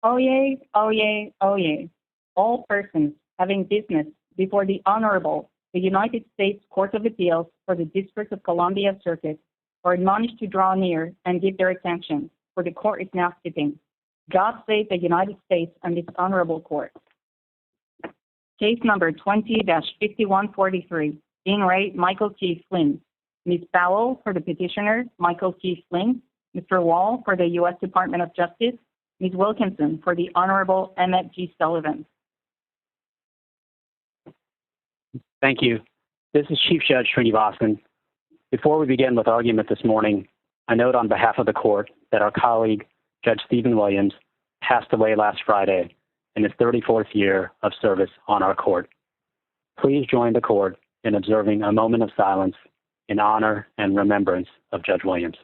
Oyez, oyez, oyez. All persons having business before the Honorable, the United States Court of Appeals for the District of Columbia Circuit are admonished to draw near and give their attention, for the court is now sitting. God save the United States and this honorable court. Case number 20-5143, in re Michael T. Flynn. Ms. Powell for the petitioner, Michael T. Flynn. Mr. Wall for the U.S. Department of Justice. Ms. Wilkinson for the Honorable Emmett G. Sullivan. Thank you. This is Chief Judge Srinivasan. Before we begin with argument this morning, I note on behalf of the court that our colleague, Judge Stephen Williams, passed away last Friday in his 34th year of service on our court. Please join the court in observing a moment of silence in honor and remembrance of Judge Williams.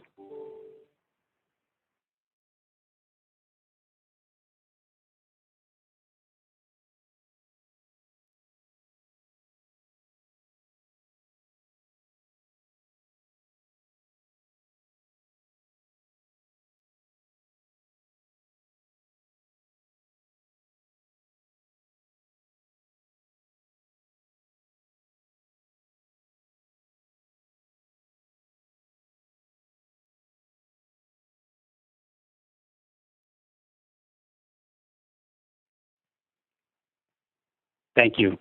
Thank you.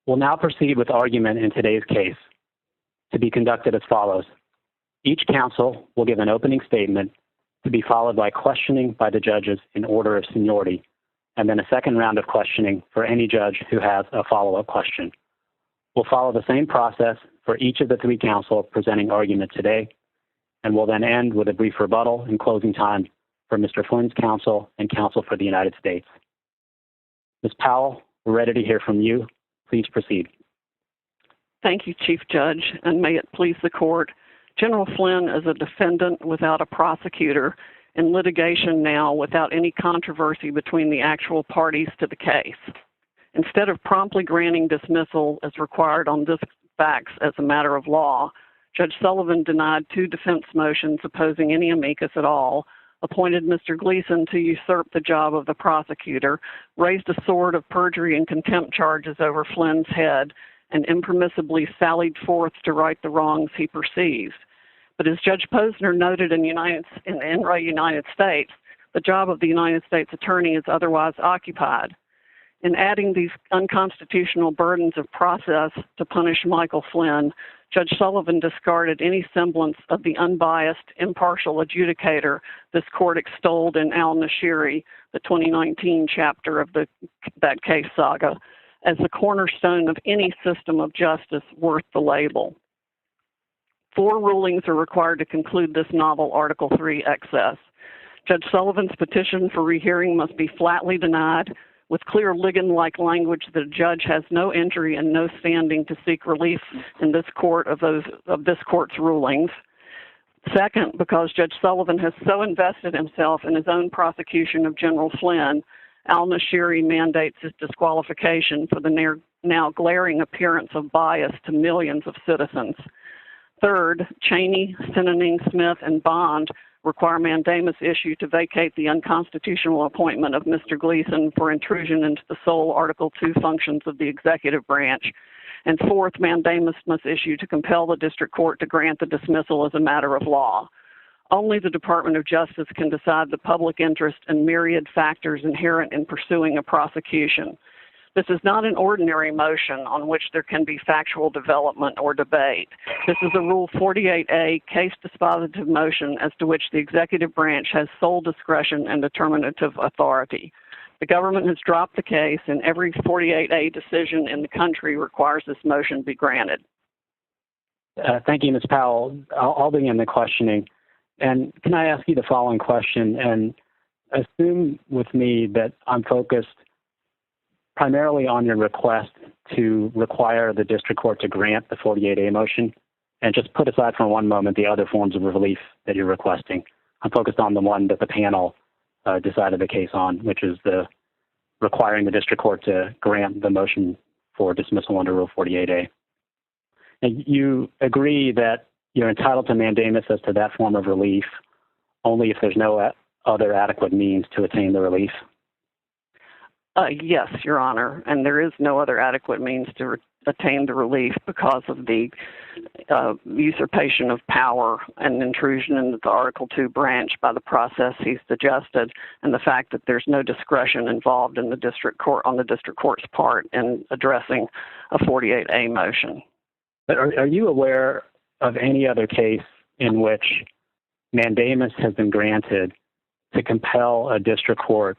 We'll now proceed with argument in today's case, to be conducted as follows. Each counsel will give an opening statement to be followed by questioning by the judges in order of seniority, and then a second round of questioning for any judge who has a follow-up question. We'll follow the same process for each of the three counsel presenting argument today, and we'll then end with a brief rebuttal and closing time for Mr. Flynn's counsel and counsel for the United States. Ms. Powell, we're ready to hear from you. Please proceed. Thank you, Chief Judge, and may it please the court. General Flynn is a defendant without a prosecutor in litigation now without any controversy between the actual parties to the case. Instead of promptly granting dismissal as required on this facts as a matter of law, Judge Sullivan denied two defense motions opposing any amicus at all, appointed Mr. Gleason to usurp the job of the prosecutor, raised a sword of perjury and contempt charges over Flynn's head, and impermissibly sallied forth to right the wrongs he perceived. But as Judge Posner noted in re United States, the job of the United States Attorney is otherwise occupied. In adding these unconstitutional burdens of process to punish Michael Flynn, Judge Sullivan discarded any semblance of the unbiased, impartial adjudicator this court extolled in al-Nashiri, the 2019 chapter of that case saga, as the cornerstone of any system of justice worth the label. 4 rulings are required to conclude this novel Article III excess. Judge Sullivan's petition for rehearing must be flatly denied, with clear Ligon-like language that a judge has no injury and no standing to seek relief in this court of this court's rulings. Second, because Judge Sullivan has so invested himself in his own prosecution of General Flynn, al-Nashiri mandates his disqualification for the now glaring appearance of bias to millions of citizens. Third, Cheney, Sinning, Smith, and Bond require mandamus issue to vacate the unconstitutional appointment of Mr. Gleason for intrusion into the sole Article II functions of the executive branch. And fourth, mandamus must issue to compel the district court to grant the dismissal as a matter of law. Only the Department of Justice can decide the public interest and myriad factors inherent in pursuing a prosecution. This is not an ordinary motion on which there can be factual development or debate. This is a Rule 48A case dispositive motion as to which the executive branch has sole discretion and determinative authority. The government has dropped the case, and every 48A decision in the country requires this motion be granted. Thank you, Ms. Powell. I'll begin the questioning. And can I ask you the following question? And assume with me that I'm focused primarily on your request to require the district court to grant the 48A motion, and just put aside for one moment the other forms of relief that you're requesting. I'm focused on the one that the panel decided the case on, which is the requiring the district court to grant the motion for dismissal under Rule 48A. And you agree that you're entitled to mandamus as to that form of relief only if there's no other adequate means to attain the relief? Yes, Your Honor, and there is no other adequate means to attain the relief because of the usurpation of power and intrusion into the Article 2 branch by the process he's suggested, and the fact that there's no discretion involved in the district court on the district court's part in addressing a 48A motion. But are you aware of any other case in which mandamus has been granted to compel a district court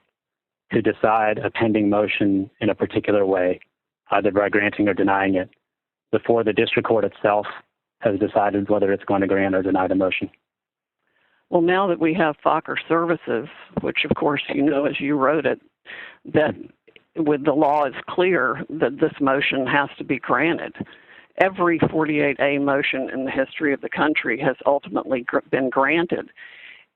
to decide a pending motion in a particular way, either by granting or denying it, before the district court itself has decided whether it's going to grant or deny the motion? Well, now that we have Fokker Services, which of course you know as you wrote it, that with the law is clear that this motion has to be granted. Every 48A motion in the history of the country has ultimately been granted.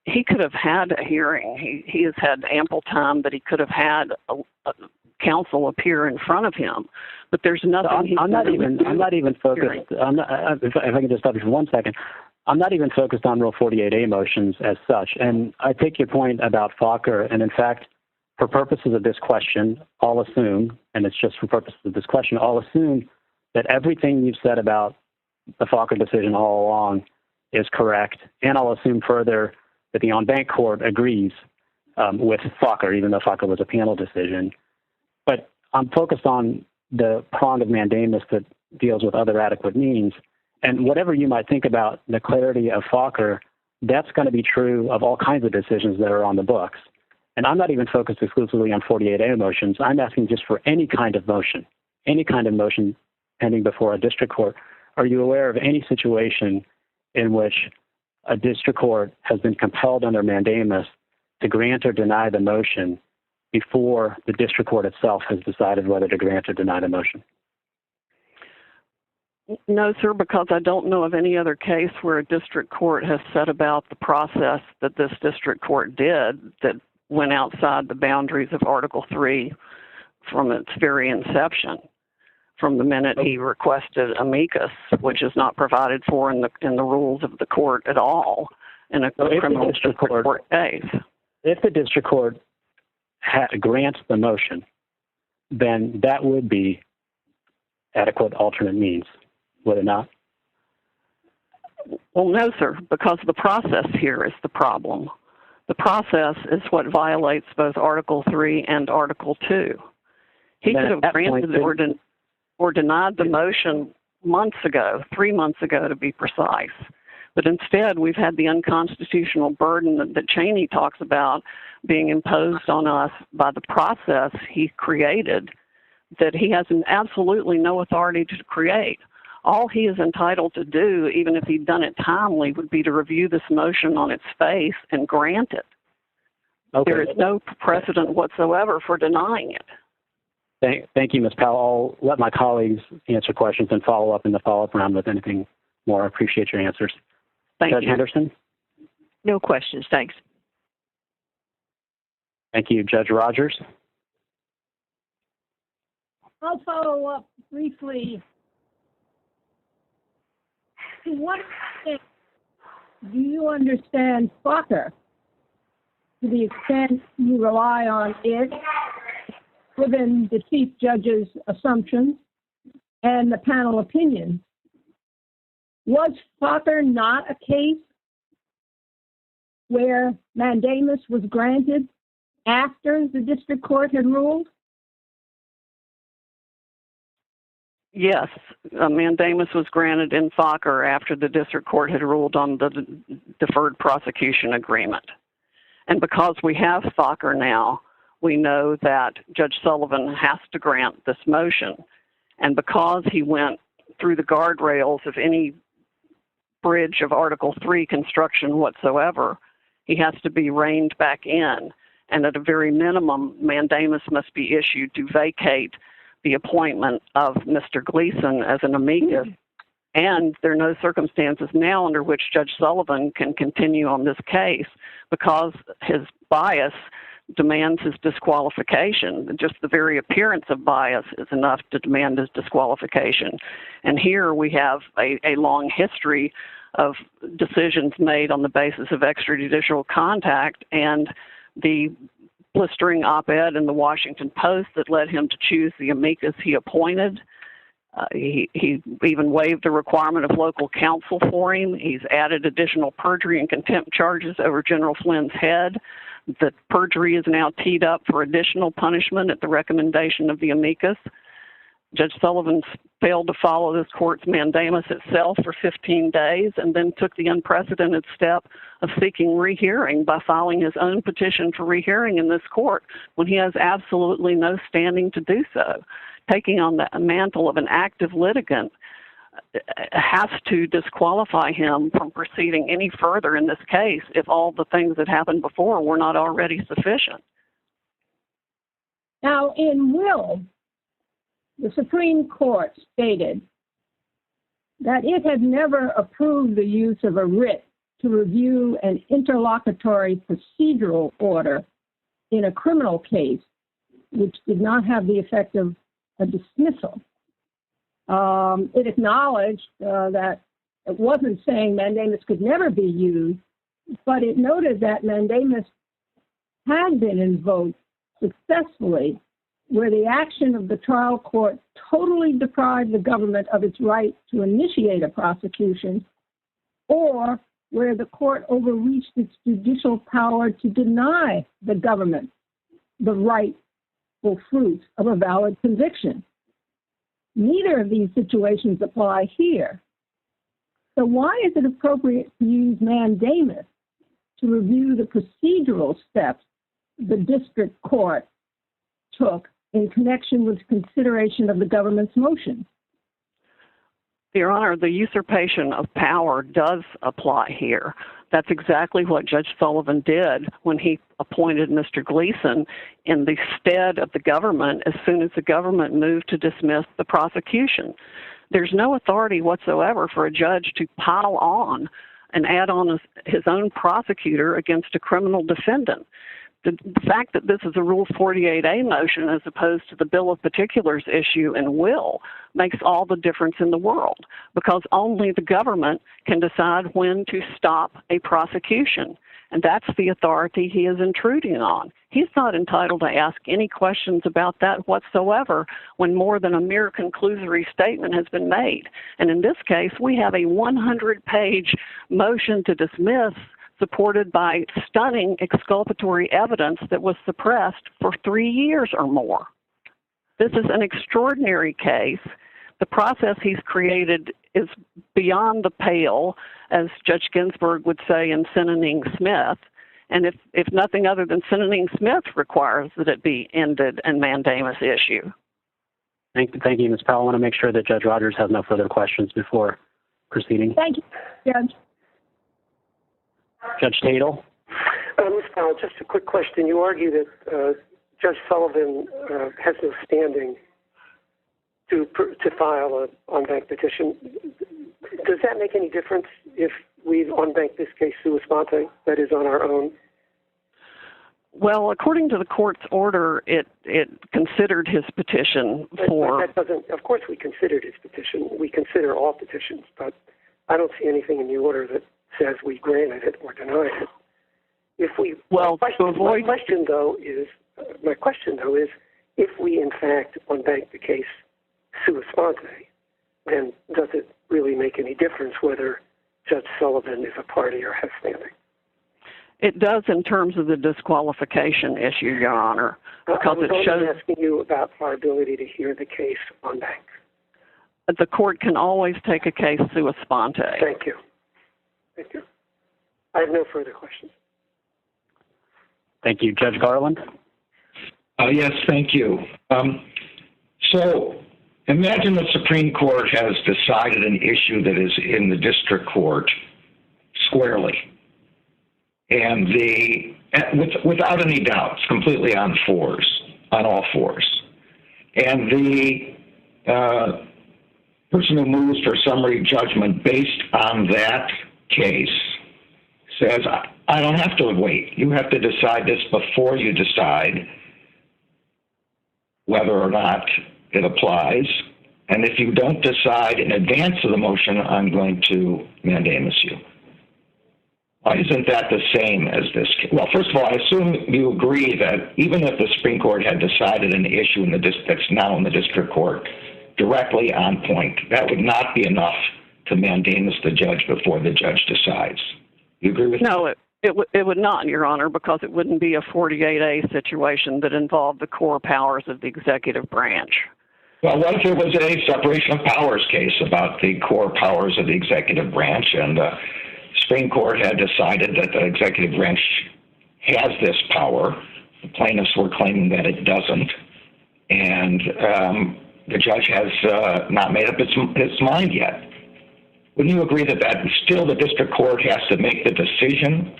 He could have had a hearing. He has had ample time that he could have had a counsel appear in front of him, but there's nothing. I'm not even focused. If I can just stop you for 1 second, I'm not even focused on Rule 48A motions as such. And I take your point about Fokker. And in fact, for purposes of this question, I'll assume, and it's just for purposes of this question, I'll assume that everything you've said about the Fokker decision all along is correct. And I'll assume further that the en banc court agrees with Fokker, even though Fokker was a panel decision. But I'm focused on the prong of mandamus that deals with other adequate means. And whatever you might think about the clarity of Fokker, that's going to be true of all kinds of decisions that are on the books. And I'm not even focused exclusively on 48A motions. I'm asking just for any kind of motion pending before a district court. Are you aware of any situation in which a district court has been compelled under mandamus to grant or deny the motion before the district court itself has decided whether to grant or deny the motion? No, sir, because I don't know of any other case where a district court has set about the process that this district court did that went outside the boundaries of Article 3 from its very inception, from the minute he requested amicus, which is not provided for in the rules of the court at all in a criminal district court case. If the district court grants the motion, then that would be adequate alternate means, would it not? Well, no, sir, because the process here is the problem. The process is what violates both Article 3 and Article 2. He could have granted or denied the motion months ago, 3 months ago to be precise. But instead, we've had the unconstitutional burden that Cheney talks about being imposed on us by the process he created that he has absolutely no authority to create. All he is entitled to do, even if he'd done it timely, would be to review this motion on its face and grant it. Okay. There is no precedent whatsoever for denying it. Thank you, Ms. Powell. I'll let my colleagues answer questions and follow up in the follow-up round with anything more. I appreciate your answers. Thank you. Judge Henderson? No questions, thanks. Thank you. Judge Rogers? I'll follow up briefly. To what extent do you understand Fokker, to the extent you rely on it, given the Chief Judge's assumptions and the panel opinion? Was Fokker not a case where mandamus was granted after the district court had ruled? Yes, mandamus was granted in Fokker after the district court had ruled on the deferred prosecution agreement. And because we have Fokker now, we know that Judge Sullivan has to grant this motion. And because he went through the guardrails of any bridge of Article 3 construction whatsoever, he has to be reined back in. And at a very minimum, mandamus must be issued to vacate the appointment of Mr. Gleason as an amicus. And there are no circumstances now under which Judge Sullivan can continue on this case because his bias demands his disqualification. Just the very appearance of bias is enough to demand his disqualification. And here we have a long history of decisions made on the basis of extrajudicial contact, and the blistering op-ed in the Washington Post that led him to choose the amicus he appointed. He even waived the requirement of local counsel for him. He's added additional perjury and contempt charges over General Flynn's head. The perjury is now teed up for additional punishment at the recommendation of the amicus. Judge Sullivan failed to follow this court's mandamus itself for 15 days and then took the unprecedented step of seeking rehearing by filing his own petition for rehearing in this court when he has absolutely no standing to do so. Taking on the mantle of an active litigant has to disqualify him from proceeding any further in this case if all the things that happened before were not already sufficient. Now, in Will, the Supreme Court stated that it had never approved the use of a writ to review an interlocutory procedural order in a criminal case which did not have the effect of a dismissal. It acknowledged that it wasn't saying mandamus could never be used, but it noted that mandamus had been invoked successfully where the action of the trial court totally deprived the government of its right to initiate a prosecution, or where the court overreached its judicial power to deny the government the rightful fruit of a valid conviction. Neither of these situations apply here. So why is it appropriate to use mandamus to review the procedural steps the district court took in connection with consideration of the government's motion? Your Honor, the usurpation of power does apply here. That's exactly what Judge Sullivan did when he appointed Mr. Gleason in the stead of the government as soon as the government moved to dismiss the prosecution. There's no authority whatsoever for a judge to pile on and add on his own prosecutor against a criminal defendant. The fact that this is a Rule 48A motion as opposed to the Bill of Particulars issue in Will makes all the difference in the world, because only the government can decide when to stop a prosecution, and that's the authority he is intruding on. He's not entitled to ask any questions about that whatsoever when more than a mere conclusory statement has been made. And in this case, we have a 100-page motion to dismiss supported by stunning exculpatory evidence that was suppressed for 3 years or more. This is an extraordinary case. The process he's created is beyond the pale, as Judge Ginsburg would say in Synonym Smith. And if nothing other than Synonym Smith requires that it be ended and mandamus issue. Thank you, Ms. Powell. I want to make sure that Judge Rogers has no further questions before proceeding. Thank you, Judge. Judge Tatel? Ms. Powell, just a quick question. You argue that Judge Sullivan has no standing to file an on-bank petition. Does that make any difference if we on-bank this case sua sponte, that is, on our own? Well, according to the court's order, it considered his petition for... But that doesn't, of course we considered his petition. We consider all petitions, but I don't see anything in the order that says we granted it or denied it. If we, well, my question though is, if we in fact on-bank the case sua sponte, then does it really make any difference whether Judge Sullivan is a party or has standing? It does in terms of the disqualification issue, Your Honor, because it shows... I'm asking you about our ability to hear the case on-bank. The court can always take a case sua sponte. Thank you. Thank you. I have no further questions. Thank you. Judge Garland? Yes, thank you. So imagine the Supreme Court has decided an issue that is in the district court squarely, and without any doubts, completely on all fours. And the person who moves for summary judgment based on that case says, I don't have to wait. You have to decide this before you decide whether or not it applies. And if you don't decide in advance of the motion, I'm going to mandamus you. Why isn't that the same as this case? Well, first of all, I assume you agree that even if the Supreme Court had decided an issue in that's now in the district court directly on point, that would not be enough to mandamus the judge before the judge decides. You agree with No, it would not, Your Honor, because it wouldn't be a 48A situation that involved the core powers of the executive branch. Well, what if it was a separation of powers case about the core powers of the executive branch, and the Supreme Court had decided that the executive branch has this power? The plaintiffs were claiming that it doesn't, and the judge has not made up its mind yet. Wouldn't you agree that still the district court has to make the decision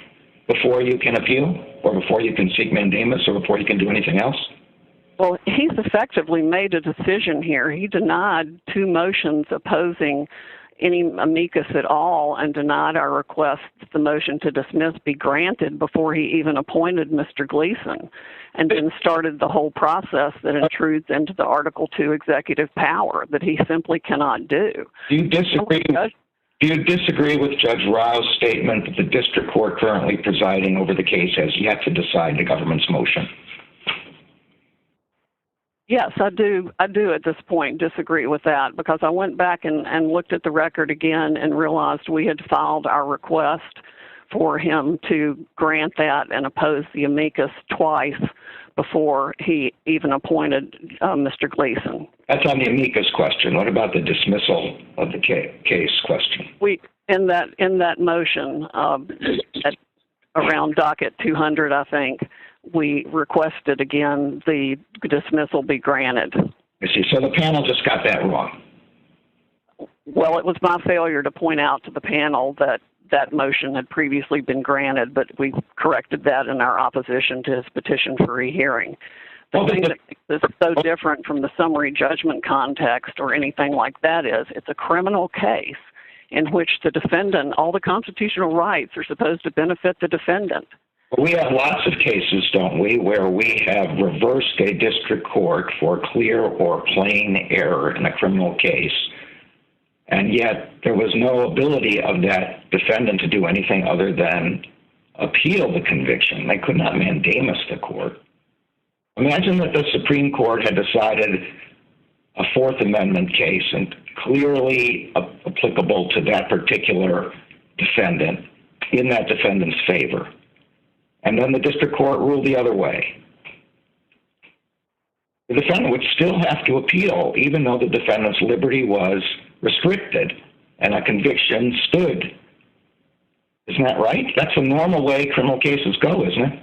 before you can appeal, or before you can seek mandamus, or before you can do anything else? Well, he's effectively made a decision here. He denied 2 motions opposing any amicus at all and denied our request that the motion to dismiss be granted before he even appointed Mr. Gleason, and then started the whole process that intrudes into the Article 2 executive power that he simply cannot do. Do you disagree with Judge Rao's statement that the district court currently presiding over the case has yet to decide the government's motion? Yes, I do at this point disagree with that, because I went back and looked at the record again and realized we had filed our request for him to grant that and oppose the amicus twice before he even appointed Mr. Gleason. That's on the amicus question. What about the dismissal of the case question? We in that motion at around docket 200, I think, we requested again the dismissal be granted. I see. So the panel just got that wrong. Well, it was my failure to point out to the panel that that motion had previously been granted, but we corrected that in our opposition to his petition for rehearing. The thing that makes this so different from the summary judgment context or anything like that is it's a criminal case in which the defendant, all the constitutional rights are supposed to benefit the defendant. We have lots of cases, don't we, where we have reversed a district court for clear or plain error in a criminal case, and yet there was no ability of that defendant to do anything other than appeal the conviction. They could not mandamus the court. Imagine that the Supreme Court had decided a Fourth Amendment case and clearly applicable to that particular defendant in that defendant's favor. And then the district court ruled the other way. The defendant would still have to appeal, even though the defendant's liberty was restricted and a conviction stood. Isn't that right? That's the normal way criminal cases go, isn't it?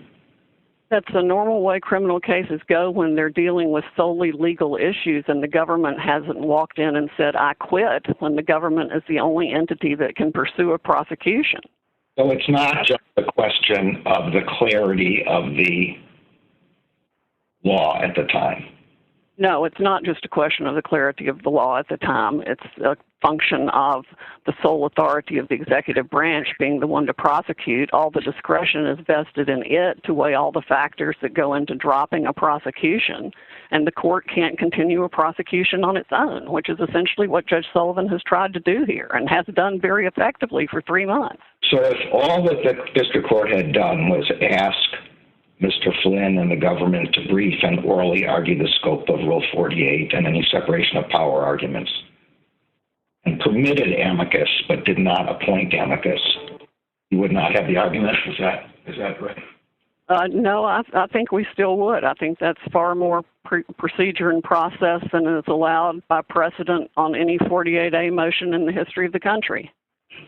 That's the normal way criminal cases go when they're dealing with solely legal issues and the government hasn't walked in and said, I quit, when the government is the only entity that can pursue a prosecution. So it's not just a question of the clarity of the law at the time. No, it's not just a question of the clarity of the law at the time. It's a function of the sole authority of the executive branch being the one to prosecute. All the discretion is vested in it to weigh all the factors that go into dropping a prosecution. And the court can't continue a prosecution on its own, which is essentially what Judge Sullivan has tried to do here and has done very effectively for 3 months. So if all that the district court had done was ask Mr. Flynn and the government to brief and orally argue the scope of Rule 48 and any separation of power arguments, and permitted amicus but did not appoint amicus, you would not have the argument? Is that right? No, I think we still would. I think that's far more procedure and process than is allowed by precedent on any 48A motion in the history of the country.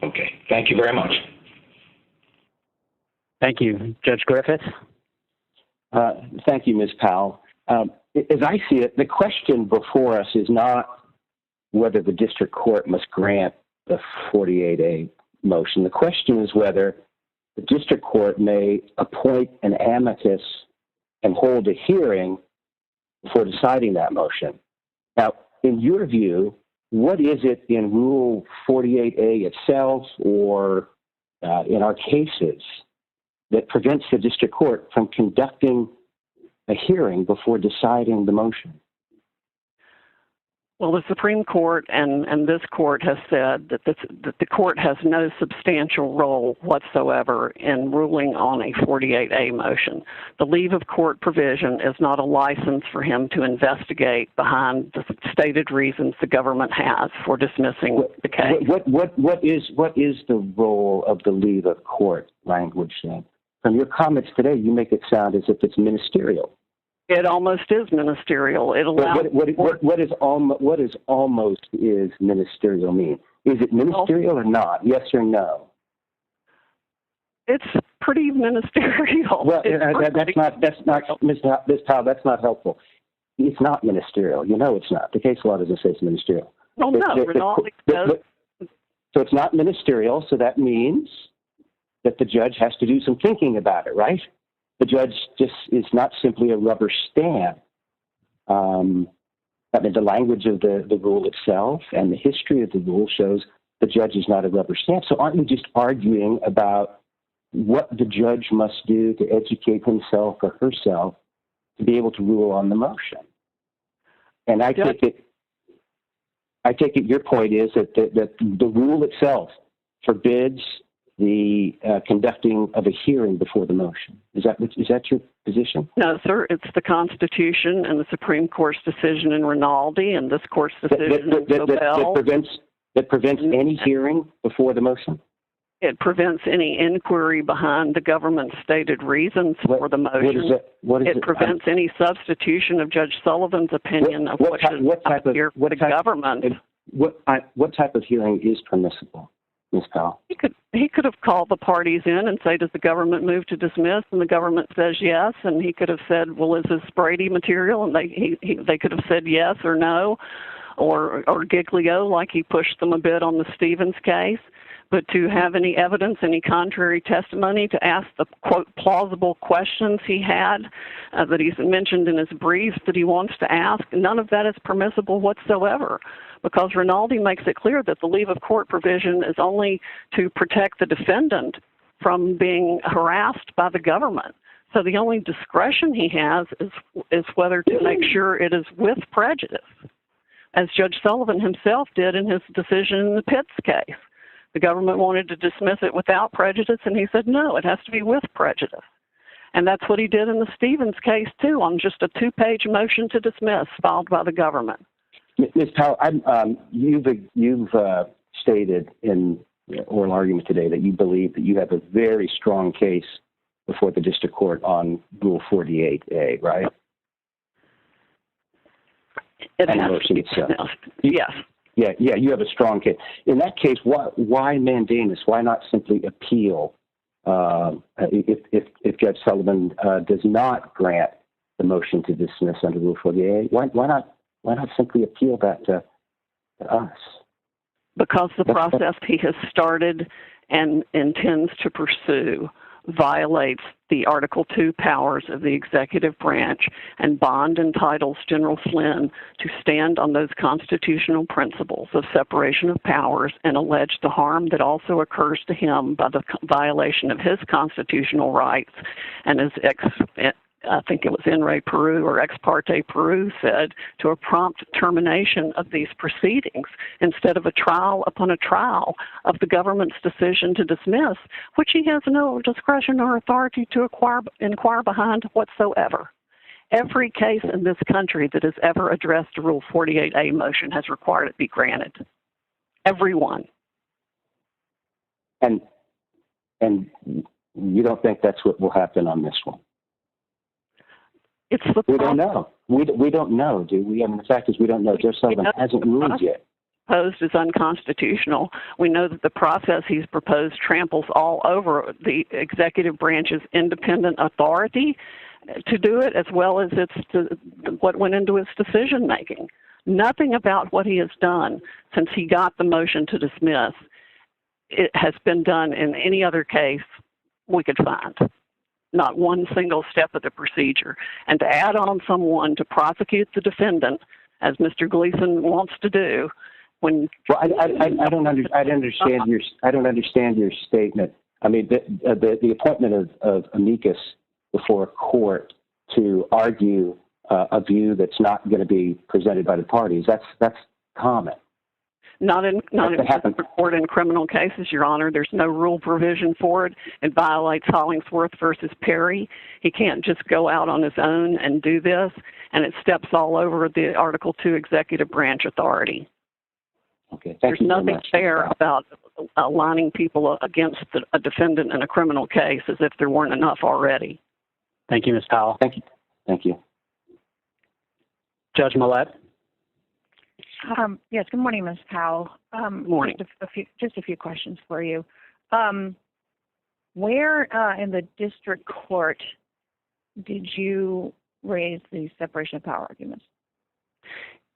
Okay. Thank you very much. Thank you. Judge Griffith? Thank you, Ms. Powell. As I see it, the question before us is not whether the district court must grant the 48A motion. The question is whether the district court may appoint an amicus and hold a hearing before deciding that motion. Now, in your view, what is it in Rule 48A itself or in our cases that prevents the district court from conducting a hearing before deciding the motion? Well, the Supreme Court and this court has said that the court has no substantial role whatsoever in ruling on a 48A motion. The leave of court provision is not a license for him to investigate behind the stated reasons the government has for dismissing the case. What is the role of the leave of court language then? From your comments today, you make it sound as if it's ministerial. It almost is ministerial. It allows what is almost is ministerial mean? Is it ministerial or not? Yes or no? It's pretty ministerial. Well, that's not Ms. Powell. That's not helpful. It's not ministerial. You know, it's not. The case law doesn't say it's ministerial. Well, no, Rinaldi does. So it's not ministerial. So that means that the judge has to do some thinking about it, right? The judge just is not simply a rubber stamp. I mean, the language of the rule itself and the history of the rule shows the judge is not a rubber stamp. So aren't we just arguing about what the judge must do to educate himself or herself to be able to rule on the motion? And I take it your point is that the rule itself forbids the conducting of a hearing before the motion. Is that your position? No, sir. It's the Constitution and the Supreme Court's decision in Rinaldi and this court's decision in Tatel. That prevents any hearing before the motion? It prevents any inquiry behind the government's stated reasons for the motion. It prevents any substitution of Judge Sullivan's opinion of what type of government. What type of hearing is permissible, Ms. Powell? He could have called the parties in and say, does the government move to dismiss? And the government says yes. And he could have said, well, is this Brady material? And they could have said yes or no, or Giglio, like he pushed them a bit on the Stevens case. But to have any evidence, any contrary testimony, to ask the, quote, plausible questions he had that he's mentioned in his brief that he wants to ask, none of that is permissible whatsoever, because Rinaldi makes it clear that the leave of court provision is only to protect the defendant from being harassed by the government. So the only discretion he has is whether to make sure it is with prejudice, as Judge Sullivan himself did in his decision in the Pitts case. The government wanted to dismiss it without prejudice, and he said, no, it has to be with prejudice. And that's what he did in the Stevens case, too, on just a 2-page motion to dismiss filed by the government. Ms. Powell, you've stated in oral argument today that you believe that you have a very strong case before the district court on Rule 48A, right? It has to be dismissed. Yes. Yeah, you have a strong case. In that case, why mandamus? Why not simply appeal if Judge Sullivan does not grant the motion to dismiss under Rule 48? Why not simply appeal that to us? Because the process he has started and intends to pursue violates the Article 2 powers of the executive branch, and Bond entitles General Flynn to stand on those constitutional principles of separation of powers and allege the harm that also occurs to him by the violation of his constitutional rights. And as I think it was In re Peru or Ex parte Peru said, to a prompt termination of these proceedings instead of a trial upon a trial of the government's decision to dismiss, which he has no discretion or authority to inquire behind whatsoever. Every case in this country that has ever addressed a Rule 48A motion has required it be granted. Every one. And you don't think that's what will happen on this one? We don't know. We don't know, do we? I mean, the fact is we don't know. Judge Sullivan hasn't ruled yet. Proposed is unconstitutional. We know that the process he's proposed tramples all over the executive branch's independent authority to do it, as well as what went into its decision making. Nothing about what he has done since he got the motion to dismiss it has been done in any other case we could find. Not one single step of the procedure. And to add on someone to prosecute the defendant, as Mr. Gleason wants to do, when I don't understand your statement. I mean, the appointment of amicus before a court to argue a view that's not going to be presented by the parties. That's common. Not in court in criminal cases, Your Honor. There's no rule provision for it. It violates Hollingsworth versus Perry. He can't just go out on his own and do this, and it steps all over the Article 2 executive branch authority. Okay, There's nothing fair about aligning people against a defendant in a criminal case as if there weren't enough already. Thank you, Ms. Powell. Thank you. Judge Millett. Yes, good morning, Ms. Powell. Morning. Just a few questions for you. Where in the district court did you raise the separation of power arguments?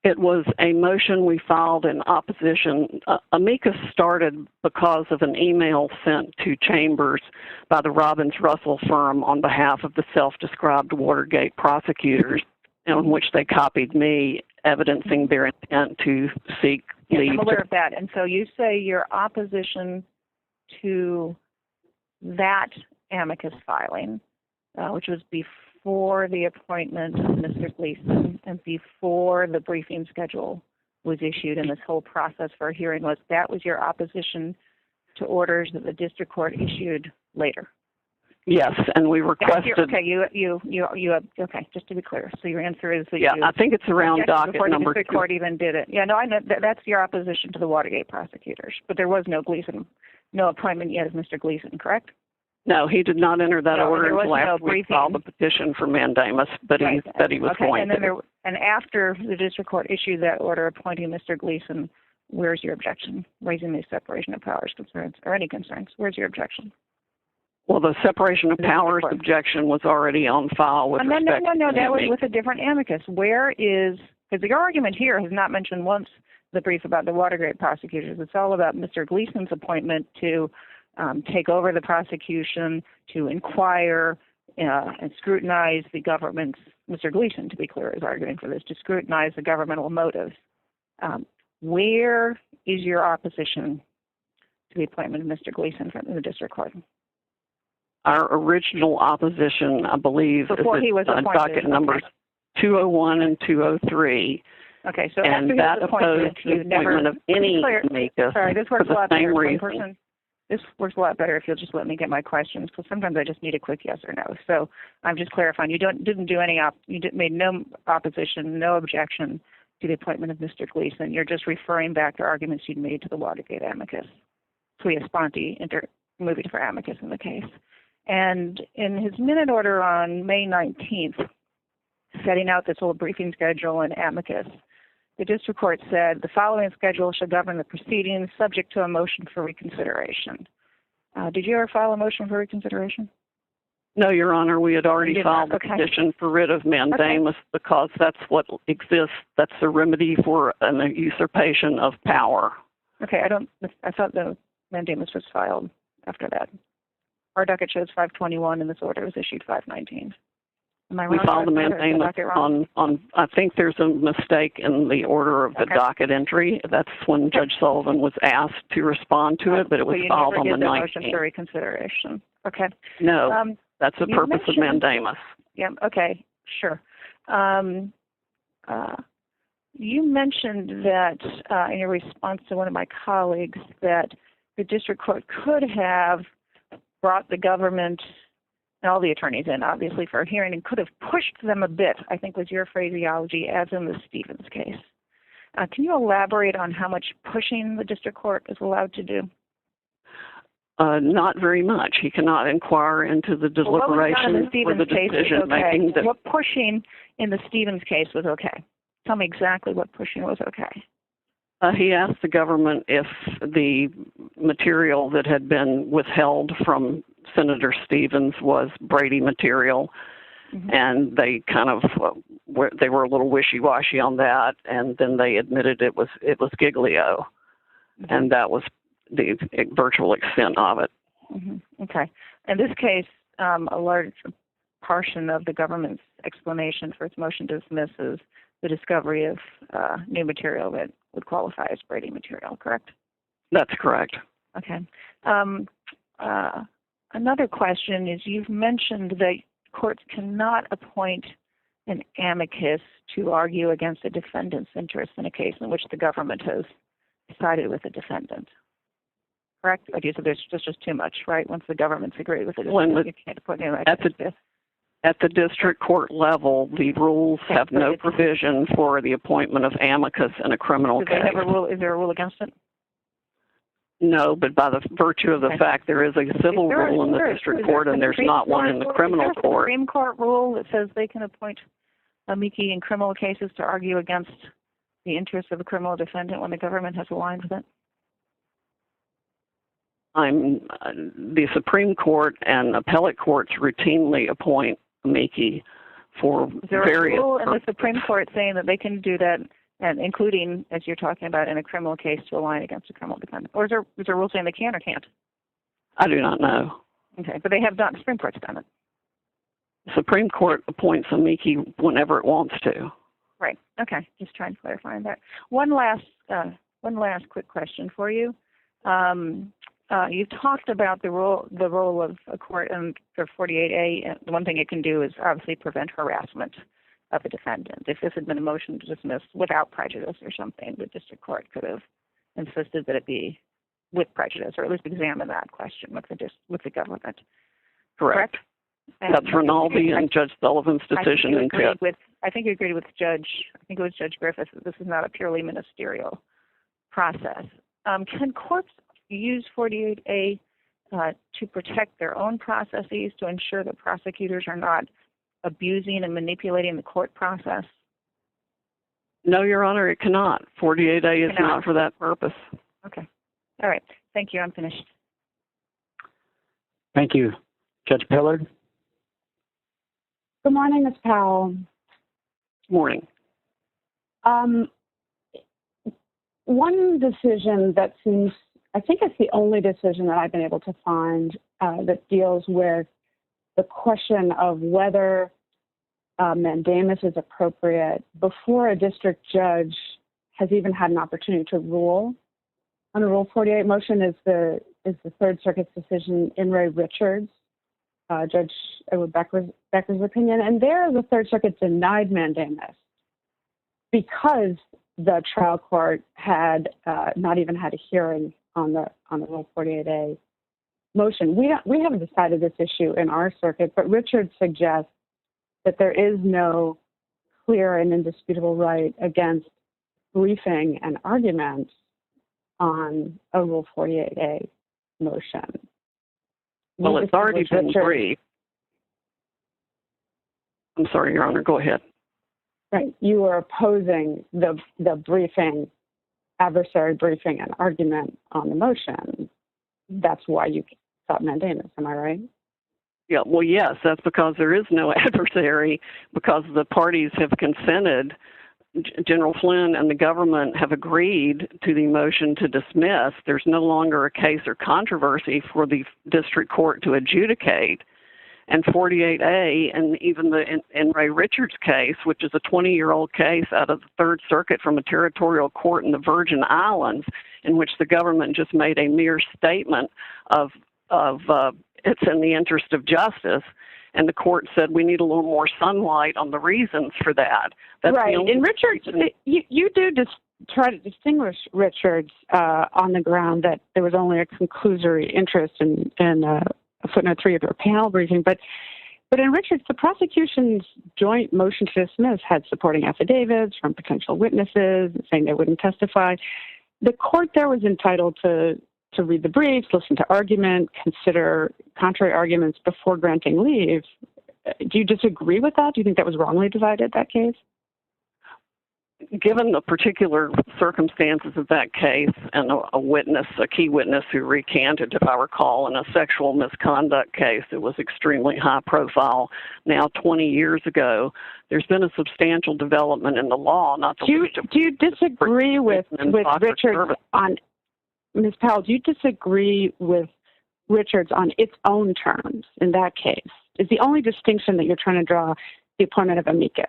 It was a motion we filed in opposition. Amicus started because of an email sent to Chambers by the Robbins-Russell firm on behalf of the self-described Watergate prosecutors, in which they copied me, evidencing their intent to seek leave. I'm aware of that. And so you say your opposition to that amicus filing, which was before the appointment of Mr. Gleason and before the briefing schedule was issued and this whole process for a hearing was your opposition to orders that the district court issued later? Yes, and we requested. Okay, just to be clear. So your answer is that I think it's around docket before number 2. The district court even did it. Yeah, no, I know that's your opposition to the Watergate prosecutors, but there was no Gleason, no appointment yet of Mr. Gleason, correct? No, he did not enter that order until after we filed the petition for mandamus, but he said he was going to. And after the district court issued that order appointing Mr. Gleason, where's your objection? Raising the separation of powers concerns or any concerns? Where's your objection? Well, the separation of powers objection was already on file with respect to No, that was with a different amicus. Where is, because the argument here has not mentioned once the brief about the Watergate prosecutors. It's all about Mr. Gleason's appointment to take over the prosecution, to inquire and scrutinize the government's, Mr. Gleason, to be clear, is arguing for this, to scrutinize the governmental motives. Where is your opposition to the appointment of Mr. Gleason from the district court? Our original opposition, I believe, before is he was appointed, docket numbers 201 and 203. Okay, so and that opposed the appointment of any amicus. Sorry, this works a lot better. This works a lot better if you'll just let me get my questions, because sometimes I just need a quick yes or no. So I'm just clarifying. You didn't do any made no opposition, no objection to the appointment of Mr. Gleason. You're just referring back to arguments you'd made to the Watergate amicus, sui sponte, moving for amicus in the case. And in his minute order on May 19th, setting out this whole briefing schedule and amicus, the district court said the following schedule shall govern the proceedings subject to a motion for reconsideration. Did you ever file a motion for reconsideration? No, Your Honor. We had already filed a petition for writ of mandamus because that's what exists. That's the remedy for an usurpation of power. Okay, I thought the mandamus was filed after that. Our docket shows 521, and this order was issued 519. Am I wrong? We filed the mandamus on. I think there's a mistake in the order of the docket entry. That's when Judge Sullivan was asked to respond to it, but it was filed on the 19th. Motion for reconsideration. Okay. No, that's the purpose of mandamus. Yeah. Okay. Sure. You mentioned that in your response to one of my colleagues that the district court could have brought the government and all the attorneys in, obviously, for a hearing and could have pushed them a bit, I think was your phraseology, as in the Stevens case. Can you elaborate on how much pushing the district court is allowed to do? Not very much. He cannot inquire into the deliberation or the decision making. Okay. What pushing in the Stevens case was okay? Tell me exactly what pushing was okay. He asked the government if the material that had been withheld from Senator Stevens was Brady material, and they kind of they were a little wishy-washy on that, and then they admitted it was Giglio, and that was the virtual extent of it. Okay. In this case, a large portion of the government's explanation for its motion to dismiss is the discovery of new material that would qualify as Brady material, correct? That's correct. Okay. Another question is you've mentioned that courts cannot appoint an amicus to argue against a defendant's interest in a case in which the government has sided with the defendant. Correct? Or do you say there's just too much, right? Once the government's agreed with the defendant, you can't put an amicus. At the district court level, the rules have no provision for the appointment of amicus in a criminal case. Have a rule? Is there a rule against it? No, but by the virtue of the fact there is a civil rule in the district court and there's not one in the criminal court. Supreme Court rule that says they can appoint amici in criminal cases to argue against the interests of a criminal defendant when the government has aligned with it? The Supreme Court and appellate courts routinely appoint amici for various. Is there a rule in the Supreme Court saying that they can do that, and including, as you're talking about, in a criminal case to align against a criminal defendant? Or is there a rule saying they can or can't? I do not know. Okay, but they have done. The Supreme Court's done it. The Supreme Court appoints amici whenever it wants to. Right. Okay. Just trying to clarify that. One last quick question for you. You talked about the role of a court under 48A. The one thing it can do is obviously prevent harassment of a defendant. If this had been a motion to dismiss without prejudice or something, the district court could have insisted that it be with prejudice, or at least examine that question with the government. Correct? That's Rinaldi and Judge Sullivan's decision. I think you agreed with Judge Griffith that this is not a purely ministerial process. Can courts use 48A to protect their own processes, to ensure that prosecutors are not abusing and manipulating the court process? No, Your Honor, it cannot. 48A is not for that purpose. Okay. All right. Thank you. I'm finished. Thank you. Judge Pillard? Good morning, Ms. Powell. Good morning. One decision that seems, I think it's the only decision that I've been able to find that deals with the question of whether mandamus is appropriate before a district judge has even had an opportunity to rule on a Rule 48 motion is the Third Circuit's decision in Ray Richards, Judge Edward Becker's opinion. And there, the Third Circuit denied mandamus because the trial court had not even had a hearing on the Rule 48A motion. We haven't decided this issue in our circuit, but Richards suggests that there is no clear and indisputable right against briefing and argument on a Rule 48A motion. Well, it's already been briefed. I'm sorry, Your Honor, go ahead. Right. You are opposing the briefing, adversary briefing and argument on the motion. That's why you sought mandamus, am I right? Yeah, well, yes, that's because there is no adversary, because the parties have consented. General Flynn and the government have agreed to the motion to dismiss. There's no longer a case or controversy for the district court to adjudicate. And 48A, and even in Ray Richards' case, which is a 20-year-old case out of the Third Circuit from a territorial court in the Virgin Islands, in which the government just made a mere statement of it's in the interest of justice, and the court said we need a little more sunlight on the reasons for that. That's right. In Richards, you do try to distinguish Richards on the ground that there was only a conclusory interest in footnote 3 of your panel briefing, but in Richards, the prosecution's joint motion to dismiss had supporting affidavits from potential witnesses saying they wouldn't testify. The court there was entitled to read the briefs, listen to argument, consider contrary arguments before granting leave. Do you disagree with that? Do you think that was wrongly divided, that case? Given the particular circumstances of that case and a key witness who recanted, if I recall, in a sexual misconduct case that was extremely high profile, now 20 years ago, there's been a substantial development in the law. Do you disagree with Richards on, Ms. Powell, do you disagree with Richards on its own terms in that case? Is the only distinction that you're trying to draw the appointment of amicus?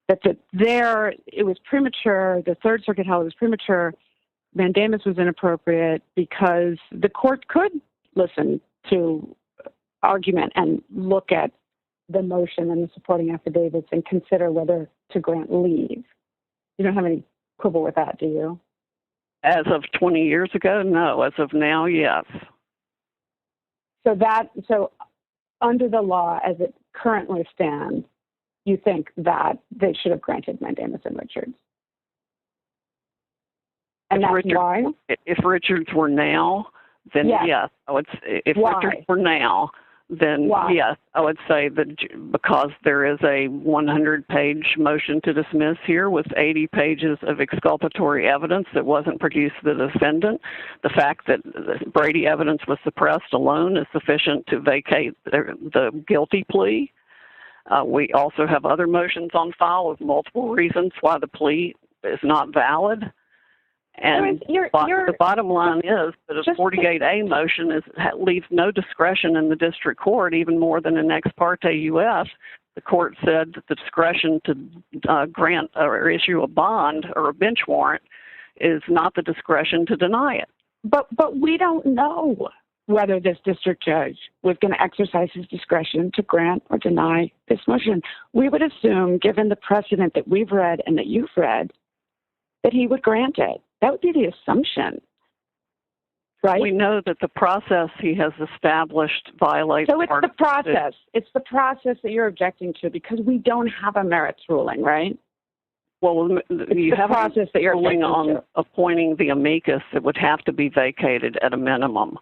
That it was premature, the Third Circuit held it was premature, mandamus was inappropriate because the court could listen to argument and look at the motion and the supporting affidavits and consider whether to grant leave. You don't have any quibble with that, do you? As of 20 years ago, no. As of now, yes. So under the law as it currently stands, you think that they should have granted mandamus and Richards? And that's why? If Richards were now, then yes. If Richards were now, then yes, I would say that because there is a 100-page motion to dismiss here with 80 pages of exculpatory evidence that wasn't produced to the defendant, the fact that the Brady evidence was suppressed alone is sufficient to vacate the guilty plea. We also have other motions on file with multiple reasons why the plea is not valid. And the bottom line is that a 48A motion leaves no discretion in the district court, even more than an ex parte U.S. The court said that the discretion to grant or issue a bond or a bench warrant is not the discretion to deny it. But we don't know whether this district judge was going to exercise his discretion to grant or deny this motion. We would assume, given the precedent that we've read and that you've read, that he would grant it. That would be the assumption, right? We know that the process he has established violates. So it's the process. It's the process that you're objecting to because we don't have a merits ruling, right? Well, you have a process that you're ruling on appointing the amicus. It would have to be vacated at a minimum,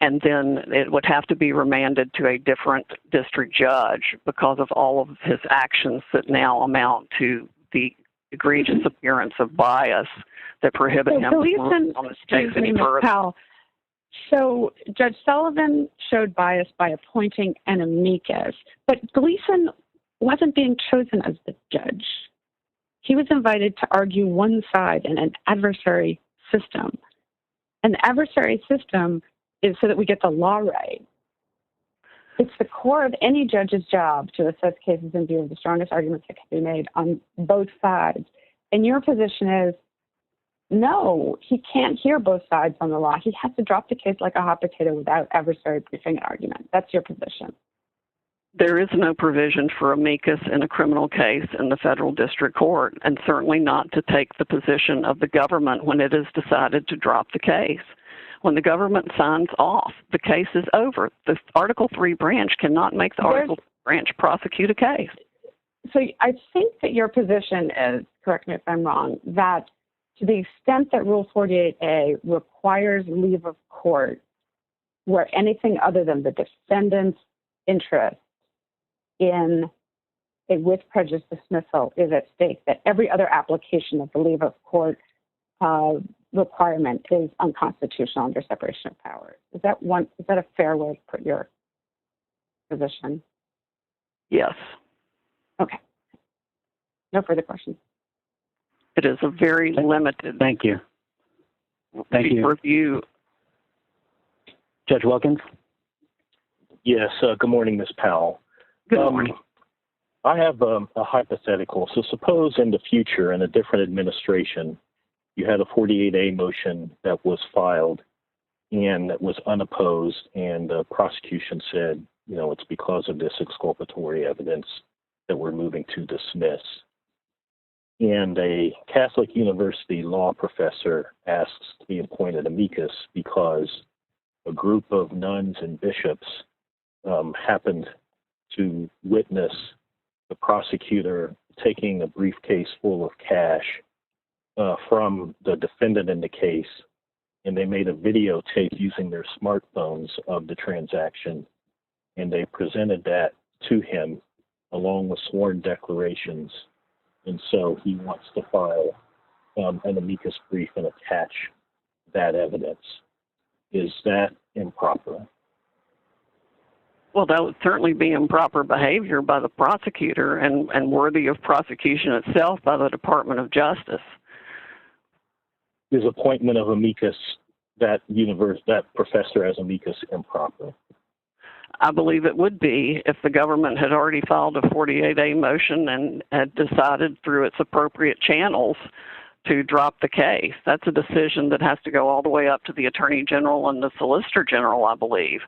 and then it would have to be remanded to a different district judge because of all of his actions that now amount to the egregious appearance of bias that prohibit him from on this case any further. So Judge Sullivan showed bias by appointing an amicus, but Gleason wasn't being chosen as the judge. He was invited to argue one side in an adversary system. An adversary system is so that we get the law right. It's the core of any judge's job to assess cases in view of the strongest arguments that can be made on both sides. And your position is, no, he can't hear both sides on the law. He has to drop the case like a hot potato without adversary briefing and argument. That's your position. There is no provision for amicus in a criminal case in the federal district court, and certainly not to take the position of the government when it has decided to drop the case. When the government signs off, the case is over. The Article 3 branch cannot make the Article 3 branch prosecute a case. So I think that your position is, correct me if I'm wrong, that to the extent that Rule 48A requires leave of court where anything other than the defendant's interest in a with prejudice dismissal is at stake, that every other application of the leave of court requirement is unconstitutional under separation of powers. Is that a fair way to put your position? Yes. Okay. No further questions. It is a very limited. Thank you. Thank you. Review. Judge Wilkins? Yes. Good morning, Ms. Powell. Good morning. I have a hypothetical. So suppose in the future, in a different administration, you had a 48A motion that was filed and that was unopposed, and the prosecution said, it's because of this exculpatory evidence that we're moving to dismiss. And a Catholic University law professor asks to be appointed amicus because a group of nuns and bishops happened to witness the prosecutor taking a briefcase full of cash from the defendant in the case, and they made a videotape using their smartphones of the transaction, and they presented that to him along with sworn declarations. And so he wants to file an amicus brief and attach that evidence. Is that improper? Well, that would certainly be improper behavior by the prosecutor and worthy of prosecution itself by the Department of Justice. Is appointment of amicus, that professor as amicus, improper? I believe it would be if the government had already filed a 48A motion and had decided through its appropriate channels to drop the case. That's a decision that has to go all the way up to the Attorney General and the Solicitor General, I believe,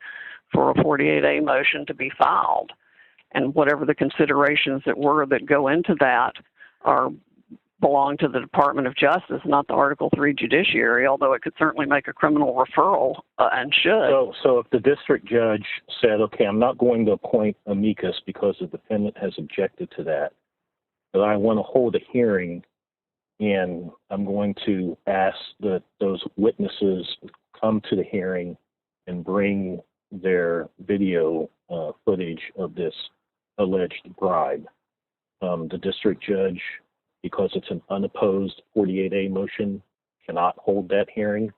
for a 48A motion to be filed. and whatever the considerations that were that go into that belong to the Department of Justice, not the Article III judiciary, although it could certainly make a criminal referral and should. So if the district judge said, okay, I'm not going to appoint amicus because the defendant has objected to that, but I want to hold a hearing and I'm going to ask that those witnesses come to the hearing and bring their video footage of this alleged bribe, the district judge, because it's an unopposed 48A motion, cannot hold that hearing?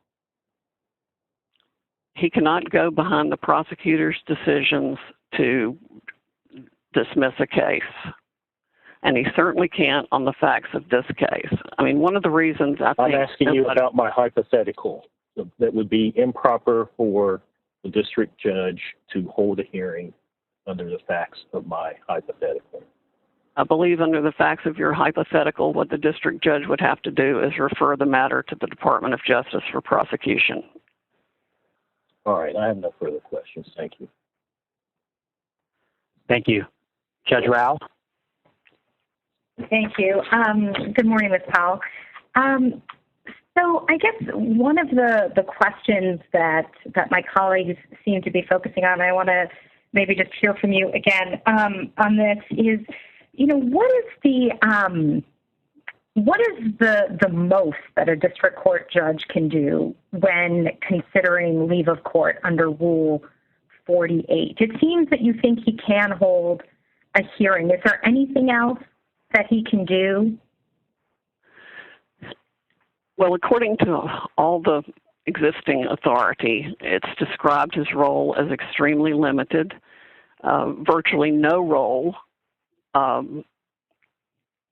He cannot go behind the prosecutor's decisions to dismiss a case. And he certainly can't on the facts of this case. I mean, one of the reasons I think... I'm asking you about my hypothetical. That would be improper for the district judge to hold a hearing under the facts of my hypothetical. I believe under the facts of your hypothetical, what the district judge would have to do is refer the matter to the Department of Justice for prosecution. All right, I have no further questions. Thank you. Thank you. Judge Rao? Thank you. Good morning, Ms. Powell. So I guess one of the questions that my colleagues seem to be focusing on, I want to maybe just hear from you again on this, is, you know, what is the most that a district court judge can do when considering leave of court under Rule 48? It seems that you think he can hold a hearing. Is there anything else that he can do? Well, according to all the existing authority, it's described his role as extremely limited, virtually no role.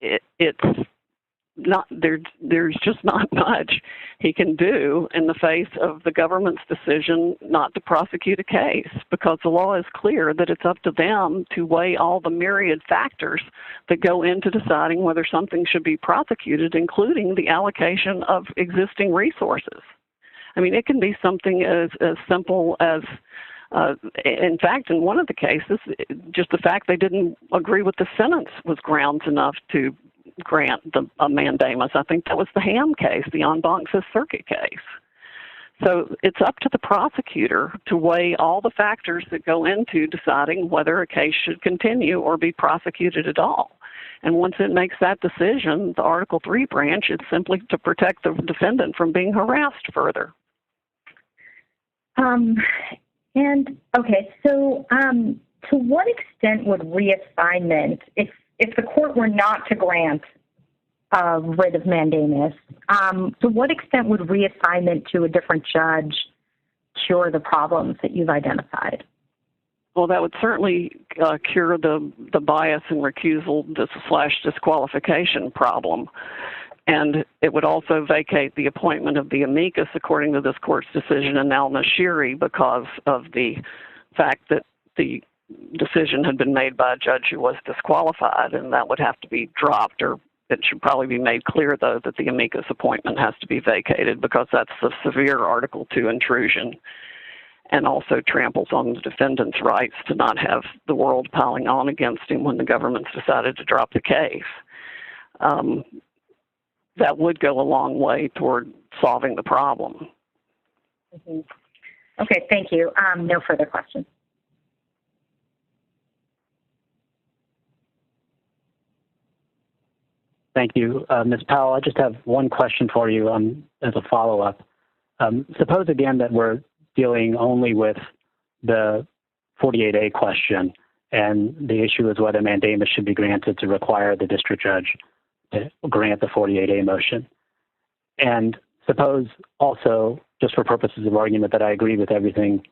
It's not there's just not much he can do in the face of the government's decision not to prosecute a case, because the law is clear that it's up to them to weigh all the myriad factors that go into deciding whether something should be prosecuted, including the allocation of existing resources. I mean, it can be something as simple as in fact, in one of the cases, just the fact they didn't agree with the sentence was grounds enough to grant a mandamus. I think that was the Ham case, the en banc Fifth Circuit case. So it's up to the prosecutor to weigh all the factors that go into deciding whether a case should continue or be prosecuted at all. And once it makes that decision, the Article III branch is simply to protect the defendant from being harassed further. And okay, so to what extent would reassignment, if the court were not to grant a writ of mandamus, to what extent would reassignment to a different judge cure the problems that you've identified? Well, that would certainly cure the bias and recusal / disqualification problem. And it would also vacate the appointment of the amicus, according to this court's decision in al-Nashiri, because of the fact that the decision had been made by a judge who was disqualified, and that would have to be dropped, or it should probably be made clear, though, that the amicus appointment has to be vacated, because that's a severe Article II intrusion and also tramples on the defendant's rights to not have the world piling on against him when the government's decided to drop the case. That would go a long way toward solving the problem. Mm-hmm. Okay, thank you. No further questions. Thank you. Ms. Powell, I just have one question for you as a follow-up. Suppose again that we're dealing only with the 48A question, and the issue is whether mandamus should be granted to require the district judge to grant the 48A motion. And suppose also, just for purposes of argument, that I agree with everything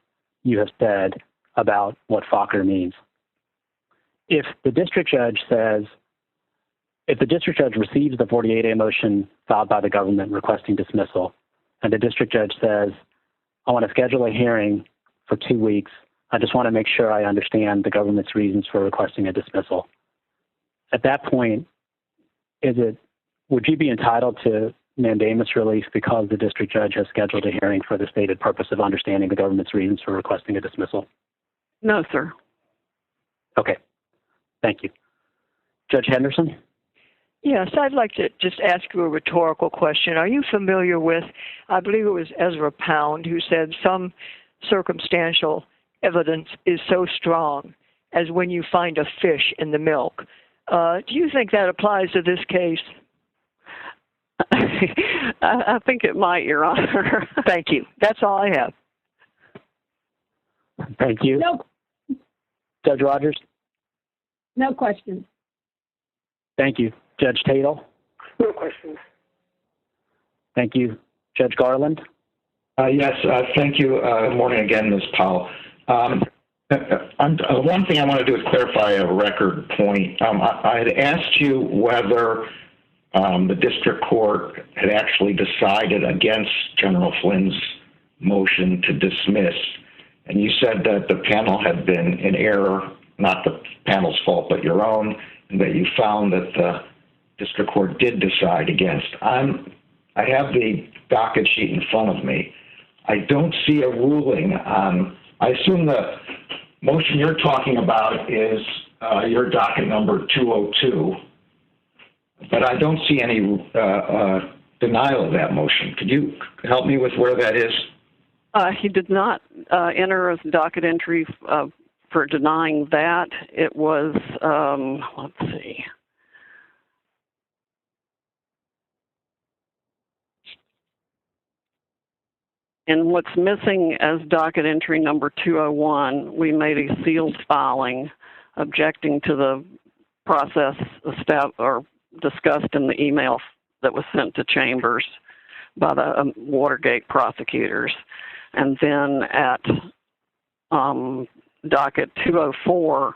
you have said about what Fokker means. If the district judge receives the 48A motion filed by the government requesting dismissal, and the district judge says, I want to schedule a hearing for 2 weeks, I just want to make sure I understand the government's reasons for requesting a dismissal. At that point, would you be entitled to mandamus relief because the district judge has scheduled a hearing for the stated purpose of understanding the government's reasons for requesting a dismissal? No, sir. Okay. Thank you. Judge Henderson? Yes, I'd like to just ask you a rhetorical question. Are you familiar with, I believe it was Ezra Pound, who said some circumstantial evidence is so strong as when you find a fish in the milk? Do you think that applies to this case? I think it might, Your Honor. Thank you. That's all I have. Thank you. No, Judge Rogers? no questions. Thank you. Judge Tatel? No questions. Thank you. Judge Garland? Yes, thank you. Good morning again, Ms. Powell. One thing I want to do is clarify a record point. I had asked you whether the district court had actually decided against General Flynn's motion to dismiss, and you said that the panel had been in error, not the panel's fault, but your own, and that you found that the district court did decide against. I have the docket sheet in front of me. I don't see a ruling on, I assume the motion you're talking about is your docket number 202, but I don't see any denial of that motion. Could you help me with where that is? He did not enter a docket entry for denying that. It was, let's see. And what's missing as docket entry number 201, we made a sealed filing objecting to the process discussed in the email that was sent to Chambers by the Watergate prosecutors. And then at docket 204,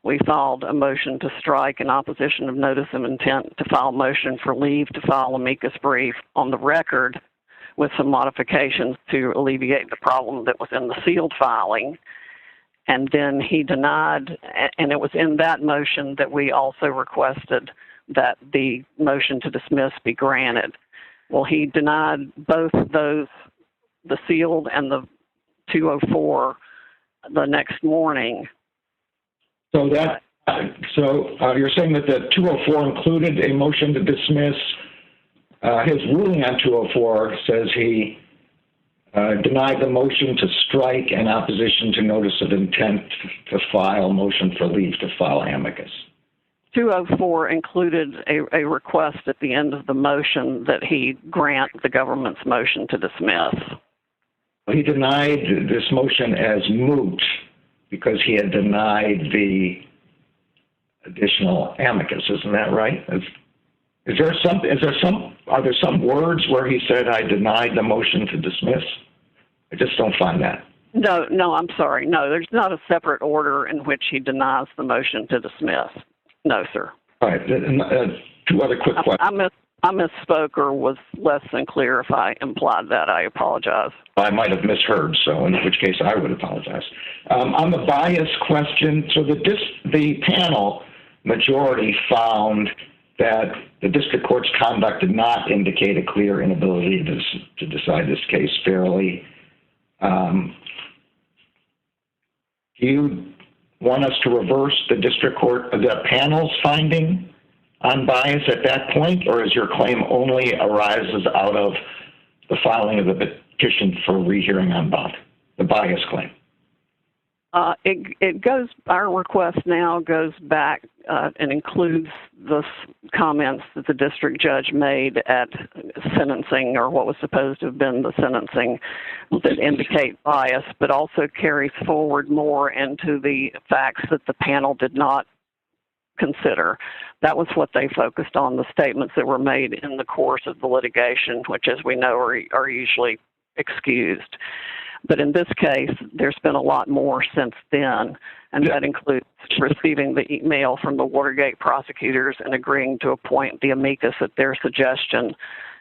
we filed a motion to strike in opposition of notice of intent to file a motion for leave to file amicus brief on the record with some modifications to alleviate the problem that was in the sealed filing. And then he denied, and it was in that motion that we also requested that the motion to dismiss be granted. Well, he denied both those, the sealed and the 204, the next morning. So you're saying that the 204 included a motion to dismiss. His ruling on 204 says he denied the motion to strike in opposition to notice of intent to file motion for leave to file amicus. 204 included a request at the end of the motion that he grant the government's motion to dismiss. He denied this motion as moot because he had denied the additional amicus. Isn't that right? Are there some words where he said, I denied the motion to dismiss? I just don't find that. No, I'm sorry. No, there's not a separate order in which he denies the motion to dismiss. No, sir. All right. Two other quick questions. I misspoke or was less than clear. If I implied that, I apologize. I might have misheard, so in which case I would apologize. On the bias question, so the panel majority found that the district court's conduct did not indicate a clear inability to decide this case fairly. Do you want us to reverse the district court, the panel's finding on bias at that point, or is your claim only arises out of the filing of the petition for rehearing en banc, the bias claim? Our request now goes back and includes the comments that the district judge made at sentencing, or what was supposed to have been the sentencing, that indicate bias, but also carries forward more into the facts that the panel did not consider. That was what they focused on, the statements that were made in the course of the litigation, which, as we know, are usually excused. But in this case, there's been a lot more since then, and that includes receiving the email from the Watergate prosecutors and agreeing to appoint the amicus at their suggestion,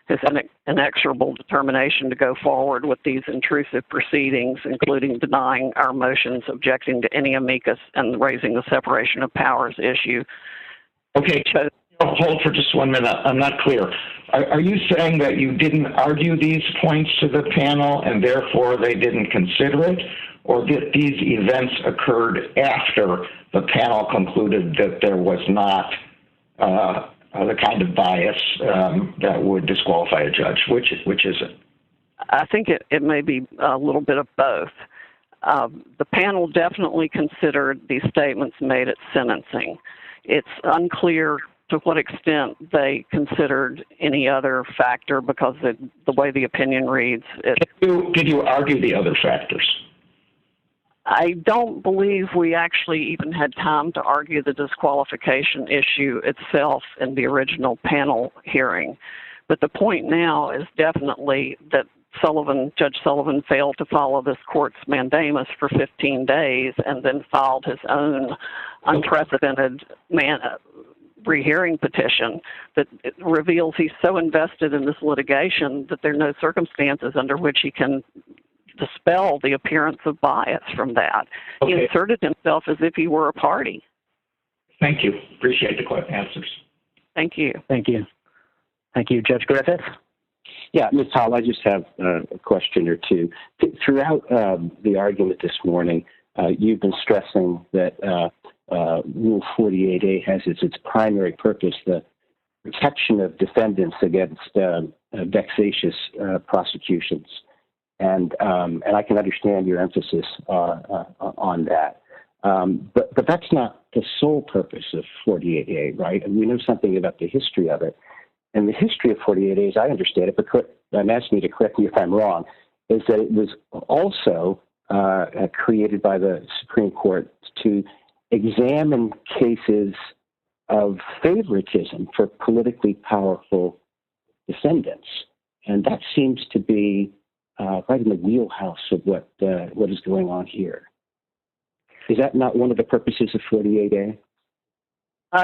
his inexorable determination to go forward with these intrusive proceedings, including denying our motions, objecting to any amicus, and raising the separation of powers issue. Okay. hold for just 1 minute. I'm not clear. Are you saying that you didn't argue these points to the panel and therefore they didn't consider it, or that these events occurred after the panel concluded that there was not the kind of bias that would disqualify a judge? Which is it? I think it may be a little bit of both. The panel definitely considered these statements made at sentencing. It's unclear to what extent they considered any other factor because the way the opinion reads. Did you argue the other factors? I don't believe we actually even had time to argue the disqualification issue itself in the original panel hearing. But the point now is definitely that Judge Sullivan failed to follow this court's mandamus for 15 days and then filed his own unprecedented rehearing petition that reveals he's so invested in this litigation that there are no circumstances under which he can dispel the appearance of bias from that. Okay. He inserted himself as if he were a party. Thank you. Appreciate the answers. Thank you. Thank you. Thank you. Judge Griffith? Yeah, Ms. Hall, I just have a question or two. Throughout the argument this morning, you've been stressing that Rule 48A has as its primary purpose the protection of defendants against vexatious prosecutions. And I can understand your emphasis on that. But that's not the sole purpose of 48A, right? And we know something about the history of it. And the history of 48A, as I understand it, but I'm asking you to correct me if I'm wrong, is that it was also created by the Supreme Court to examine cases of favoritism for politically powerful defendants. And that seems to be right in the wheelhouse of what is going on here. Is that not one of the purposes of 48A?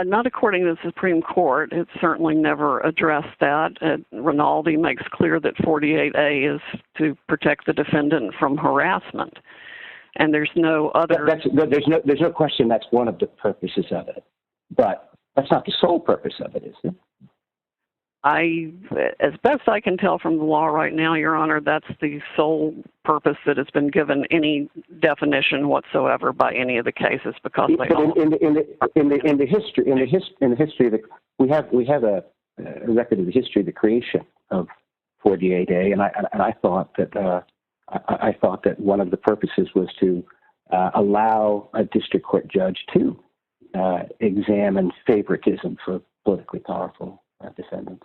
Not according to the Supreme Court. It certainly never addressed that. Rinaldi makes clear that 48A is to protect the defendant from harassment. And there's no other... There's no question that's one of the purposes of it. But that's not the sole purpose of it, is it? As best I can tell from the law right now, Your Honor, that's the sole purpose that has been given any definition whatsoever by any of the cases, because they all. In the history of the, we have a record of the history of the creation of 48A, and I thought that one of the purposes was to allow a district court judge to examine favoritism for politically powerful defendants.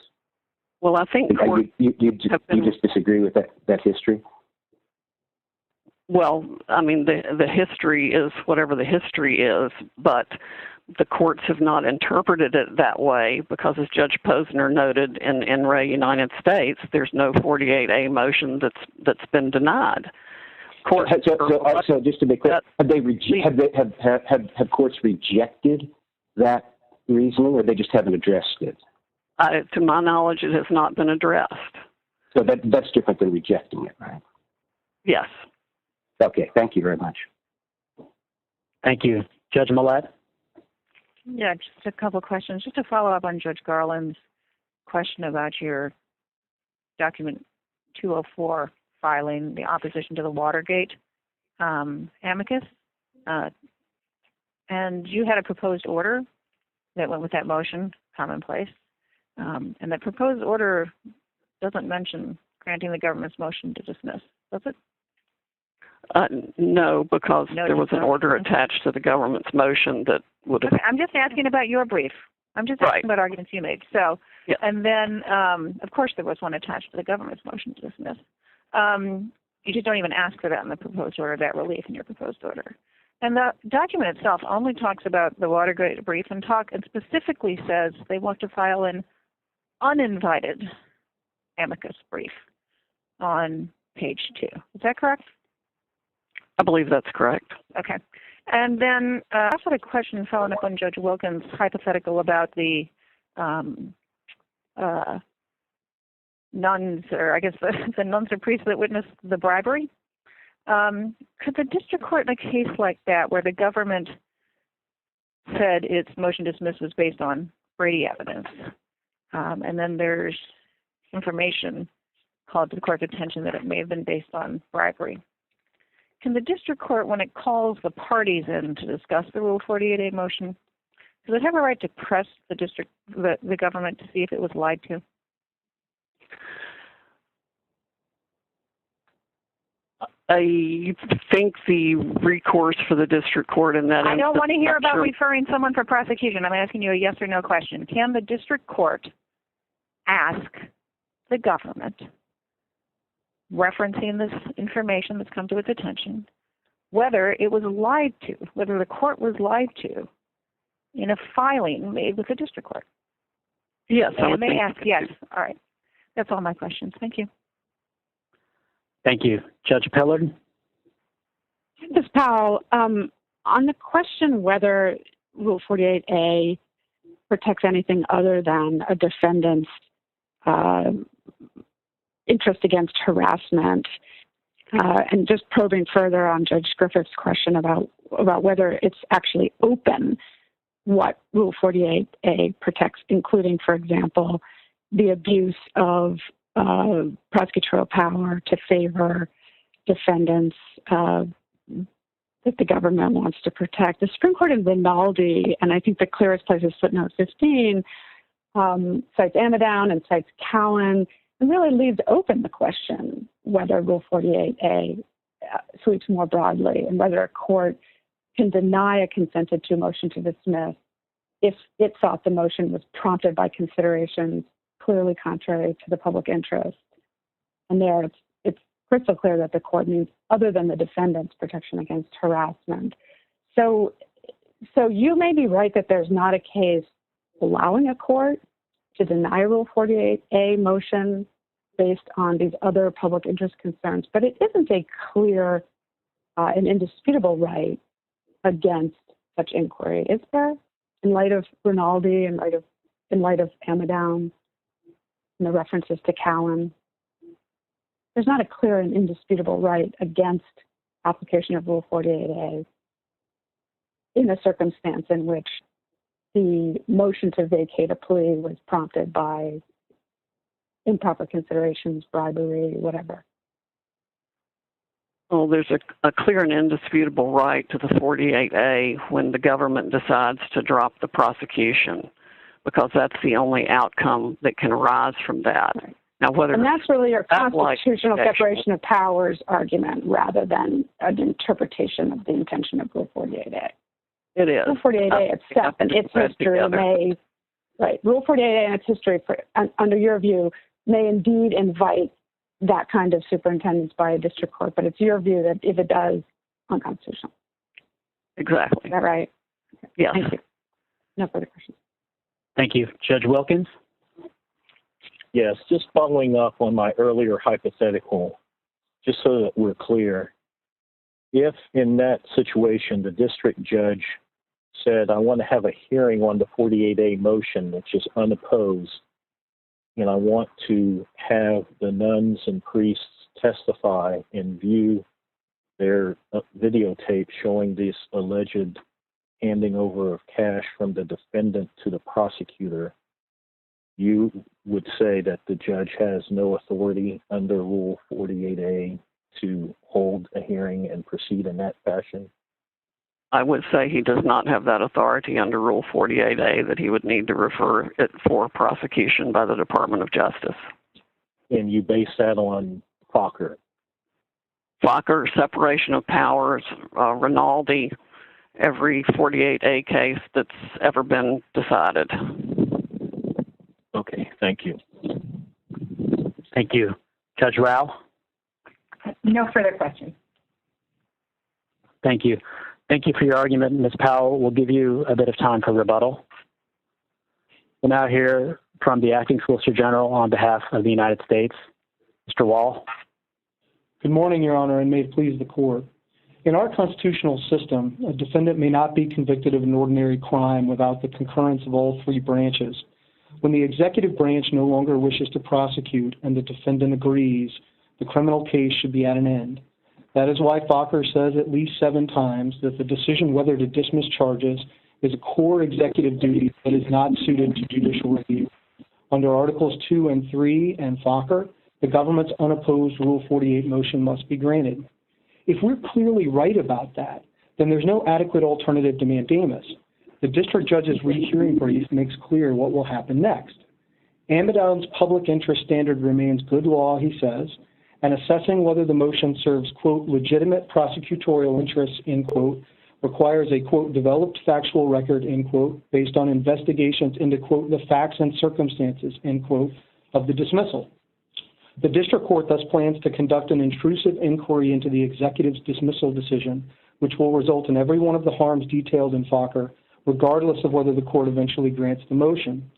Well, I think you just disagree with that history? Well, I mean, the history is whatever the history is, but the courts have not interpreted it that way because, as Judge Posner noted in Ray United States, there's no 48A motion that's been denied. So just to be clear, have courts rejected that reasoning, or they just haven't addressed it? To my knowledge, it has not been addressed. So that's different than rejecting it, right? Yes. Okay, thank you very much. Thank you. Judge Millett? Yeah, just a couple of questions. Just to follow up on Judge Garland's question about your document 204 filing, the opposition to the Watergate amicus. And you had a proposed order that went with that motion, commonplace. And the proposed order doesn't mention granting the government's motion to dismiss, does it? No, because there was an order attached to the government's motion that would have... Okay, I'm just asking about your brief. I'm just asking about arguments you made. So, yeah. And then, of course, there was one attached to the government's motion to dismiss. You just don't even ask for that in the proposed order, that relief in your proposed order. And the document itself only talks about the Watergate brief and specifically says they want to file an uninvited amicus brief on page 2. Is that correct? I believe that's correct. Okay. And then I also had a question following up on Judge Wilkins' hypothetical about the nuns, or I guess the nuns or priests that witnessed the bribery. Could the district court, in a case like that, where the government said its motion to dismiss was based on Brady evidence. And then there's information called to the court's attention that it may have been based on bribery. Can the district court, when it calls the parties in to discuss the Rule 48A motion, does it have a right to press the government to see if it was lied to? I think the recourse for the district court in that I don't want to hear about sure. referring someone for prosecution. I'm asking you a yes or no question. Can the district court ask the government, referencing this information that's come to its attention, whether it was lied to, whether the court was lied to in a filing made with the district court? Yes, I would may think. ask yes. All right. That's all my questions. Thank you. Thank you. Judge Pillard? Ms. Powell, on the question whether Rule 48A protects anything other than a defendant's interest against harassment, and just probing further on Judge Griffith's question about whether it's actually open what Rule 48A protects, including, for example, the abuse of prosecutorial power to favor defendants that the government wants to protect. The Supreme Court in Rinaldi, and I think the clearest place is footnote 15, cites Amidon and cites Cowan, and really leaves open the question whether Rule 48A sweeps more broadly and whether a court can deny a consented to motion to dismiss if it thought the motion was prompted by considerations clearly contrary to the public interest. And there it's crystal clear that the court means other than the defendant's protection against harassment. So you may be right that there's not a case allowing a court to deny a Rule 48A motion based on these other public interest concerns, but it isn't a clear and indisputable right against such inquiry, is there? In light of Rinaldi, in light of Amidon, and the references to Cowan, there's not a clear and indisputable right against application of Rule 48A in a circumstance in which the motion to vacate a plea was prompted by improper considerations, bribery, whatever. Well, there's a clear and indisputable right to the 48A when the government decides to drop the prosecution, because that's the only outcome that can arise from that. Right. Now, whether and that's really your constitutional separation of powers argument rather than an interpretation of the intention of Rule 48A. It is. Rule 48A itself and its history may, right, Rule 48A and its history, under your view, may indeed invite that kind of superintendence by a district court, but it's your view that if it does, unconstitutional. Exactly. Is that right? Okay. Yes. Thank you. No further questions. Thank you. Judge Wilkins? Yes, just following up on my earlier hypothetical, just so that we're clear, if in that situation the district judge said, I want to have a hearing on the 48A motion, which is unopposed, and I want to have the nuns and priests testify and view their videotape showing this alleged handing over of cash from the defendant to the prosecutor, you would say that the judge has no authority under Rule 48A to hold a hearing and proceed in that fashion? I would say he does not have that authority under Rule 48A, that he would need to refer it for prosecution by the Department of Justice. And you base that on Fokker? Fokker, separation of powers, Rinaldi, every 48A case that's ever been decided. Okay, thank you. Thank you. Judge Rao? No further questions. Thank you. Thank you for your argument, Ms. Powell. We'll give you a bit of time for rebuttal. We'll now hear from the Acting Solicitor General on behalf of the United States. Mr. Wall. Good morning, Your Honor, and may it please the Court. In our constitutional system, a defendant may not be convicted of an ordinary crime without the concurrence of all three branches. When the executive branch no longer wishes to prosecute and the defendant agrees, the criminal case should be at an end. That is why Fokker says at least 7 times that the decision whether to dismiss charges is a core executive duty that is not suited to judicial review. Under Articles 2 and 3 and Fokker, the government's unopposed Rule 48 motion must be granted. If we're clearly right about that, then there's no adequate alternative to mandamus. The district judge's rehearing brief makes clear what will happen next. Amidon's public interest standard remains good law, he says, and assessing whether the motion serves, quote, legitimate prosecutorial interests, end quote, requires a, quote, developed factual record, end quote, based on investigations into, quote, the facts and circumstances, end quote, of the dismissal. The district court thus plans to conduct an intrusive inquiry into the executive's dismissal decision, which will result in every one of the harms detailed in Fokker, regardless of whether the court eventually grants the motion.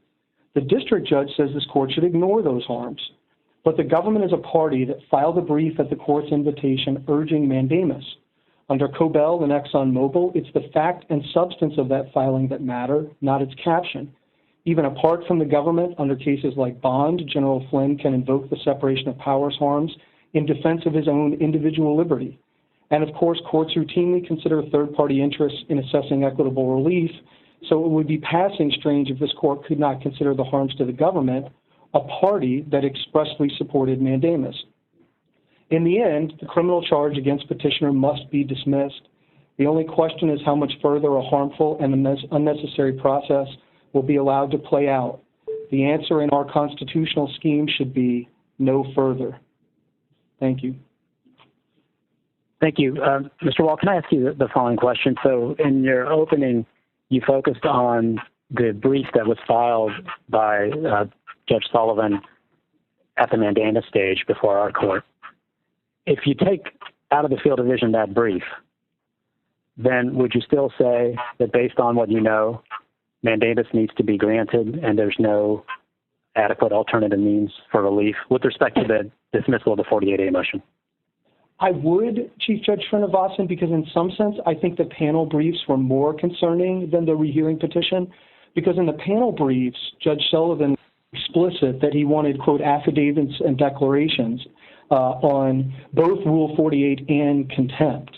The district judge says this court should ignore those harms, but the government is a party that filed a brief at the court's invitation urging mandamus. Under Cobell and ExxonMobil, it's the fact and substance of that filing that matter, not its caption. Even apart from the government, under cases like Bond, General Flynn can invoke the separation of powers harms in defense of his own individual liberty. And of course, courts routinely consider third-party interests in assessing equitable relief, so it would be passing strange if this court could not consider the harms to the government, a party that expressly supported mandamus. In the end, the criminal charge against petitioner must be dismissed. The only question is how much further a harmful and unnecessary process will be allowed to play out. The answer in our constitutional scheme should be no further. Thank you. Thank you. Mr. Wall, can I ask you the following question? So in your opening, you focused on the brief that was filed by Judge Sullivan at the mandamus stage before our court. If you take out of the field of vision that brief, then would you still say that based on what you know, mandamus needs to be granted and there's no adequate alternative means for relief with respect to the dismissal of the 48A motion? I would, Chief Judge Srinivasan, because in some sense, I think the panel briefs were more concerning than the rehearing petition, because in the panel briefs, Judge Sullivan explicit that he wanted, quote, affidavits and declarations on both Rule 48 and contempt.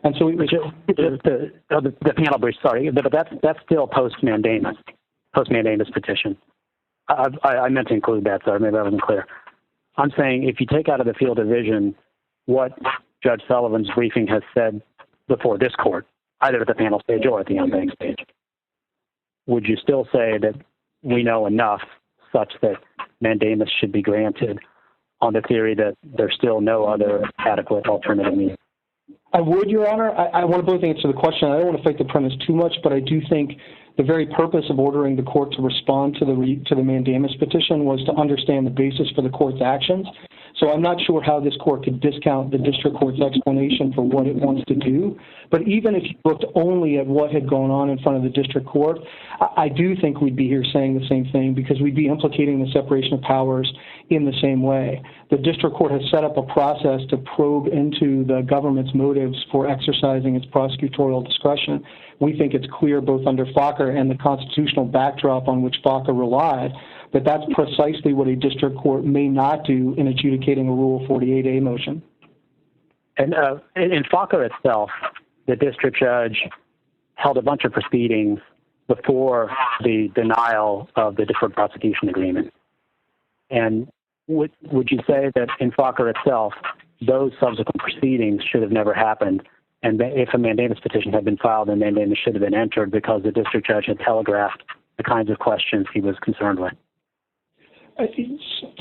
And so it was the panel brief, sorry, but that's still post-mandamus petition. I meant to include that, sorry, maybe I wasn't clear. I'm saying if you take out of the field of vision what Judge Sullivan's briefing has said before this court, either at the panel stage or at the en banc stage, would you still say that we know enough such that mandamus should be granted on the theory that there's still no other adequate alternative means? I would, Your Honor. I want to both answer the question. I don't want to fight the premise too much, but I do think the very purpose of ordering the court to respond to the mandamus petition was to understand the basis for the court's actions. So I'm not sure how this court could discount the district court's explanation for what it wants to do. But even if you looked only at what had gone on in front of the district court, I do think we'd be here saying the same thing because we'd be implicating the separation of powers in the same way. The district court has set up a process to probe into the government's motives for exercising its prosecutorial discretion. We think it's clear both under Fokker and the constitutional backdrop on which Fokker relied that that's precisely what a district court may not do in adjudicating a Rule 48A motion. And in Fokker itself, the district judge held a bunch of proceedings before the denial of the deferred prosecution agreement. And would you say that in Fokker itself, those subsequent proceedings should have never happened, and if a mandamus petition had been filed, then mandamus should have been entered because the district judge had telegraphed the kinds of questions he was concerned with?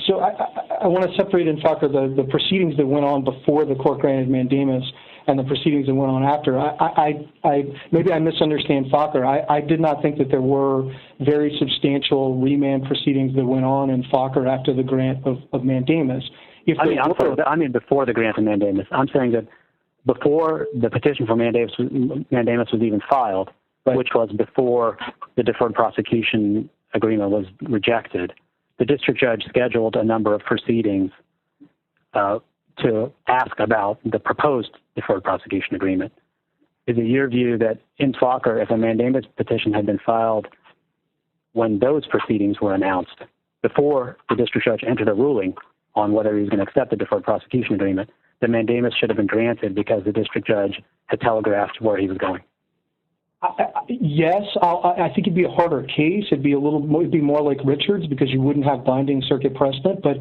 So I want to separate in Fokker the proceedings that went on before the court granted mandamus and the proceedings that went on after. Maybe I misunderstand Fokker. I did not think that there were very substantial remand proceedings that went on in Fokker after the grant of mandamus. I mean before the grant of mandamus. I'm saying that before the petition for mandamus was even filed, right, which was before the deferred prosecution agreement was rejected, the district judge scheduled a number of proceedings to ask about the proposed deferred prosecution agreement. Is it your view that in Fokker, if a mandamus petition had been filed when those proceedings were announced, before the district judge entered a ruling on whether he was going to accept the deferred prosecution agreement, the mandamus should have been granted because the district judge had telegraphed where he was going? Yes, I think it'd be a harder case. It'd be more like Richards because you wouldn't have binding circuit precedent. But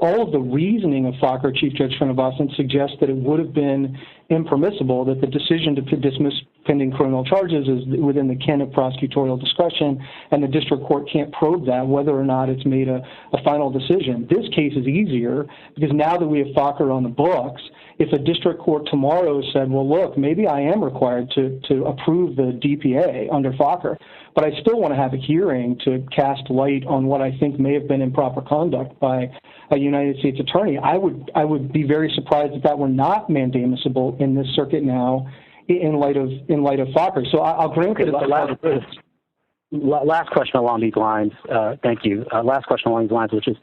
all of the reasoning of Fokker, Chief Judge Srinivasan, suggests that it would have been impermissible, that the decision to dismiss pending criminal charges is within the ken of prosecutorial discretion, and the district court can't probe that, whether or not it's made a final decision. This case is easier because now that we have Fokker on the books, if a district court tomorrow said, well, look, maybe I am required to approve the DPA under Fokker, but I still want to have a hearing to cast light on what I think may have been improper conduct by a United States attorney, I would be very surprised if that were not mandamusable in this circuit now in light of Fokker. So I'll grant that. Last question along these lines. Thank you. Last question along these lines, which is,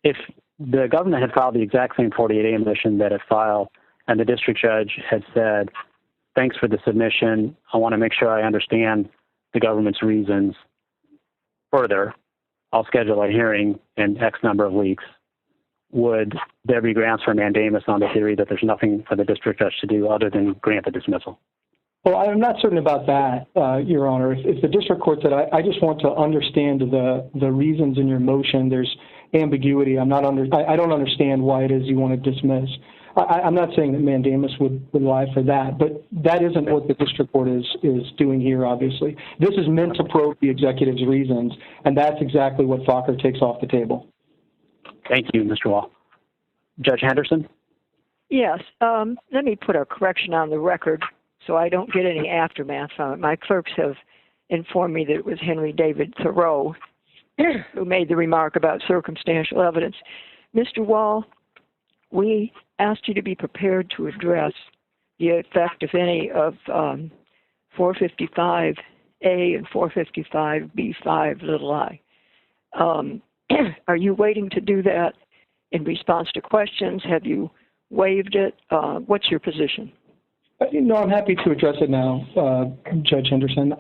if the government had filed the exact same 48A motion that it filed, and the district judge had said, thanks for the submission, I want to make sure I understand the government's reasons further, I'll schedule a hearing in X number of weeks, would there be grounds for mandamus on the theory that there's nothing for the district judge to do other than grant the dismissal? Well, I'm not certain about that, Your Honor. If the district court said, I just want to understand the reasons in your motion, there's ambiguity. I don't understand why it is you want to dismiss. I'm not saying that mandamus would lie for that, but that isn't what the district court is doing here, obviously. This is meant to probe the executive's reasons, and that's exactly what Fokker takes off the table. Thank you, Mr. Wall. Judge Henderson? Yes. Let me put a correction on the record so I don't get any aftermath from it. My clerks have informed me that it was Henry David Thoreau who made the remark about circumstantial evidence. Mr. Wall, we asked you to be prepared to address the effect, if any, of 455A and 455B5i. Are you waiting to do that in response to questions? Have you waived it? What's your position? No, I'm happy to address it now, Judge Henderson.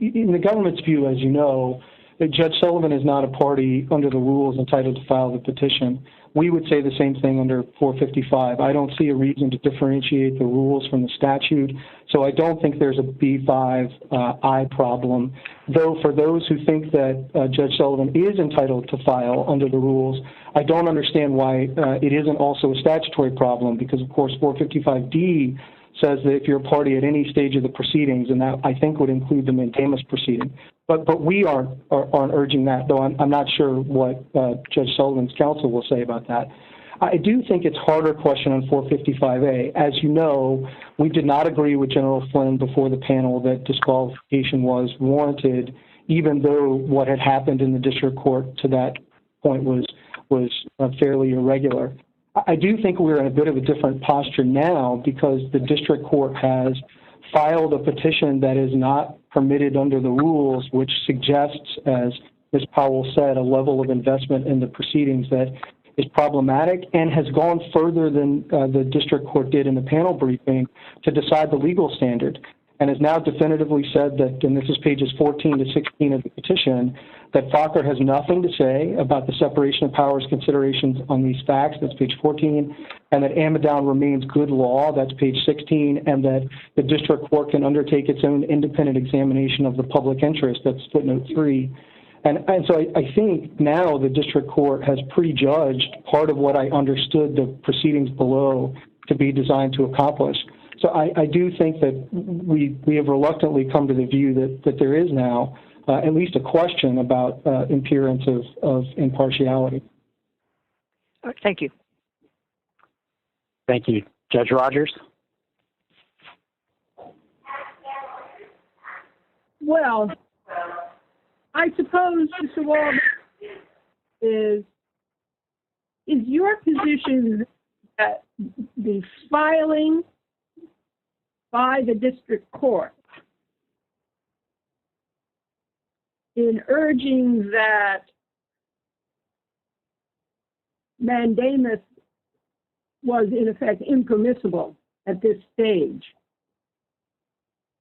In the government's view, as you know, that Judge Sullivan is not a party under the rules entitled to file the petition. We would say the same thing under 455. I don't see a reason to differentiate the rules from the statute, so I don't think there's a B5I problem. Though for those who think that Judge Sullivan is entitled to file under the rules, I don't understand why it isn't also a statutory problem, because, of course, 455D says that if you're a party at any stage of the proceedings, and that I think would include the mandamus proceeding. But we aren't urging that, though I'm not sure what Judge Sullivan's counsel will say about that. I do think it's a harder question on 455A. As you know, we did not agree with General Flynn before the panel that disqualification was warranted, even though what had happened in the district court to that point was fairly irregular. I do think we're in a bit of a different posture now because the district court has filed a petition that is not permitted under the rules, which suggests, as Ms. Powell said, a level of investment in the proceedings that is problematic and has gone further than the district court did in the panel briefing to decide the legal standard, and has now definitively said that, and this is pages 14 to 16 of the petition, that Fokker has nothing to say about the separation of powers considerations on these facts, that's page 14, and that Amidon remains good law, that's page 16, and that the district court can undertake its own independent examination of the public interest, that's footnote 3. And so I think now the district court has prejudged part of what I understood the proceedings below to be designed to accomplish. So I do think that we have reluctantly come to the view that there is now at least a question about appearance of impartiality. Thank you. Thank you. Judge Rogers? Well, I suppose, Mr. Wall, is your position that the filing by the district court in urging that mandamus was in effect impermissible at this stage,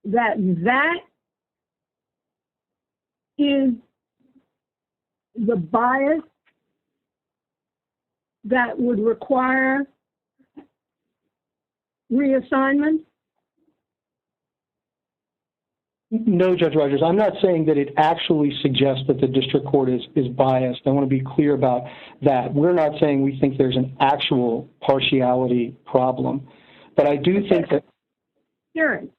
that is the bias that would require reassignment? No, Judge Rogers, I'm not saying that it actually suggests that the district court is biased. I want to be clear about that. We're not saying we think there's an actual partiality problem. But I do think that... Appearance.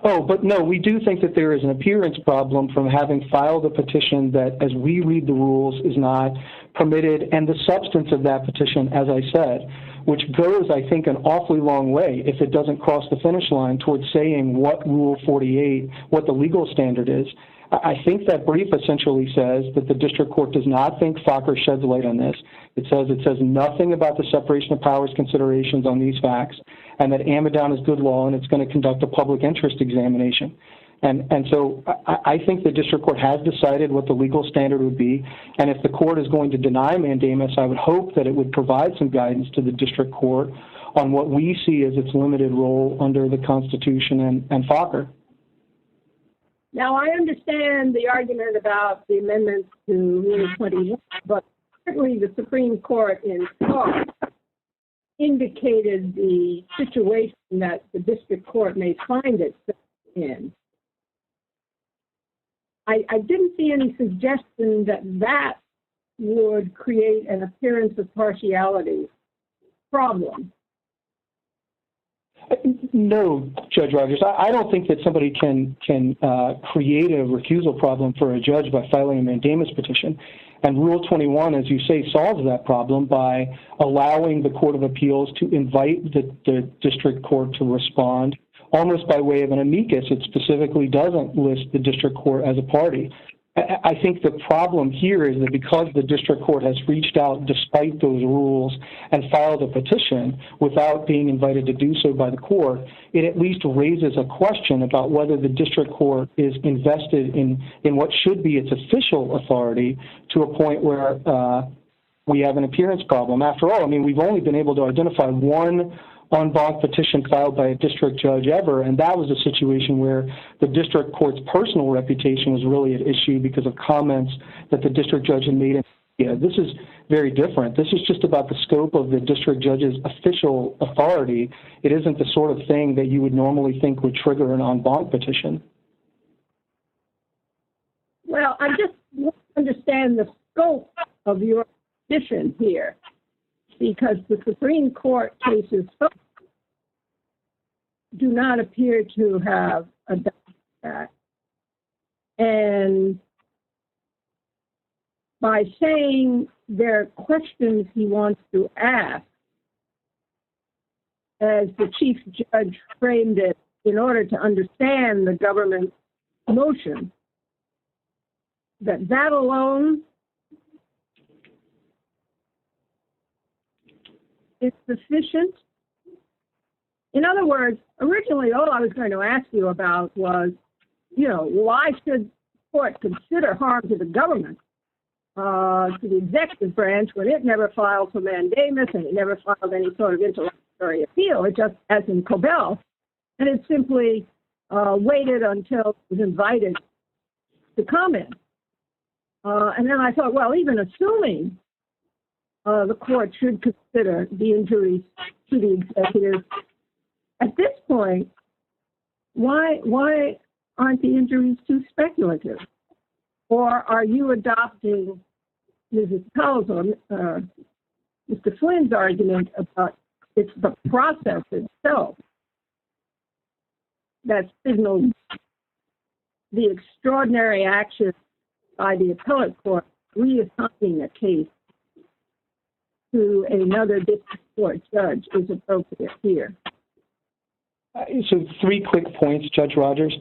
Oh, but no, we do think that there is an appearance problem from having filed a petition that, as we read the rules, is not permitted, and the substance of that petition, as I said, which goes, I think, an awfully long way if it doesn't cross the finish line towards saying what Rule 48, what the legal standard is. I think that brief essentially says that the district court does not think Fokker sheds light on this. It says nothing about the separation of powers considerations on these facts, and that Amidon is good law and it's going to conduct a public interest examination. And so I think the district court has decided what the legal standard would be, and if the court is going to deny mandamus, I would hope that it would provide some guidance to the district court on what we see as its limited role under the Constitution and Fokker. Now, I understand the argument about the amendments to Rule 21, but certainly the Supreme Court in Clark indicated the situation that the district court may find itself in. I didn't see any suggestion that that would create an appearance of partiality problem. No, Judge Rogers. I don't think that somebody can create a recusal problem for a judge by filing a mandamus petition. And Rule 21, as you say, solves that problem by allowing the Court of Appeals to invite the district court to respond almost by way of an amicus. It specifically doesn't list the district court as a party. I think the problem here is that because the district court has reached out despite those rules and filed a petition without being invited to do so by the court, it at least raises a question about whether the district court is invested in what should be its official authority to a point where we have an appearance problem. After all, I mean, we've only been able to identify one en banc petition filed by a district judge ever, and that was a situation where the district court's personal reputation was really at issue because of comments that the district judge had made. This is very different. This is just about the scope of the district judge's official authority. It isn't the sort of thing that you would normally think would trigger an en banc petition. Well, I just want to understand the scope of your petition here, because the Supreme Court cases do not appear to have adopted that. And by saying there are questions he wants to ask, as the chief judge framed it, in order to understand the government's motion, that alone is sufficient? In other words, originally all I was going to ask you about was, why should the court consider harm to the government, to the executive branch, when it never filed for mandamus and it never filed any sort of interlocutory appeal? It just, as in Cobell, and it simply waited until it was invited to comment. And then I thought, well, even assuming the court should consider the injuries to the executive, at this point, why aren't the injuries too speculative? Or are you adopting Mrs. Powell's or Mr. Flynn's argument about it's the process itself that signals the extraordinary action by the appellate court reassigning a case to another district court judge is appropriate here? So 3 quick points, Judge Rogers.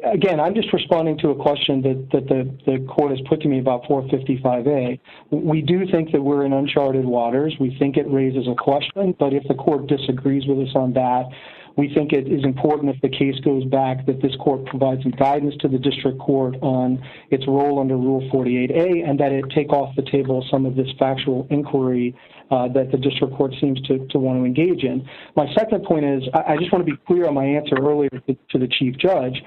Again, I'm just responding to a question that the court has put to me about 455A. We do think that we're in uncharted waters. We think it raises a question, but if the court disagrees with us on that, we think it is important, if the case goes back, that this court provides some guidance to the district court on its role under Rule 48A, and that it take off the table some of this factual inquiry that the district court seems to want to engage in. My second point is, I just want to be clear on my answer earlier to the Chief Judge.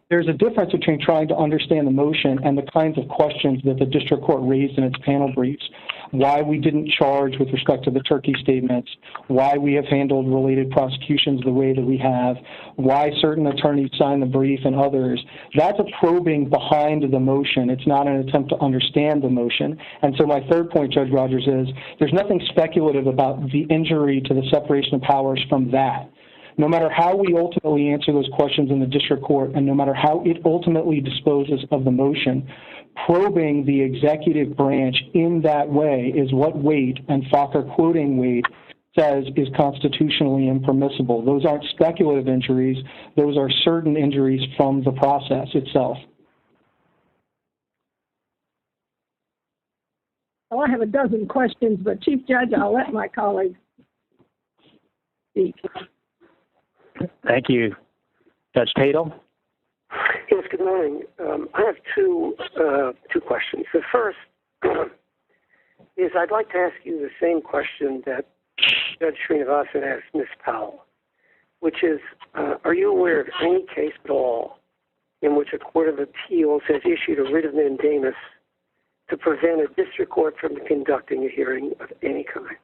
there's a difference between trying to understand the motion and the kinds of questions that the district court raised in its panel briefs. Why we didn't charge with respect to the Turkey statements, why we have handled related prosecutions the way that we have, why certain attorneys signed the brief and others. That's a probing behind the motion. It's not an attempt to understand the motion. And so my third point, Judge Rogers, is there's nothing speculative about the injury to the separation of powers from that. No matter how we ultimately answer those questions in the district court and no matter how it ultimately disposes of the motion, probing the executive branch in that way is what Waite, and Fokker quoting Waite, says is constitutionally impermissible. Those aren't speculative injuries. Those are certain injuries from the process itself. Well, I have a dozen questions, but Chief Judge, I'll let my colleagues speak. Thank you. Judge Tatel? Yes, good morning. I have two questions. The first is I'd like to ask you the same question that Judge Srinivasan asked Ms. Powell, which is, are you aware of any case at all in which a court of appeals has issued a writ of mandamus to prevent a district court from conducting a hearing of any kind?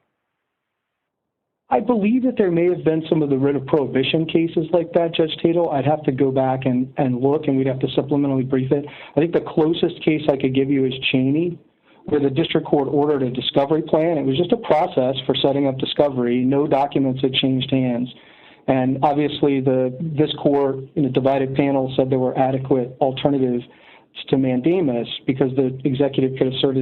I believe that there may have been some of the writ of prohibition cases like that, Judge Tatel. I'd have to go back and look, and we'd have to supplementally brief it. I think the closest case I could give you is Cheney, where the district court ordered a discovery plan. It was just a process for setting up discovery. No documents had changed hands. And obviously this court in a divided panel said there were adequate alternatives to mandamus because the executive could assert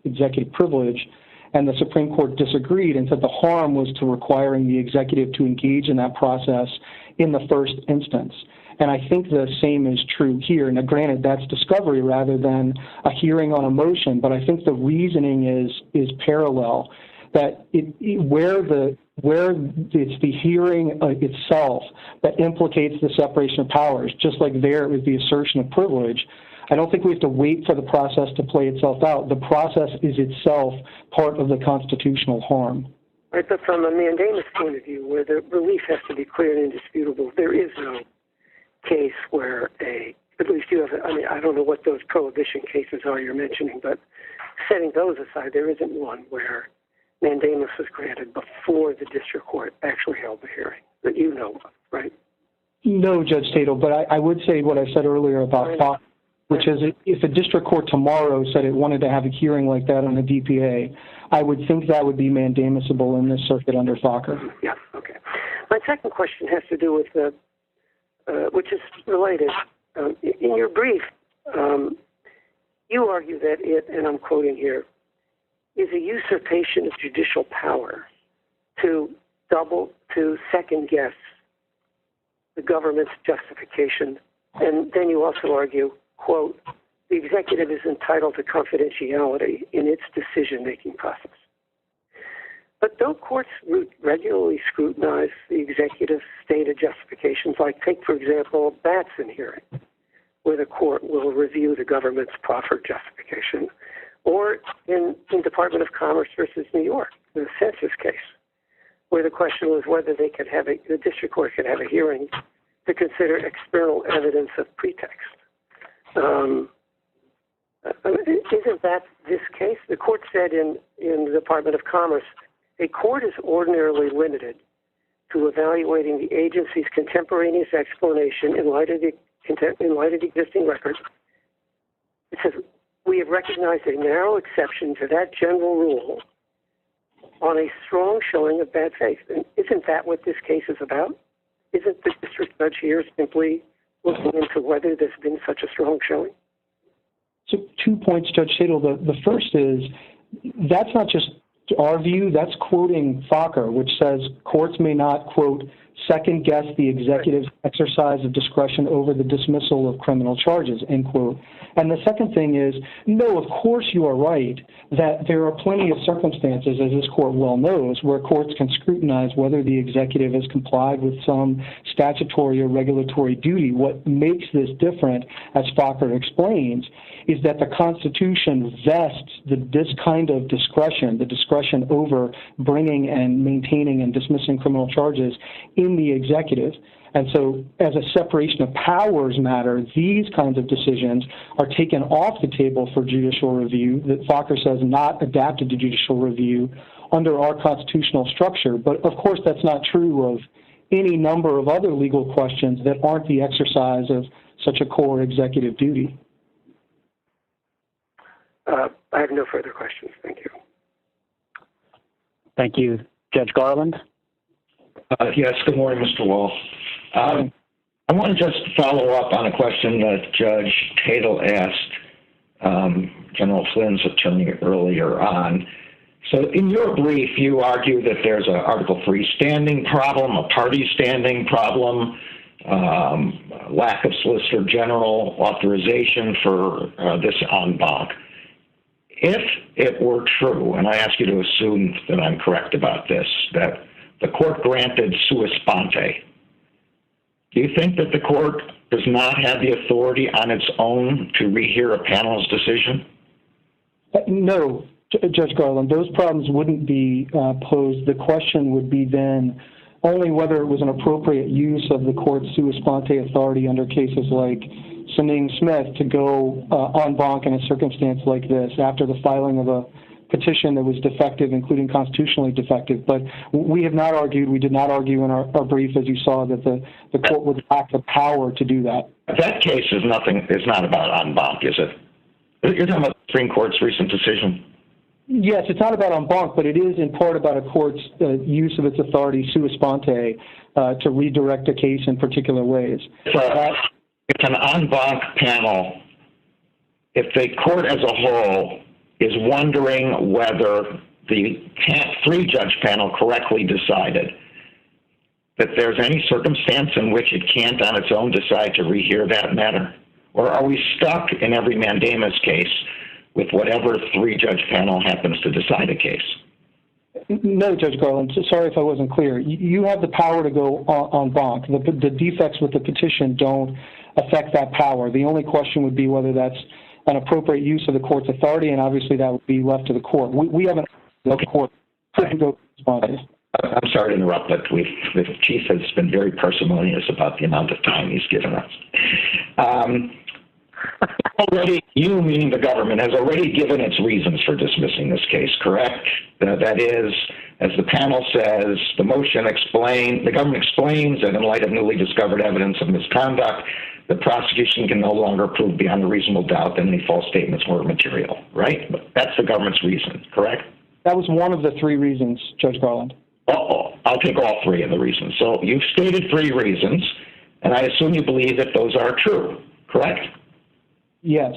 executive privilege. And the Supreme Court disagreed and said the harm was to requiring the executive to engage in that process in the first instance. And I think the same is true here. Now, granted, that's discovery rather than a hearing on a motion, but I think the reasoning is parallel. That where it's the hearing itself that implicates the separation of powers, just like there it was the assertion of privilege. I don't think we have to wait for the process to play itself out. The process is itself part of the constitutional harm. Right, but from a mandamus point of view, where the relief has to be clear and indisputable, there is no case where at least you have, I don't know what those prohibition cases are you're mentioning, but setting those aside, there isn't one where mandamus was granted before the district court actually held the hearing that you know of, right? No, Judge Tatel, but I would say what I said earlier about Fox, which is if a district court tomorrow said it wanted to have a hearing like that on the DPA, I would think that would be mandamusable in this circuit under Fokker. Yeah, okay. My second question has to do with, which is related. In your brief, you argue that it, and I'm quoting here, is a usurpation of judicial power to second guess the government's justification. And then you also argue, quote, the executive is entitled to confidentiality in its decision-making process. But don't courts regularly scrutinize the executive's stated justifications? Like, take, for example, a Batson hearing, where the court will review the government's proffered justification, or in Department of Commerce versus New York, the census case, where the question was whether they could have the district court could have a hearing to consider external evidence of pretext. Isn't that this case? The court said in the Department of Commerce, a court is ordinarily limited to evaluating the agency's contemporaneous explanation in light of the existing records. It says, we have recognized a narrow exception to that general rule on a strong showing of bad faith. And isn't that what this case is about? Isn't the district judge here simply looking into whether there's been such a strong showing? So 2 points, Judge Tatel. The first is, that's not just our view, that's quoting Fokker, which says courts may not, quote, second guess the executive's exercise of discretion over the dismissal of criminal charges, end quote. And the second thing is, no, of course you are right that there are plenty of circumstances, as this court well knows, where courts can scrutinize whether the executive has complied with some statutory or regulatory duty. What makes this different, as Fokker explains, is that the Constitution vests this kind of discretion, the discretion over bringing and maintaining and dismissing criminal charges in the executive. And so as a separation of powers matter, these kinds of decisions are taken off the table for judicial review that Fokker says not adapted to judicial review under our constitutional structure. But of course, that's not true of any number of other legal questions that aren't the exercise of such a core executive duty. I have no further questions. Thank you. Thank you. Judge Garland? Yes, good morning, Mr. Wolf. I want to just follow up on a question that Judge Tatel asked General Flynn's attorney earlier on. So in your brief, you argue that there's an Article III standing problem, a party standing problem, lack of Solicitor General authorization for this en banc. If it were true, and I ask you to assume that I'm correct about this, that the court granted sua sponte, do you think that the court does not have the authority on its own to rehear a panel's decision? No, Judge Garland, those problems wouldn't be posed. The question would be then only whether it was an appropriate use of the court's sua sponte authority under cases like Sinning Smith to go en banc in a circumstance like this after the filing of a petition that was defective, including constitutionally defective. But we have not argued, we did not argue in our brief, as you saw, that the court would lack the power to do that. That case is not about en banc, is it? You're talking about the Supreme Court's recent decision? Yes, it's not about en banc, but it is in part about a court's use of its authority sua sponte to redirect a case in particular ways. It's an en banc panel. If the court as a whole is wondering whether the three-judge panel correctly decided that there's any circumstance in which it can't on its own decide to rehear that matter? Or are we stuck in every mandamus case with whatever three-judge panel happens to decide a case? No, Judge Garland, sorry if I wasn't clear. You have the power to go en banc. The defects with the petition don't affect that power. The only question would be whether that's an appropriate use of the court's authority, and obviously that would be left to the court. We haven't the court to go respond. I'm sorry to interrupt, but the chief has been very parsimonious about the amount of time he's given us. Already, you, meaning the government, has already given its reasons for dismissing this case, correct? That is, as the panel says, the government explains that in light of newly discovered evidence of misconduct, the prosecution can no longer prove beyond a reasonable doubt that any false statements were material, right? That's the government's reason, correct? That was one of the three reasons, Judge Garland. I'll take all three of the reasons. So you've stated three reasons, and I assume you believe that those are true, correct? Yes.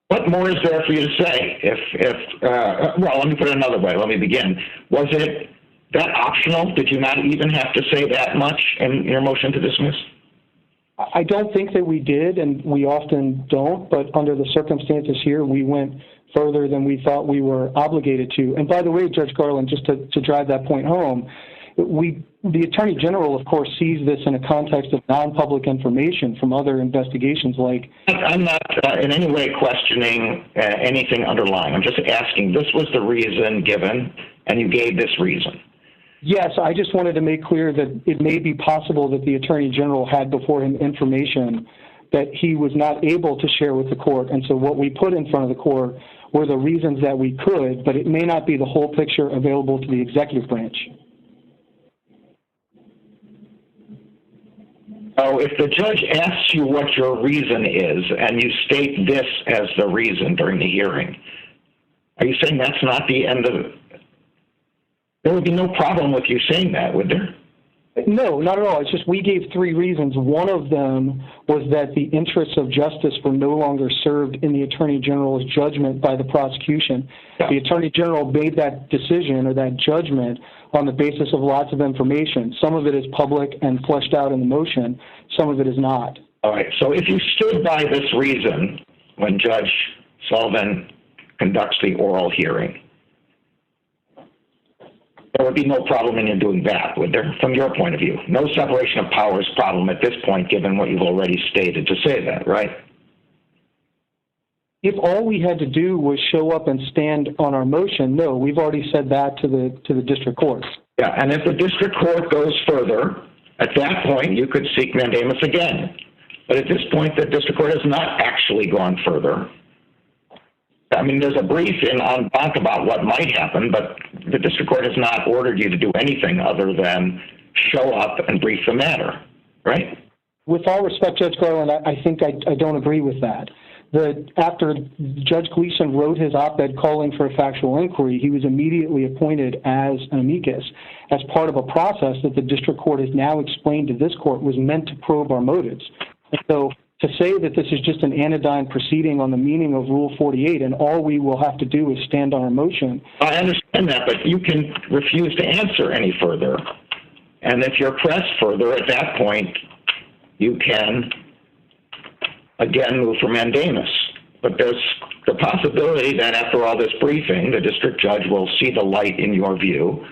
What more is there for you to say? Well, let me put it another way. Let me begin. Was it that optional? Did you not even have to say that much in your motion to dismiss? I don't think that we did, and we often don't, but under the circumstances here, we went further than we thought we were obligated to. And by the way, Judge Garland, just to drive that point home, the Attorney General, of course, sees this in a context of non-public information from other investigations like... I'm not in any way questioning anything underlying. I'm just asking, this was the reason given, and you gave this reason. Yes, I just wanted to make clear that it may be possible that the Attorney General had before him information that he was not able to share with the court. And so what we put in front of the court were the reasons that we could, but it may not be the whole picture available to the executive branch. So if the judge asks you what your reason is and you state this as the reason during the hearing, are you saying that's not the end of it? There would be no problem with you saying that, would there? No, not at all. It's just we gave three reasons. One of them was that the interests of justice were no longer served in the Attorney General's judgment by the prosecution. Yeah. The Attorney General made that decision or that judgment on the basis of lots of information. Some of it is public and fleshed out in the motion. Some of it is not. All right. So if you stood by this reason when Judge Sullivan conducts the oral hearing, there would be no problem in you doing that, would there, from your point of view? No separation of powers problem at this point, given what you've already stated to say that, right? If all we had to do was show up and stand on our motion, no, we've already said that to the district court. Yeah, and if the district court goes further At that point, you could seek mandamus again. But at this point, the district court has not actually gone further. I mean, there's a brief on banc about what might happen, but the district court has not ordered you to do anything other than show up and brief the matter, right? With all respect, Judge Garland, I think I don't agree with that. After Judge Gleason wrote his op-ed calling for a factual inquiry, he was immediately appointed as an amicus as part of a process that the district court has now explained to this court was meant to probe our motives. And so to say that this is just an anodyne proceeding on the meaning of Rule 48 and all we will have to do is stand on our motion. I understand that, but you can refuse to answer any further. And if you're pressed further at that point, you can again move for mandamus. But there's the possibility that after all this briefing, the district judge will see the light in your view,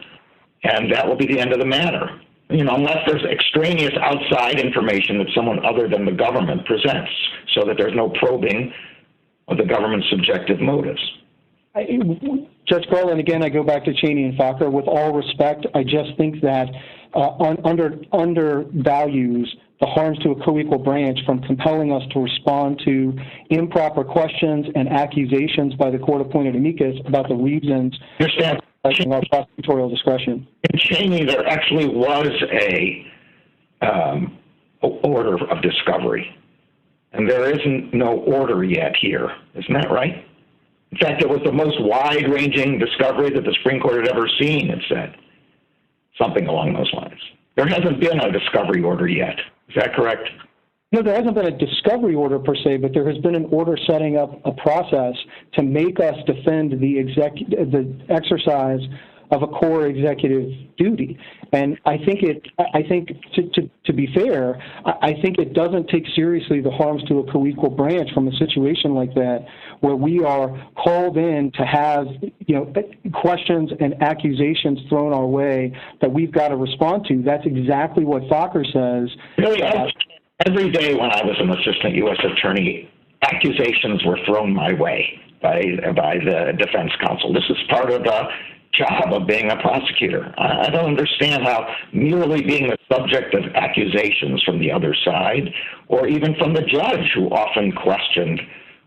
and that will be the end of the matter. You know, unless there's extraneous outside information that someone other than the government presents, so that there's no probing of the government's subjective motives. Judge Garland, again, I go back to Cheney and Fokker. With all respect, I just think that undervalues the harms to a co-equal branch from compelling us to respond to improper questions and accusations by the court-appointed amicus about the reasons for our prosecutorial discretion. In Cheney, there actually was a order of discovery, and there isn't no order yet here. Isn't that right? In fact, it was the most wide-ranging discovery that the Supreme Court had ever seen, it said. Something along those lines. There hasn't been a discovery order yet. Is that correct? No, there hasn't been a discovery order per se, but there has been an order setting up a process to make us defend the exercise of a core executive duty. And I think to be fair, I think it doesn't take seriously the harms to a co-equal branch from a situation like that, where we are called in to have, questions and accusations thrown our way that we've got to respond to. That's exactly what Fokker says. Really, every day when I was an assistant U.S. attorney, accusations were thrown my way by the defense counsel. This is part of the job of being a prosecutor. I don't understand how merely being the subject of accusations from the other side, or even from the judge who often questioned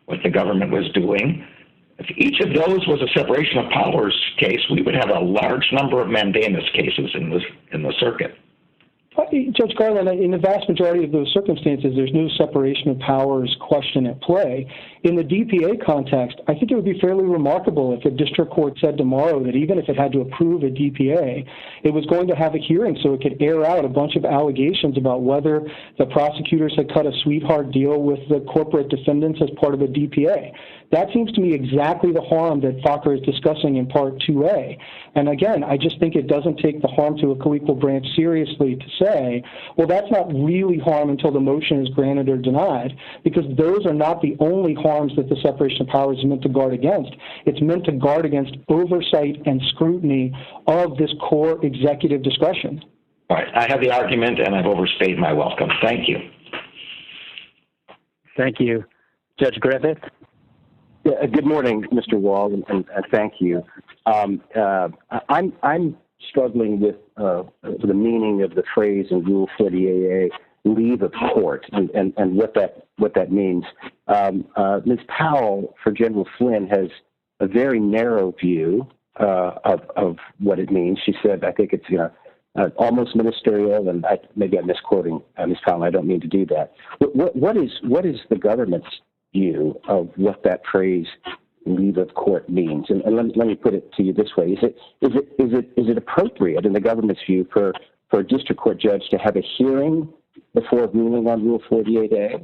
what the government was doing, if each of those was a separation of powers case, we would have a large number of mandamus cases in the circuit. Judge Garland, in the vast majority of those circumstances, there's no separation of powers question at play. In the DPA context, I think it would be fairly remarkable if a district court said tomorrow that even if it had to approve a DPA, it was going to have a hearing so it could air out a bunch of allegations about whether the prosecutors had cut a sweetheart deal with the corporate defendants as part of a DPA. That seems to me exactly the harm that Fokker is discussing in Part 2A. And again, I just think it doesn't take the harm to a co-equal branch seriously to say, well, that's not really harm until the motion is granted or denied, because those are not the only harms that the separation of powers is meant to guard against. It's meant to guard against oversight and scrutiny of this core executive discretion. All right, I have the argument, and I've overstayed my welcome. Thank you. Thank you. Judge Griffith? Yeah, good morning, Mr. Wall, and thank you. I'm struggling with the meaning of the phrase in Rule 48A, leave of court, and what that means. Ms. Powell, for General Flynn, has a very narrow view of what it means. She said, I think it's almost ministerial, and maybe I'm misquoting Ms. Powell. I don't mean to do that. What is the government's view of what that phrase leave of court means? And let me put it to you this way. Is it appropriate in the government's view for a district court judge to have a hearing before ruling on Rule 48A?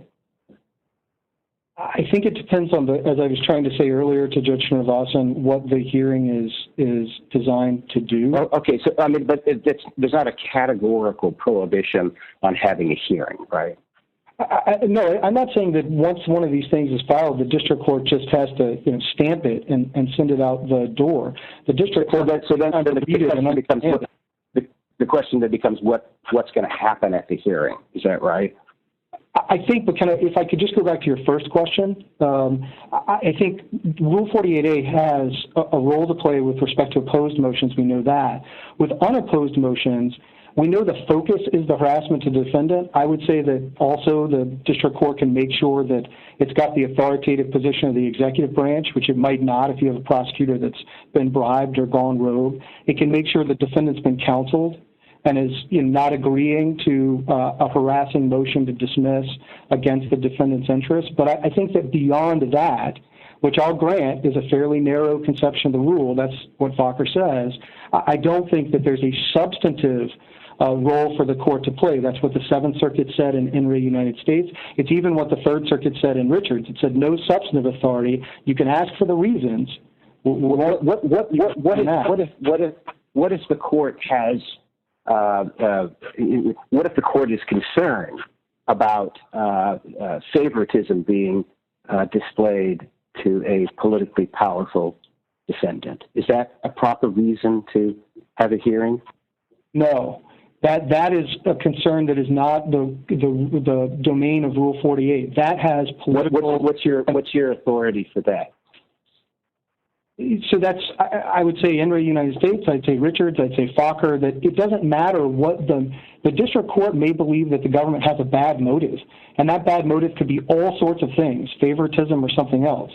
I think it depends on as I was trying to say earlier to Judge Srinivasan, what the hearing is designed to do. Okay, so I mean, but there's not a categorical prohibition on having a hearing, right? No, I'm not saying that once one of these things is filed, the district court just has to stamp it and send it out the door. The district court the question then becomes what's going to happen at the hearing. Is that right? I think, but if I could just go back to your first question, I think Rule 48A has a role to play with respect to opposed motions. We know that. With unopposed motions, We know the focus is the harassment to the defendant. I would say that also the district court can make sure that it's got the authoritative position of the executive branch, which it might not if you have a prosecutor that's been bribed or gone rogue. It can make sure the defendant's been counseled and is not agreeing to a harassing motion to dismiss against the defendant's interests. But I think that beyond that, which I'll grant is a fairly narrow conception of the rule, that's what Fokker says, I don't think that there's a substantive role for the court to play. That's what the Seventh Circuit said in In re United States. It's even what the Third Circuit said in Richards. It said no substantive authority. You can ask for the reasons. What if the court has? What if the court is concerned about favoritism being displayed to a politically powerful defendant? Is that a proper reason to have a hearing? No. That is a concern that is not the domain of Rule 48. That has political. What's your authority for that? So that's, I would say, in the United States, I'd say Richards, I'd say Fokker, that it doesn't matter what the district court may believe that the government has a bad motive, and that bad motive could be all sorts of things, favoritism or something else.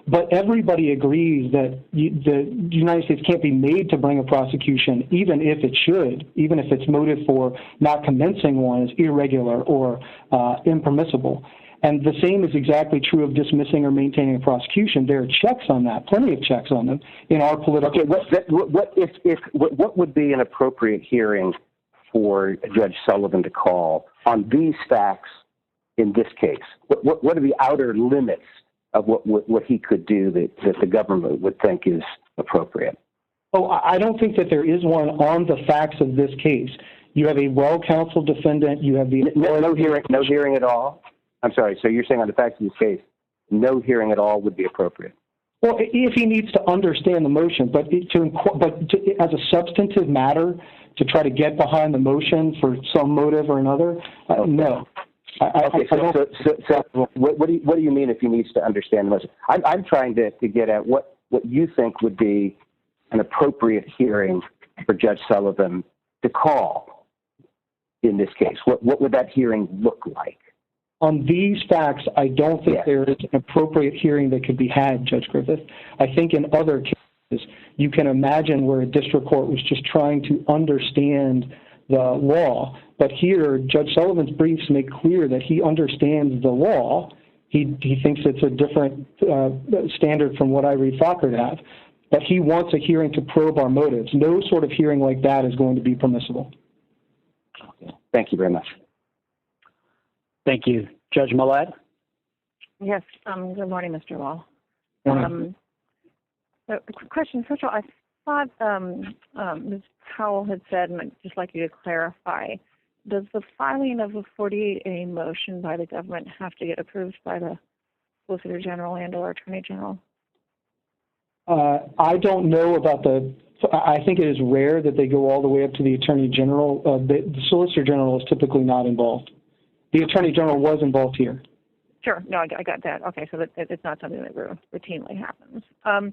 But everybody agrees that the United States can't be made to bring a prosecution, even if it should, even if its motive for not commencing one is irregular or impermissible. And the same is exactly true of dismissing or maintaining a prosecution. There are checks on that, plenty of checks on them in our political. Okay, what would be an appropriate hearing for Judge Sullivan to call on these facts in this case? What are the outer limits of what he could do that the government would think is appropriate? Oh, I don't think that there is one on the facts of this case. You have a well-counseled defendant. You have the no hearing at all. I'm sorry. So you're saying on the facts of this case, no hearing at all would be appropriate? Well, if he needs to understand the motion, but as a substantive matter, to try to get behind the motion for some motive or another, no. So what do you mean if he needs to understand the motion? I'm trying to get at what you think would be an appropriate hearing for Judge Sullivan to call in this case. What would that hearing look like? On these facts, I don't think there is an appropriate hearing that could be had, Judge Griffith. I think in other cases, you can imagine where a district court was just trying to understand the law. But here, Judge Sullivan's briefs make clear that he understands the law. He thinks it's a different standard from what I read Fokker to have. But he wants a hearing to probe our motives. No sort of hearing like that is going to be permissible. Okay. Thank you very much. Thank you. Judge Millett? Yes. Good morning, Mr. Wall. So, a quick question. First of all, I thought Ms. Powell had said, and I'd just like you to clarify, does the filing of a 48A motion by the government have to get approved by the Solicitor General and or Attorney General? I don't know about I think it is rare that they go all the way up to the Attorney General. The Solicitor General is typically not involved. The Attorney General was involved here. Sure. No, I got that. Okay, so it's not something that routinely happens. I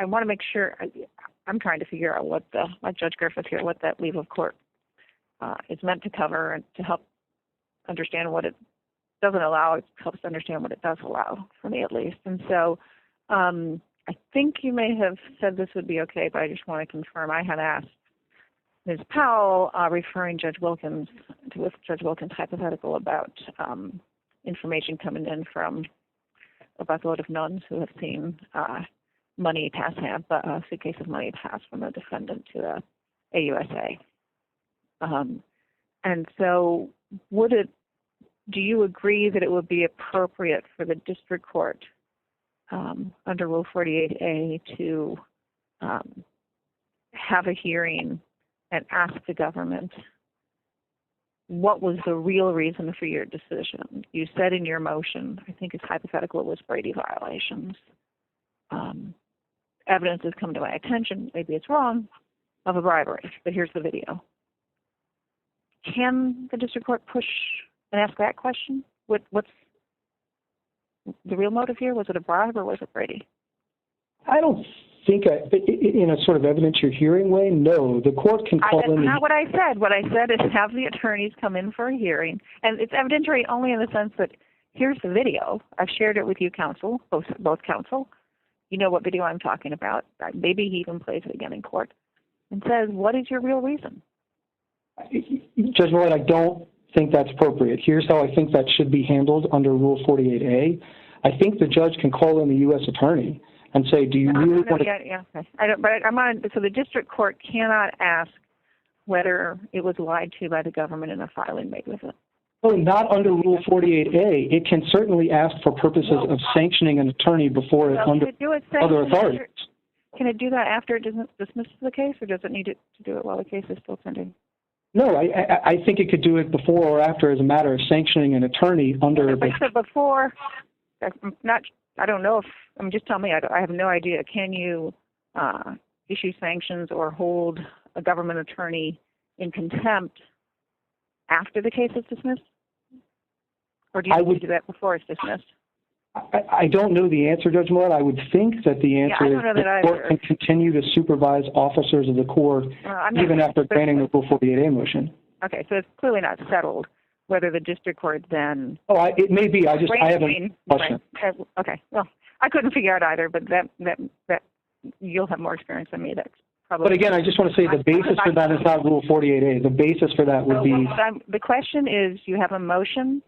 want to make sure, I'm trying to figure out like Judge Griffith here, what that leave of court is meant to cover and to help understand what it doesn't allow. It helps understand what it does allow, for me at least. And so I think you may have said this would be okay, but I just want to confirm. I had asked Ms. Powell, referring Judge Wilkins to Judge Wilkins' hypothetical about information coming in from a buckload of nuns who have seen money pass, a suitcase of money pass from a defendant to a AUSA. And so do you agree that it would be appropriate for the district court under Rule 48A to have a hearing and ask the government what was the real reason for your decision? You said in your motion, I think it's hypothetical, it was Brady violations. Evidence has come to my attention, maybe it's wrong, of a bribery, but here's the video. Can the district court push and ask that question? What's the real motive here? Was it a bribe or was it Brady? I don't think in a sort of evidence you're hearing way, no. The court can call in. That's not what I said. What I said is have the attorneys come in for a hearing. And it's evidentiary only in the sense that here's the video. I've shared it with you, counsel, both counsel. You know what video I'm talking about. Maybe he even plays it again in court and says, what is your real reason? Judge Millett, I don't think that's appropriate. Here's how I think that should be handled under Rule 48A. I think the judge can call in the U.S. attorney and say, do you really want to... Yeah, okay. So the district court cannot ask whether it was lied to by the government in a filing made with it. Oh, not under Rule 48A. It can certainly ask for purposes of sanctioning an attorney before it under other authorities. Can it do that after it dismisses the case, or does it need to do it while the case is still pending? No, I think it could do it before or after as a matter of sanctioning an attorney under... If I said before, I don't know if... just tell me. I have no idea. Can you issue sanctions or hold a government attorney in contempt after the case is dismissed? Or do you need to do that before it's dismissed? I don't know the answer, Judge Millett. I would think that the answer is the court can continue to supervise officers of the court even after granting the Rule 48A motion. Okay, so it's clearly not settled whether the district court then... Oh, it may be. I have a question. Right. Okay, well, I couldn't figure out either, but that you'll have more experience than me. That's probably... But again, I just want to say the basis for that is not Rule 48A. The basis for that would be... The question is, you have a motion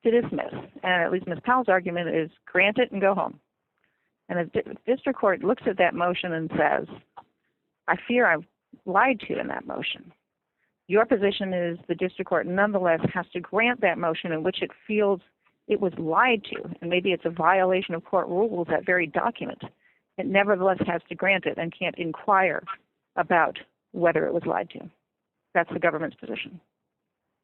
to dismiss, and at least Ms. Powell's argument is grant it and go home. And the district court looks at that motion and says, I fear I've lied to you in that motion. Your position is the district court nonetheless has to grant that motion in which it feels it was lied to, and maybe it's a violation of court rules, that very document. It nevertheless has to grant it and can't inquire about whether it was lied to. That's the government's position.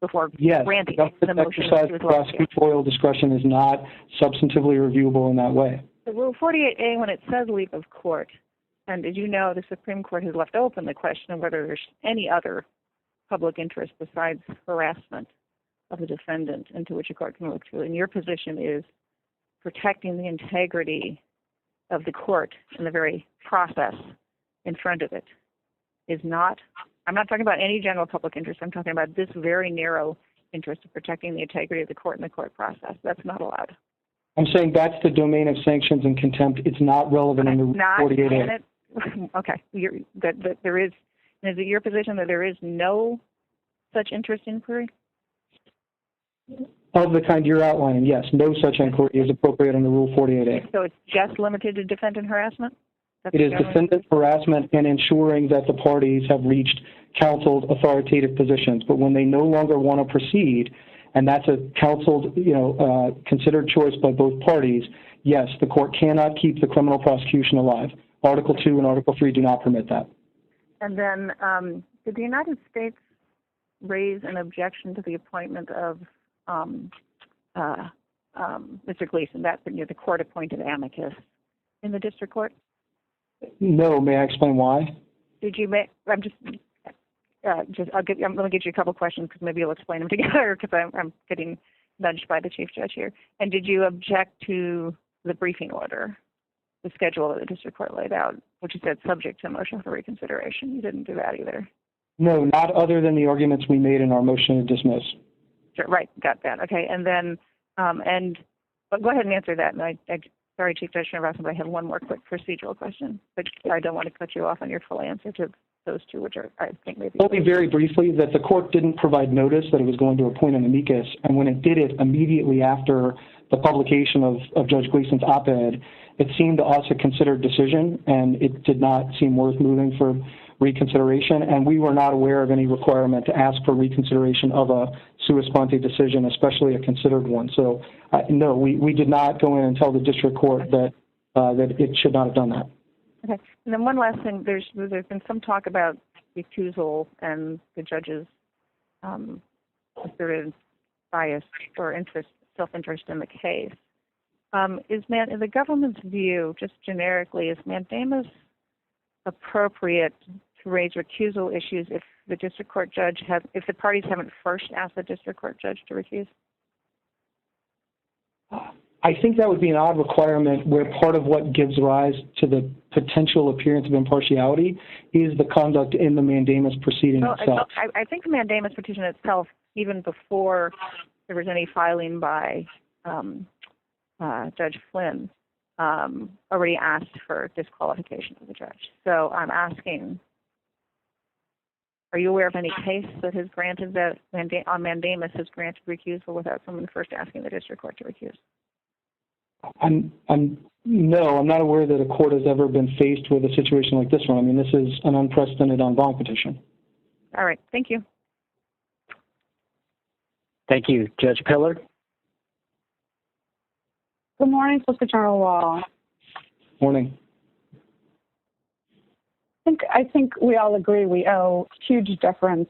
Before granting the motion. Exercise prosecutorial discretion is not substantively reviewable in that way. The Rule 48A, when it says leave of court, and as you know, the Supreme Court has left open the question of whether there's any other public interest besides harassment of the defendant into which a court can look to. And your position is protecting the integrity of the court and the very process in front of it is not... I'm not talking about any general public interest. I'm talking about this very narrow interest of protecting the integrity of the court and the court process. That's not allowed. I'm saying that's the domain of sanctions and contempt. It's not relevant in the 48A. Okay. There is it your position that there is no such interest inquiry? Of the kind you're outlining, yes. No such inquiry is appropriate under Rule 48A. So it's just limited to defendant harassment? It is defendant harassment and ensuring that the parties have reached counseled authoritative positions. But when they no longer want to proceed, and that's a counseled, considered choice by both parties, yes, the court cannot keep the criminal prosecution alive. Article 2 and Article 3 do not permit that. And then did the United States raise an objection to the appointment of Mr. Gleason, the court-appointed amicus, in the district court? No. May I explain why? Did you make? I'm going to get you a couple questions because maybe you'll explain them together because I'm getting nudged by the chief judge here. And did you object to the briefing order, the schedule that the district court laid out, which you said subject to a motion for reconsideration? You didn't do that either. No, not other than the arguments we made in our motion to dismiss. Sure, right, got that. Okay, and then but go ahead and answer that. And sorry, Chief Judge Srinivasan, but I have one more quick procedural question. But I don't want to cut you off on your full answer to those two, which are, I think, maybe... Only very briefly that the court didn't provide notice that it was going to appoint an amicus, and when it did it immediately after the publication of Judge Gleason's op-ed, it seemed to us a considered decision, and it did not seem worth moving for reconsideration, and we were not aware of any requirement to ask for reconsideration of a sua sponte decision, especially a considered one. So, no, we did not go in and tell the district court that it should not have done that. Okay. And then one last thing. There's been some talk about recusal and the judge's asserted bias or interest, self-interest in the case. In the government's view, just generically, is mandamus appropriate to raise recusal issues if the district court judge if the parties haven't first asked the district court judge to recuse? I think that would be an odd requirement where part of what gives rise to the potential appearance of impartiality is the conduct in the mandamus proceeding itself. I think the mandamus petition itself, even before there was any filing by Judge Flynn, already asked for disqualification of the judge. So I'm asking, are you aware of any case that has granted that on mandamus has granted recusal without someone first asking the district court to recuse? I'm not aware that a court has ever been faced with a situation like this one. I mean, this is an unprecedented en banc petition. All right, thank you. Thank you. Judge Pillard? Good morning, Solicitor General Wall. Morning. I think we all agree we owe huge deference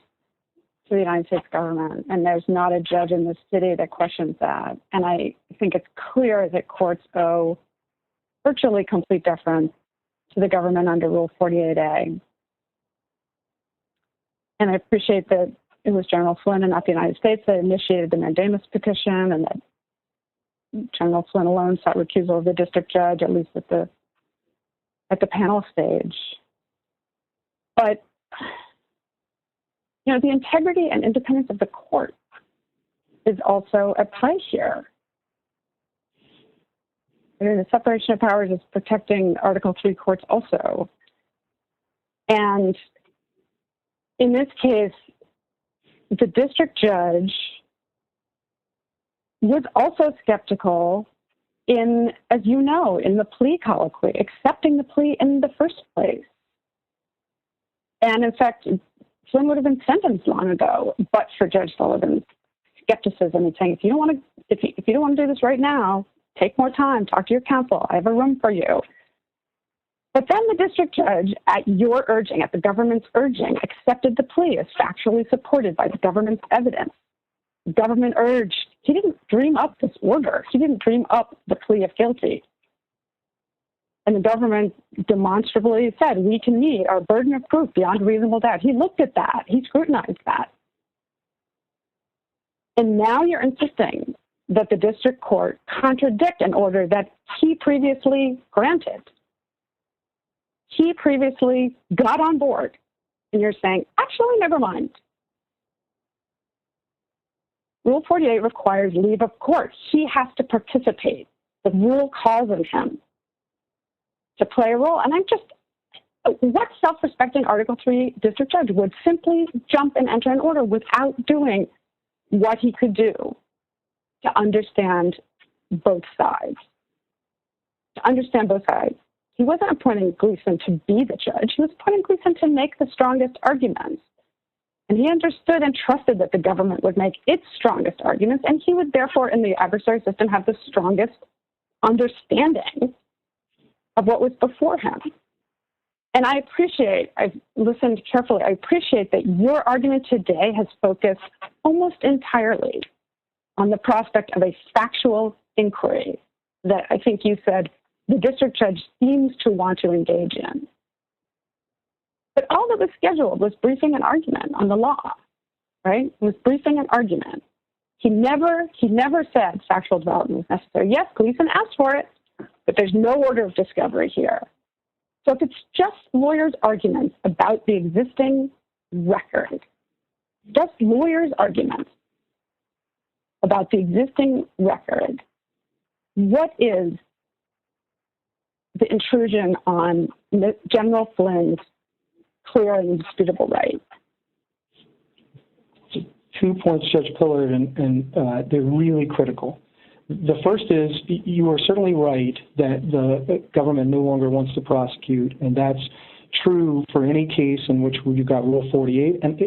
to the United States government, and there's not a judge in this city that questions that. And I think it's clear that courts owe virtually complete deference to the government under Rule 48A. And I appreciate that it was General Flynn and not the United States that initiated the mandamus petition, and that General Flynn alone sought recusal of the district judge, at least at the panel stage. But the integrity and independence of the court is also at play here. I mean, the separation of powers is protecting Article III courts also. And in this case, the district judge was also skeptical in the plea colloquy, accepting the plea in the first place. And in fact, Flynn would have been sentenced long ago, but for Judge Sullivan's skepticism and saying, if you don't want to do this right now, take more time, talk to your counsel, I have a room for you. But then the district judge, at your urging, at the government's urging, accepted the plea as factually supported by the government's evidence. The government urged, he didn't dream up this order. He didn't dream up the plea of guilty. And the government demonstrably said, we can meet our burden of proof beyond reasonable doubt. He looked at that. He scrutinized that. And now you're insisting that the district court contradict an order that he previously granted. He previously got on board. And you're saying, actually, never mind. Rule 48 requires leave of court. He has to participate. The rule calls on him to play a role. And what self-respecting Article III district judge would simply jump and enter an order without doing what he could do to understand both sides? To understand both sides. He wasn't appointing Gleason to be the judge. He was appointing Gleason to make the strongest arguments. And he understood and trusted that the government would make its strongest arguments, and he would therefore, in the adversary system, have the strongest understanding of what was before him. And I've listened carefully, I appreciate that your argument today has focused almost entirely on the prospect of a factual inquiry that I think you said the district judge seems to want to engage in. But all that was scheduled was briefing and argument on the law, right? It was briefing and argument. He never said factual development was necessary. Yes, Gleason asked for it, but there's no order of discovery here. So if it's just lawyers' arguments about the existing record, just lawyers' arguments about the existing record, what is the intrusion on General Flynn's clear and indisputable right? 2 points, Judge Pillard, and they're really critical. The first is you are certainly right that the government no longer wants to prosecute, and that's true for any case in which you've got Rule 48. And,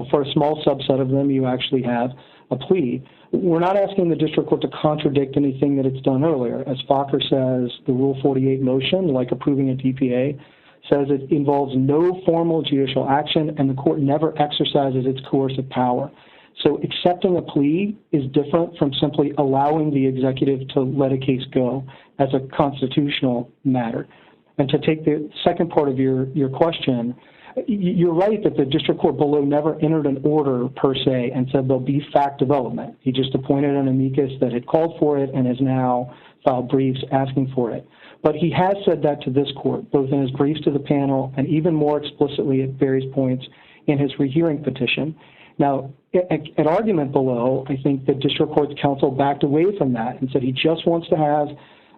for a small subset of them, you actually have a plea. We're not asking the district court to contradict anything that it's done earlier. As Fokker says, the Rule 48 motion, like approving a DPA, says it involves no formal judicial action, and the court never exercises its coercive power. So accepting a plea is different from simply allowing the executive to let a case go as a constitutional matter. And to take the second part of your question, you're right that the district court below never entered an order per se and said there'll be fact development. He just appointed an amicus that had called for it and has now filed briefs asking for it. But he has said that to this court, both in his briefs to the panel and even more explicitly at various points in his rehearing petition. Now, at argument below, I think the district court's counsel backed away from that and said he just wants to have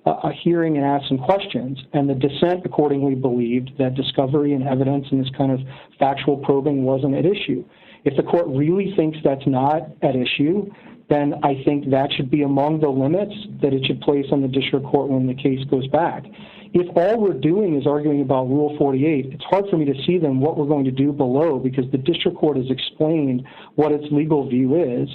a hearing and ask some questions. And the dissent accordingly believed that discovery and evidence and this kind of factual probing wasn't at issue. If the court really thinks that's not at issue, then I think that should be among the limits that it should place on the district court when the case goes back. If all we're doing is arguing about Rule 48, it's hard for me to see then what we're going to do below because the district court has explained what its legal view is.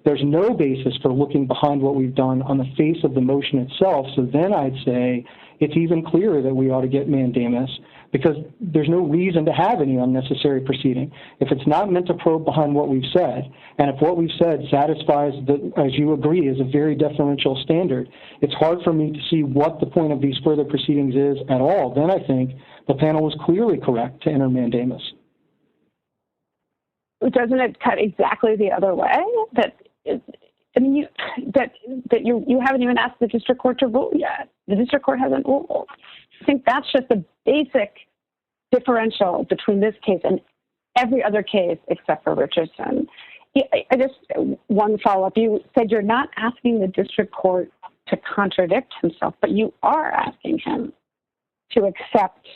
There's no basis for looking behind what we've done on the face of the motion itself, so then I'd say it's even clearer that we ought to get mandamus because there's no reason to have any unnecessary proceeding. If it's not meant to probe behind what we've said, and if what we've said satisfies, as you agree, is a very deferential standard, it's hard for me to see what the point of these further proceedings is at all. Then I think the panel was clearly correct to enter mandamus. Doesn't it cut exactly the other way? You haven't even asked the district court to rule yet. The district court hasn't ruled. I think that's just the basic differential between this case and every other case except for Richardson. I just, one follow-up. You said you're not asking the district court to contradict himself, but you are asking him to accept.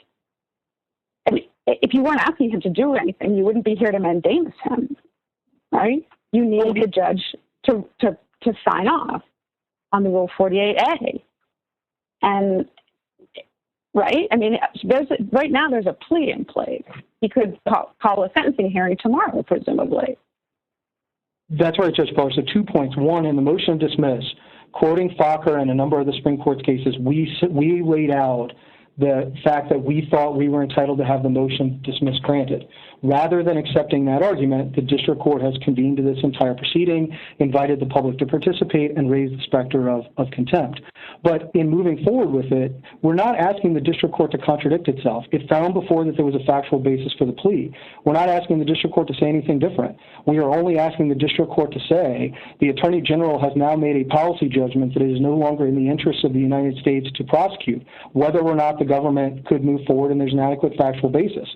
I mean, if you weren't asking him to do anything, you wouldn't be here to mandamus him, right? You need the judge to sign off on the Rule 48A. And, right? I mean, right now there's a plea in place. He could call a sentencing hearing tomorrow, presumably. That's right, Judge Barr. So 2 points. One, in the motion to dismiss, quoting Fokker and a number of the Supreme Court's cases, we laid out the fact that we thought we were entitled to have the motion to dismiss granted. Rather than accepting that argument, the district court has convened to this entire proceeding, invited the public to participate, and raised the specter of contempt. But in moving forward with it, we're not asking the district court to contradict itself. It found before that there was a factual basis for the plea. We're not asking the district court to say anything different. We are only asking the district court to say the Attorney General has now made a policy judgment that it is no longer in the interests of the United States to prosecute, whether or not the government could move forward and there's an adequate factual basis.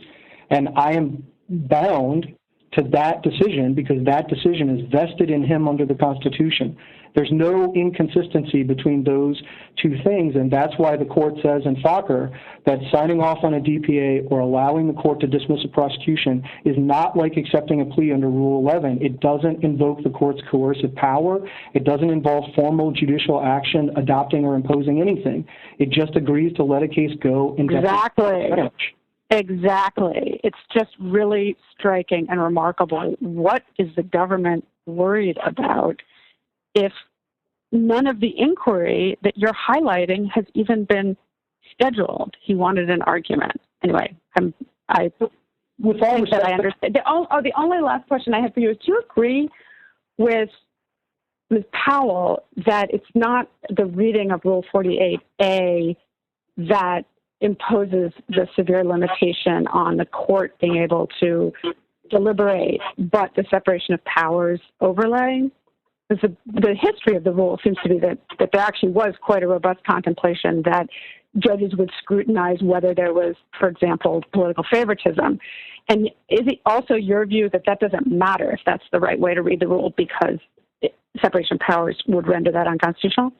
And I am bound to that decision because that decision is vested in him under the Constitution. There's no inconsistency between those two things, and that's why the court says in Fokker that signing off on a DPA or allowing the court to dismiss a prosecution is not like accepting a plea under Rule 11. It doesn't invoke the court's coercive power. It doesn't involve formal judicial action, adopting or imposing anything. It just agrees to let a case go indefinitely. Exactly. It's just really striking and remarkable. What is the government worried about if none of the inquiry that you're highlighting has even been scheduled? He wanted an argument. Anyway, I think that I understand. The only last question I have for you is, do you agree with Ms. Powell that it's not the reading of Rule 48A that imposes the severe limitation on the court being able to deliberate, but the separation of powers overlay? Because the history of the rule seems to be that there actually was quite a robust contemplation that judges would scrutinize whether there was, for example, political favoritism. And is it also your view that that doesn't matter if that's the right way to read the rule because separation of powers would render that unconstitutional?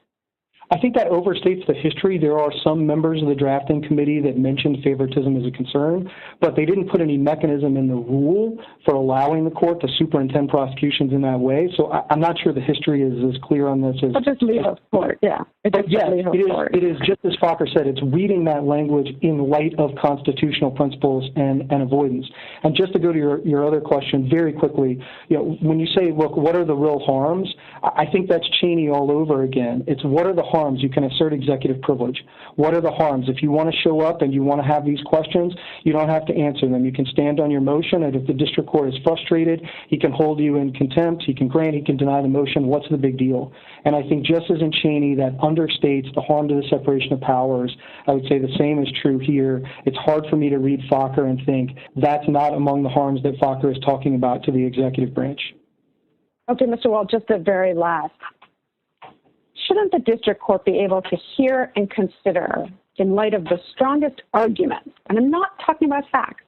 I think that overstates the history. There are some members of the drafting committee that mentioned favoritism as a concern, but they didn't put any mechanism in the rule for allowing the court to superintend prosecutions in that way. So I'm not sure the history is as clear on this as... But just leave it court, yeah. It is just as Fokker said, it's reading that language in light of constitutional principles and avoidance. And just to go to your other question very quickly, when you say, look, what are the real harms? I think that's Cheney all over again. It's what are the harms? You can assert executive privilege. What are the harms? If you want to show up and you want to have these questions, you don't have to answer them. You can stand on your motion, and if the district court is frustrated, he can hold you in contempt, he can grant, he can deny the motion. What's the big deal? And I think just as in Cheney that understates the harm to the separation of powers, I would say the same is true here. It's hard for me to read Fokker and think that's not among the harms that Fokker is talking about to the executive branch. Okay, Mr. Wall, just the very last. shouldn't the district court be able to hear and consider, in light of the strongest arguments, and I'm not talking about facts,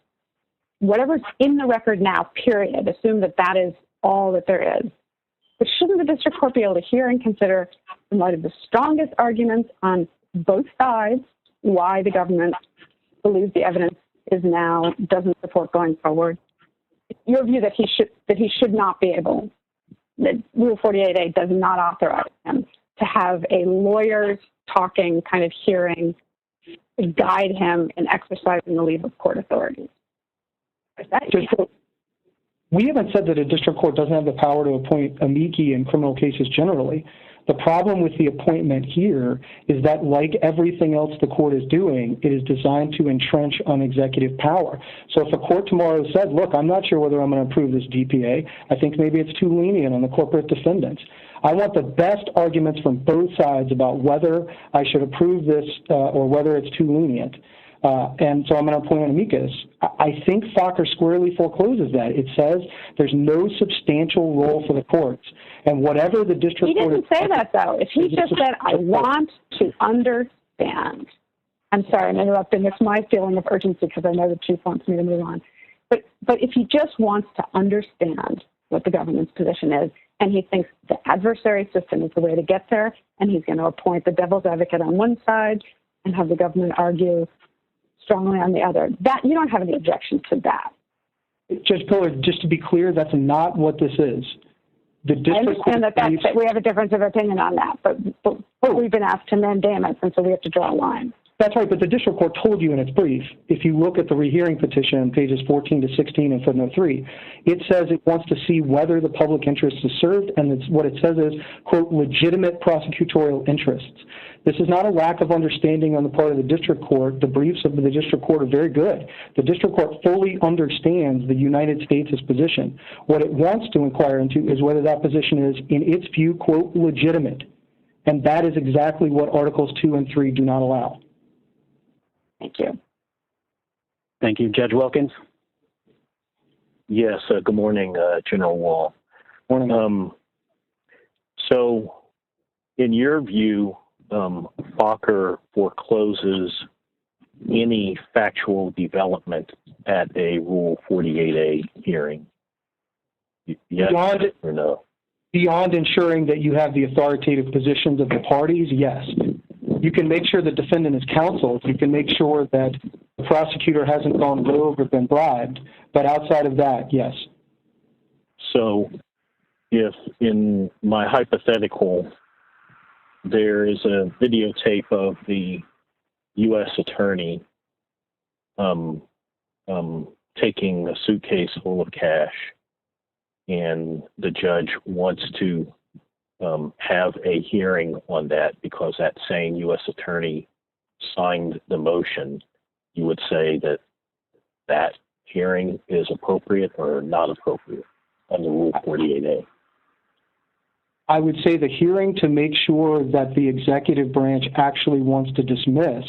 whatever's in the record now, period, assume that that is all that there is. But shouldn't the district court be able to hear and consider, in light of the strongest arguments on both sides, why the government believes the evidence is now doesn't support going forward? Your view that he should not be able, that Rule 48A does not authorize him to have a lawyer's talking kind of hearing to guide him in exercising the leave of court authorities. We haven't said that a district court doesn't have the power to appoint amici in criminal cases generally. The problem with the appointment here is that, like everything else the court is doing, it is designed to entrench on executive power. So if a court tomorrow said, look, I'm not sure whether I'm going to approve this DPA, I think maybe it's too lenient on the corporate defendants. I want the best arguments from both sides about whether I should approve this or whether it's too lenient. And so I'm going to appoint an amicus. I think Fokker squarely forecloses that. It says there's no substantial role for the courts. And whatever the district court... He didn't say that, though. If he just said, I want to understand. I'm sorry, I'm interrupting. It's my feeling of urgency because I know the chief wants me to move on. But if he just wants to understand what the government's position is, and he thinks the adversary system is the way to get there, and he's going to appoint the devil's advocate on one side and have the government argue strongly on the other, that you don't have any objection to that. Judge Pillard, just to be clear, that's not what this is. The district I understand that we have a difference of opinion on that, but we've been asked to mandamus, and so we have to draw a line. That's right, but the district court told you in its brief, if you look at the rehearing petition, pages 14 to 16 and footnote 3, it says it wants to see whether the public interest is served, and what it says is, quote, legitimate prosecutorial interests. This is not a lack of understanding on the part of the district court. The briefs of the district court are very good. The district court fully understands the United States' position. What it wants to inquire into is whether that position is, in its view, quote, legitimate. And that is exactly what Articles 2 and 3 do not allow. Thank you. Thank you. Judge Wilkins? Yes, good morning, General Wall. Morning. So, in your view, Fokker forecloses any factual development at a Rule 48A hearing? Yes or no? Beyond ensuring that you have the authoritative positions of the parties, yes. You can make sure the defendant is counseled. You can make sure that the prosecutor hasn't gone rogue or been bribed. But outside of that, yes. So if in my hypothetical, there is a videotape of the U.S. attorney taking a suitcase full of cash, and the judge wants to have a hearing on that because that same U.S. attorney signed the motion, you would say that that hearing is appropriate or not appropriate under Rule 48A? I would say the hearing to make sure that the executive branch actually wants to dismiss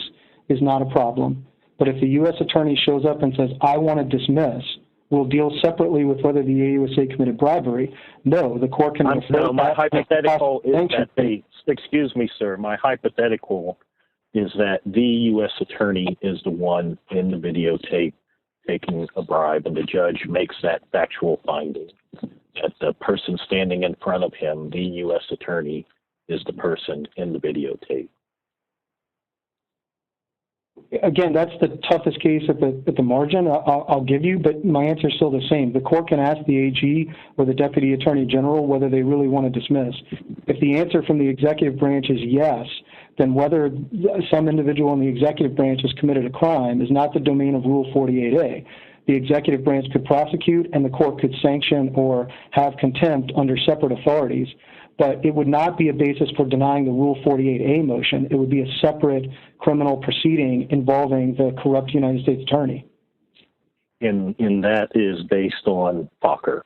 is not a problem. But if the U.S. attorney shows up and says, I want to dismiss, we'll deal separately with whether the AUSA committed bribery. No, the court can... No, my hypothetical is that excuse me, sir, my hypothetical is that the U.S. attorney is the one in the videotape taking a bribe, and the judge makes that factual finding, that the person standing in front of him, the U.S. attorney, is the person in the videotape. Again, that's the toughest case at the margin, I'll give you, but my answer is still the same. The court can ask the AG or the Deputy Attorney General whether they really want to dismiss. If the answer from the executive branch is yes, then whether some individual in the executive branch has committed a crime is not the domain of Rule 48A. The executive branch could prosecute and the court could sanction or have contempt under separate authorities, but it would not be a basis for denying the Rule 48A motion. It would be a separate criminal proceeding involving the corrupt United States attorney. And that is based on Fokker.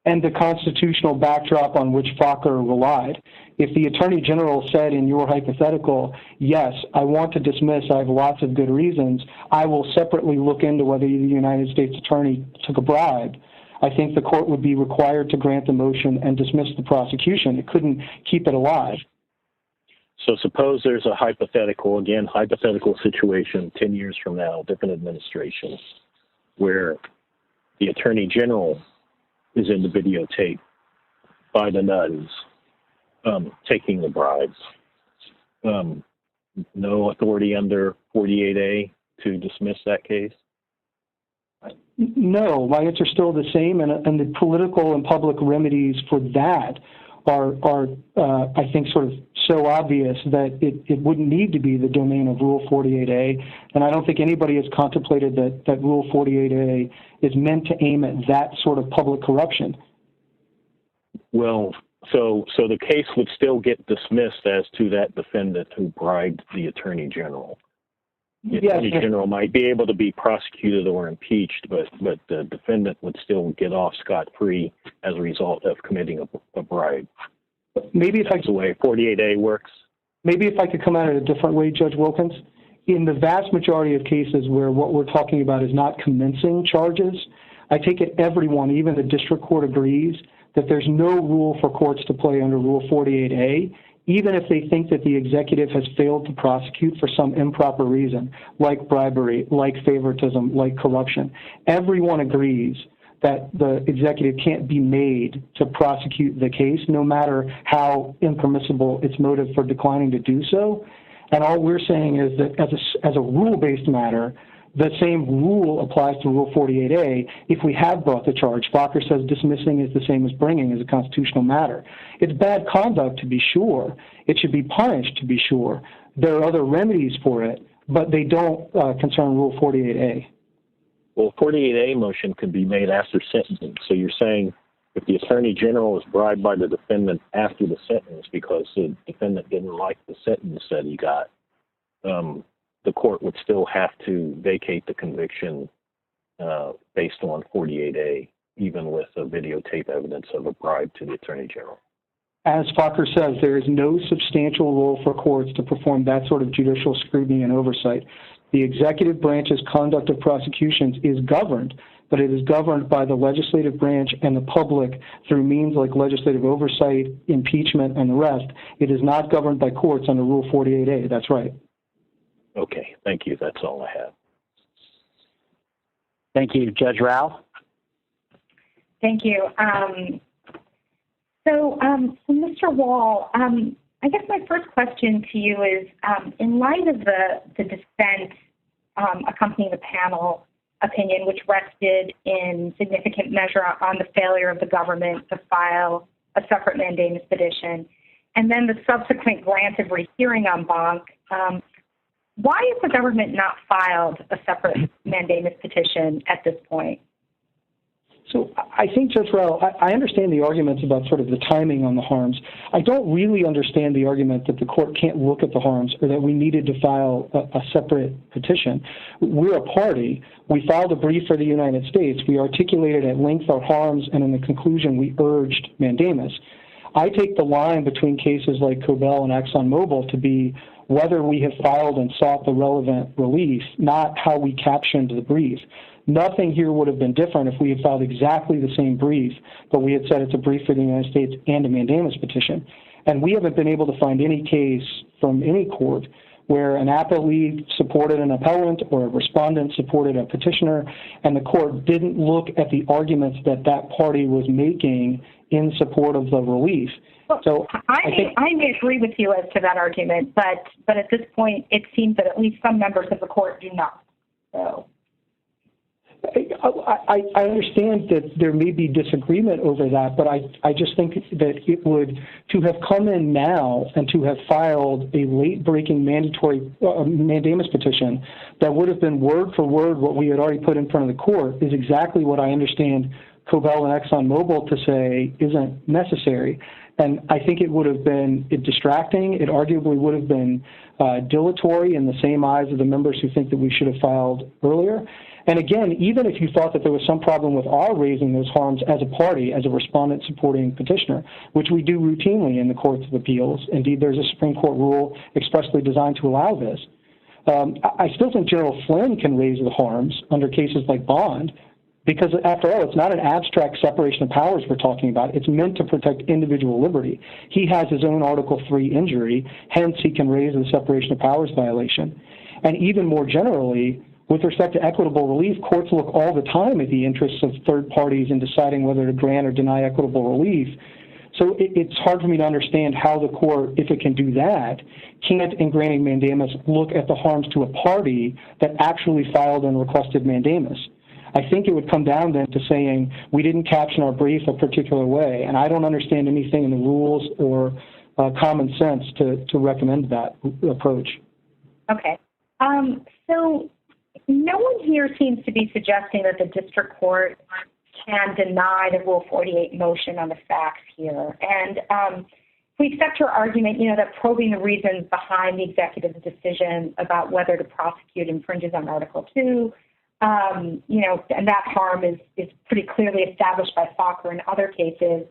And the constitutional backdrop on which Fokker relied. If the Attorney General said in your hypothetical, yes, I want to dismiss, I have lots of good reasons, I will separately look into whether the United States attorney took a bribe, I think the court would be required to grant the motion and dismiss the prosecution. It couldn't keep it alive. So suppose there's a hypothetical situation 10 years from now, different administration, where the Attorney General is in the videotape by the nuns taking the bribes. No authority under 48A to dismiss that case? No, my answer is still the same, and the political and public remedies for that are I think, sort of so obvious that it wouldn't need to be the domain of Rule 48A, and I don't think anybody has contemplated that Rule 48A is meant to aim at that sort of public corruption. Well, so the case would still get dismissed as to that defendant who bribed the Attorney General. The Attorney General might be able to be prosecuted or impeached, but the defendant would still get off scot-free as a result of committing a bribe. Maybe if That's the way 48A works. Maybe if I could come at it a different way, Judge Wilkins. In the vast majority of cases where what we're talking about is not commencing charges, I take it everyone, even the district court, agrees that there's no rule for courts to play under Rule 48A, even if they think that the executive has failed to prosecute for some improper reason, like bribery, like favoritism, like corruption. Everyone agrees that the executive can't be made to prosecute the case, no matter how impermissible its motive for declining to do so. And all we're saying is that as a rule-based matter, the same rule applies to Rule 48A if we have brought the charge. Fokker says dismissing is the same as bringing as a constitutional matter. It's bad conduct, to be sure. It should be punished, to be sure. There are other remedies for it, but they don't concern Rule 48A. Well, 48A motion could be made after sentencing. So you're saying if the Attorney General is bribed by the defendant after the sentence because the defendant didn't like the sentence that he got, the court would still have to vacate the conviction based on 48A, even with a videotape evidence of a bribe to the Attorney General. As Fokker says, there is no substantial role for courts to perform that sort of judicial scrutiny and oversight. The executive branch's conduct of prosecutions is governed, but it is governed by the legislative branch and the public through means like legislative oversight, impeachment, and the rest. It is not governed by courts under Rule 48A. That's right. Okay, thank you. That's all I have. Thank you. Judge Rao? Thank you. So, Mr. Wall, I guess my first question to you is, in light of the dissent accompanying the panel opinion, which rested in significant measure on the failure of the government to file a separate mandamus petition, and then the subsequent grant of rehearing en banc, why has the government not filed a separate mandamus petition at this point? So I think, Judge Rao, I understand the arguments about sort of the timing on the harms. I don't really understand the argument that the court can't look at the harms or that we needed to file a separate petition. We're a party. We filed a brief for the United States. We articulated at length our harms, and in the conclusion, we urged mandamus. I take the line between cases like Cobell and ExxonMobil to be whether we have filed and sought the relevant relief, not how we captioned the brief. Nothing here would have been different if we had filed exactly the same brief, but we had said it's a brief for the United States and a mandamus petition. And we haven't been able to find any case from any court where an appellee supported an appellant or a respondent supported a petitioner, and the court didn't look at the arguments that that party was making in support of the relief. Well, so I may agree with you as to that argument, but at this point, it seems that at least some members of the court do not. So. I understand that there may be disagreement over that, but I just think that it would, to have come in now and to have filed a late-breaking mandatory mandamus petition that would have been word for word what we had already put in front of the court is exactly what I understand Cobell and ExxonMobil to say isn't necessary. And I think it would have been distracting. It arguably would have been dilatory in the same eyes of the members who think that we should have filed earlier. And again, even if you thought that there was some problem with our raising those harms as a party, as a respondent supporting petitioner, which we do routinely in the courts of appeals, indeed there's a Supreme Court rule expressly designed to allow this, I still think General Flynn can raise the harms under cases like Bond. Because after all, it's not an abstract separation of powers we're talking about. It's meant to protect individual liberty. He has his own Article III injury, hence he can raise the separation of powers violation. And even more generally, with respect to equitable relief, courts look all the time at the interests of third parties in deciding whether to grant or deny equitable relief. So it's hard for me to understand how the court, if it can do that, can't, in granting mandamus, look at the harms to a party that actually filed and requested mandamus. I think it would come down then to saying we didn't caption our brief a particular way, and I don't understand anything in the rules or common sense to recommend that approach. Okay. So no one here seems to be suggesting that the district court can deny the Rule 48 motion on the facts here. And if we accept your argument, that probing the reasons behind the executive's decision about whether to prosecute infringes on Article 2, and that harm is pretty clearly established by Fokker and other cases.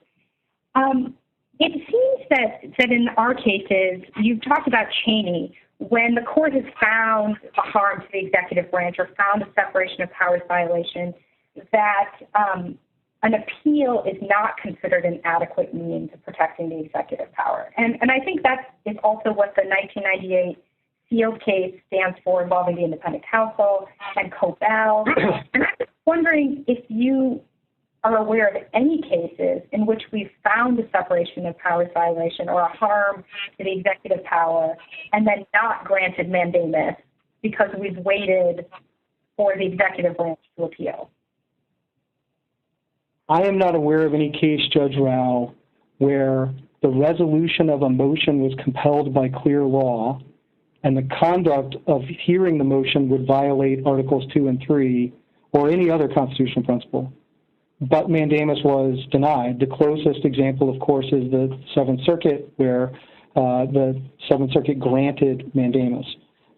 It seems that in our cases, you've talked about Cheney, when the court has found a harm to the executive branch or found a separation of powers violation, that an appeal is not considered an adequate means of protecting the executive power. And I think that is also what the 1998 Field case stands for, involving the independent counsel and Cobell. And I'm just wondering if you are aware of any cases in which we've found a separation of powers violation or a harm to the executive power and then not granted mandamus because we've waited for the executive branch to appeal. I am not aware of any case, Judge Rao, where the resolution of a motion was compelled by clear law and the conduct of hearing the motion would violate Articles 2 and 3 or any other constitutional principle, but mandamus was denied. The closest example, of course, is the Seventh Circuit, where the Seventh Circuit granted mandamus.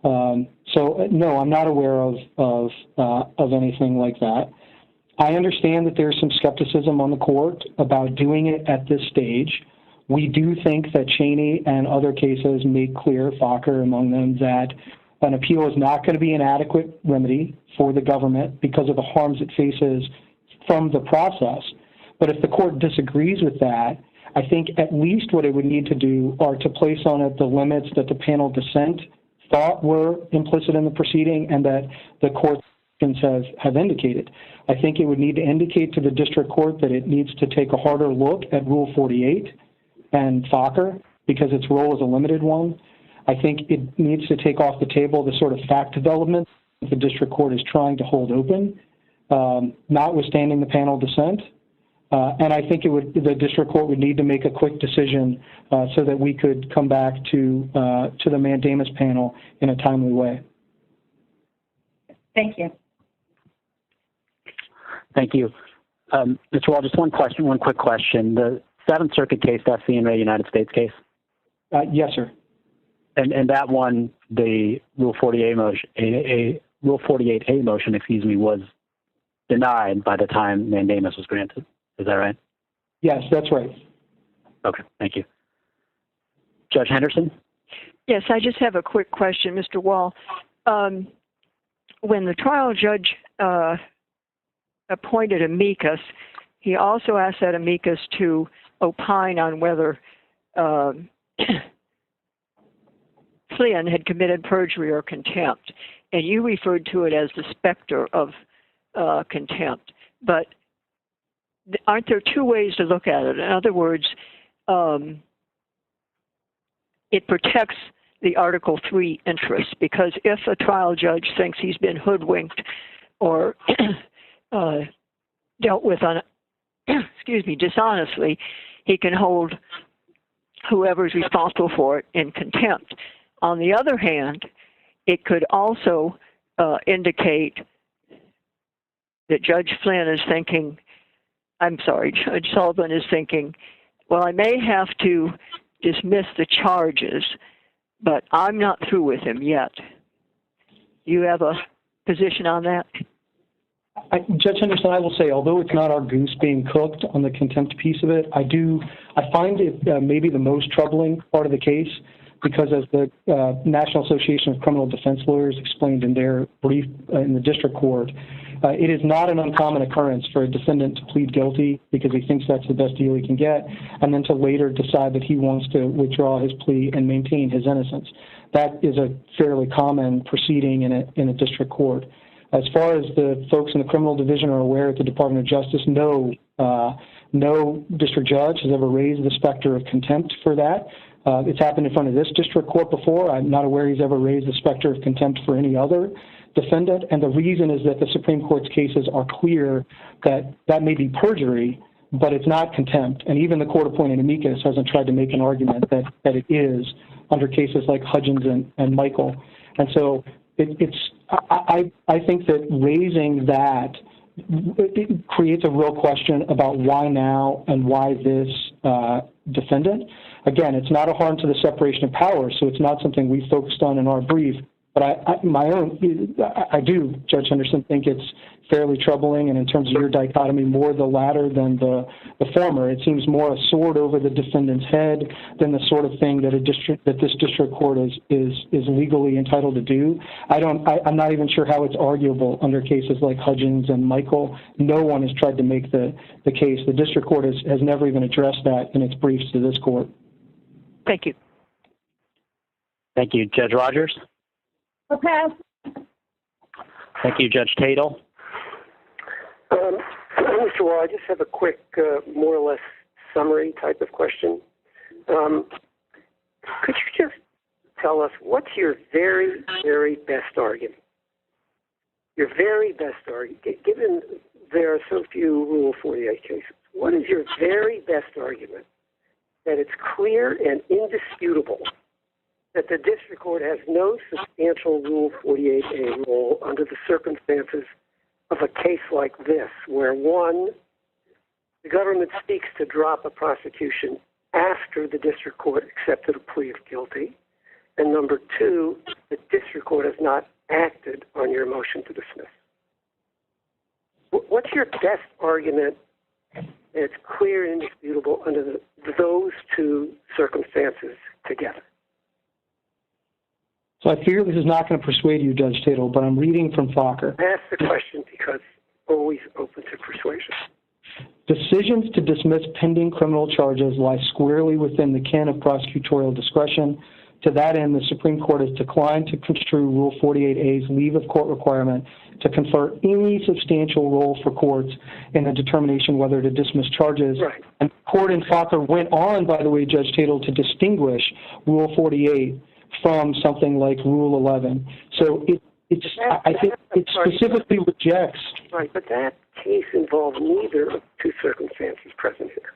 So, no, I'm not aware of anything like that. I understand that there's some skepticism on the court about doing it at this stage. We do think that Cheney and other cases make clear, Fokker among them, that an appeal is not going to be an adequate remedy for the government because of the harms it faces from the process. But if the court disagrees with that, I think at least what it would need to do are to place on it the limits that the panel dissent thought were implicit in the proceeding and that the courts have indicated. I think it would need to indicate to the district court that it needs to take a harder look at Rule 48 and Fokker because its role is a limited one. I think it needs to take off the table the sort of fact development the district court is trying to hold open, notwithstanding the panel dissent. And I think the district court would need to make a quick decision so that we could come back to the mandamus panel in a timely way. Thank you. Thank you. Mr. Wall, just one quick question. The Seventh Circuit case, that's the United States case? Yes, sir. And that one, the Rule 48A motion, was denied by the time mandamus was granted. Is that right? Yes, that's right. Okay, thank you. Judge Henderson? Yes, I just have a quick question, Mr. Wall. When the trial judge appointed amicus, he also asked that amicus to opine on whether Flynn had committed perjury or contempt, and you referred to it as the specter of contempt. But aren't there two ways to look at it? In other words, it protects the Article 3 interest, because if a trial judge thinks he's been hoodwinked or dealt with dishonestly, he can hold whoever's responsible for it in contempt. On the other hand, it could also indicate that Judge Sullivan is thinking, well, I may have to dismiss the charges, but I'm not through with him yet. You have a position on that? Judge Henderson, I will say, although it's not our goose being cooked on the contempt piece of it, I find it maybe the most troubling part of the case, because as the National Association of Criminal Defense Lawyers explained in their brief in the district court, It is not an uncommon occurrence for a defendant to plead guilty because he thinks that's the best deal he can get, and then to later decide that he wants to withdraw his plea and maintain his innocence. That is a fairly common proceeding in a district court. As far as the folks in the criminal division are aware at the Department of Justice, no district judge has ever raised the specter of contempt for that. It's happened in front of this district court before. I'm not aware he's ever raised the specter of contempt for any other defendant, and the reason is that the Supreme Court's cases are clear that that may be perjury, but it's not contempt. And even the court-appointed amicus hasn't tried to make an argument that it is under cases like Hudgens and Michael. And so I think that raising that it creates a real question about why now and why this defendant. Again, it's not a harm to the separation of powers, so it's not something we focused on in our brief. But I do, Judge Henderson, think it's fairly troubling, and in terms of your dichotomy, more the latter than the former. It seems more a sword over the defendant's head than the sort of thing that this district court is legally entitled to do. I'm not even sure how it's arguable under cases like Hudgens and Michael. No one has tried to make the case. The district court has never even addressed that in its briefs to this court. Thank you. Thank you. Judge Rogers? I'll pass. Thank you. Judge Tatel? Mr. Wall, I just have a quick, more or less summary type of question. Could you just tell us what's your very, very best argument? Your very best argument, given there are so few Rule 48 cases, what is your very best argument that it's clear and indisputable that the district court has no substantial Rule 48A role under the circumstances of a case like this, where one, the government seeks to drop a prosecution after the district court accepted a plea of guilty, and number two, the district court has not acted on your motion to dismiss? What's your best argument that it's clear and indisputable under those two circumstances together? So I fear this is not going to persuade you, Judge Tatel, but I'm reading from Fokker. I ask the question because always open to persuasion. Decisions to dismiss pending criminal charges lie squarely within the ken of prosecutorial discretion. To that end, the Supreme Court has declined to construe Rule 48A's leave of court requirement to confer any substantial role for courts in the determination whether to dismiss charges. Right. And the court in Fokker went on, by the way, Judge Tatel, to distinguish Rule 48 from something like Rule 11. So I think it specifically rejects. Right, but that case involved neither of two circumstances present here.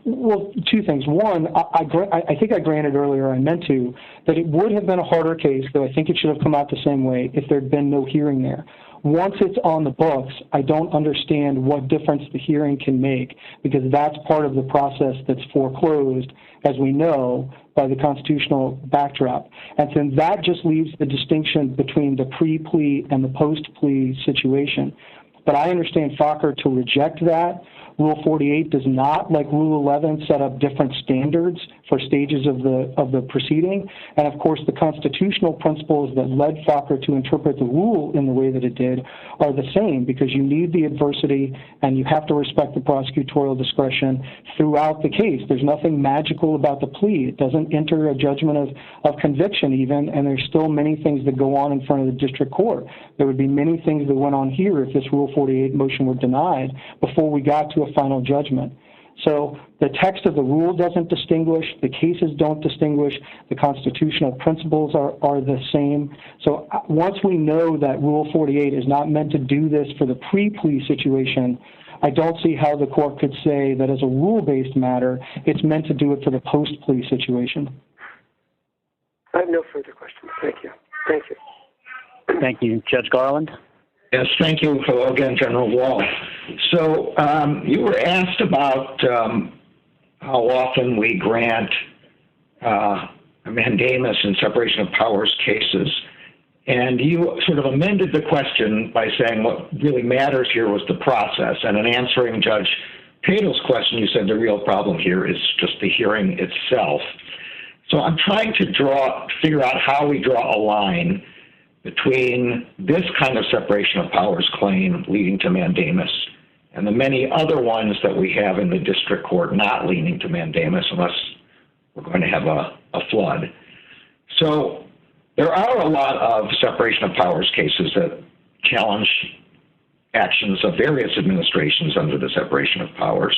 Well, two things. One, I think I granted earlier, I meant to, that it would have been a harder case, though I think it should have come out the same way if there had been no hearing there. Once it's on the books, I don't understand what difference the hearing can make, because that's part of the process that's foreclosed, as we know, by the constitutional backdrop. And then that just leaves the distinction between the pre-plea and the post-plea situation. But I understand Fokker to reject that. Rule 48 does not, like Rule 11, set up different standards for stages of the proceeding. And of course, the constitutional principles that led Fokker to interpret the rule in the way that it did are the same, because you need the adversity and you have to respect the prosecutorial discretion throughout the case. There's nothing magical about the plea. It doesn't enter a judgment of conviction even, and there's still many things that go on in front of the district court. There would be many things that went on here if this Rule 48 motion were denied before we got to a final judgment. So the text of the rule doesn't distinguish, the cases don't distinguish, the constitutional principles are the same. So once we know that Rule 48 is not meant to do this for the pre-plea situation, I don't see how the court could say that as a rule-based matter, it's meant to do it for the post-plea situation. I have no further questions. Thank you. Thank you. Thank you. Judge Garland? Yes, thank you, again, General Wall. So you were asked about how often we grant mandamus and separation of powers cases, and you sort of amended the question by saying what really matters here was the process, and in answering Judge Tatel's question, you said the real problem here is just the hearing itself. So I'm trying to figure out how we draw a line between this kind of separation of powers claim leading to mandamus and the many other ones that we have in the district court not leading to mandamus unless we're going to have a flood. So there are a lot of separation of powers cases that challenge actions of various administrations under the separation of powers.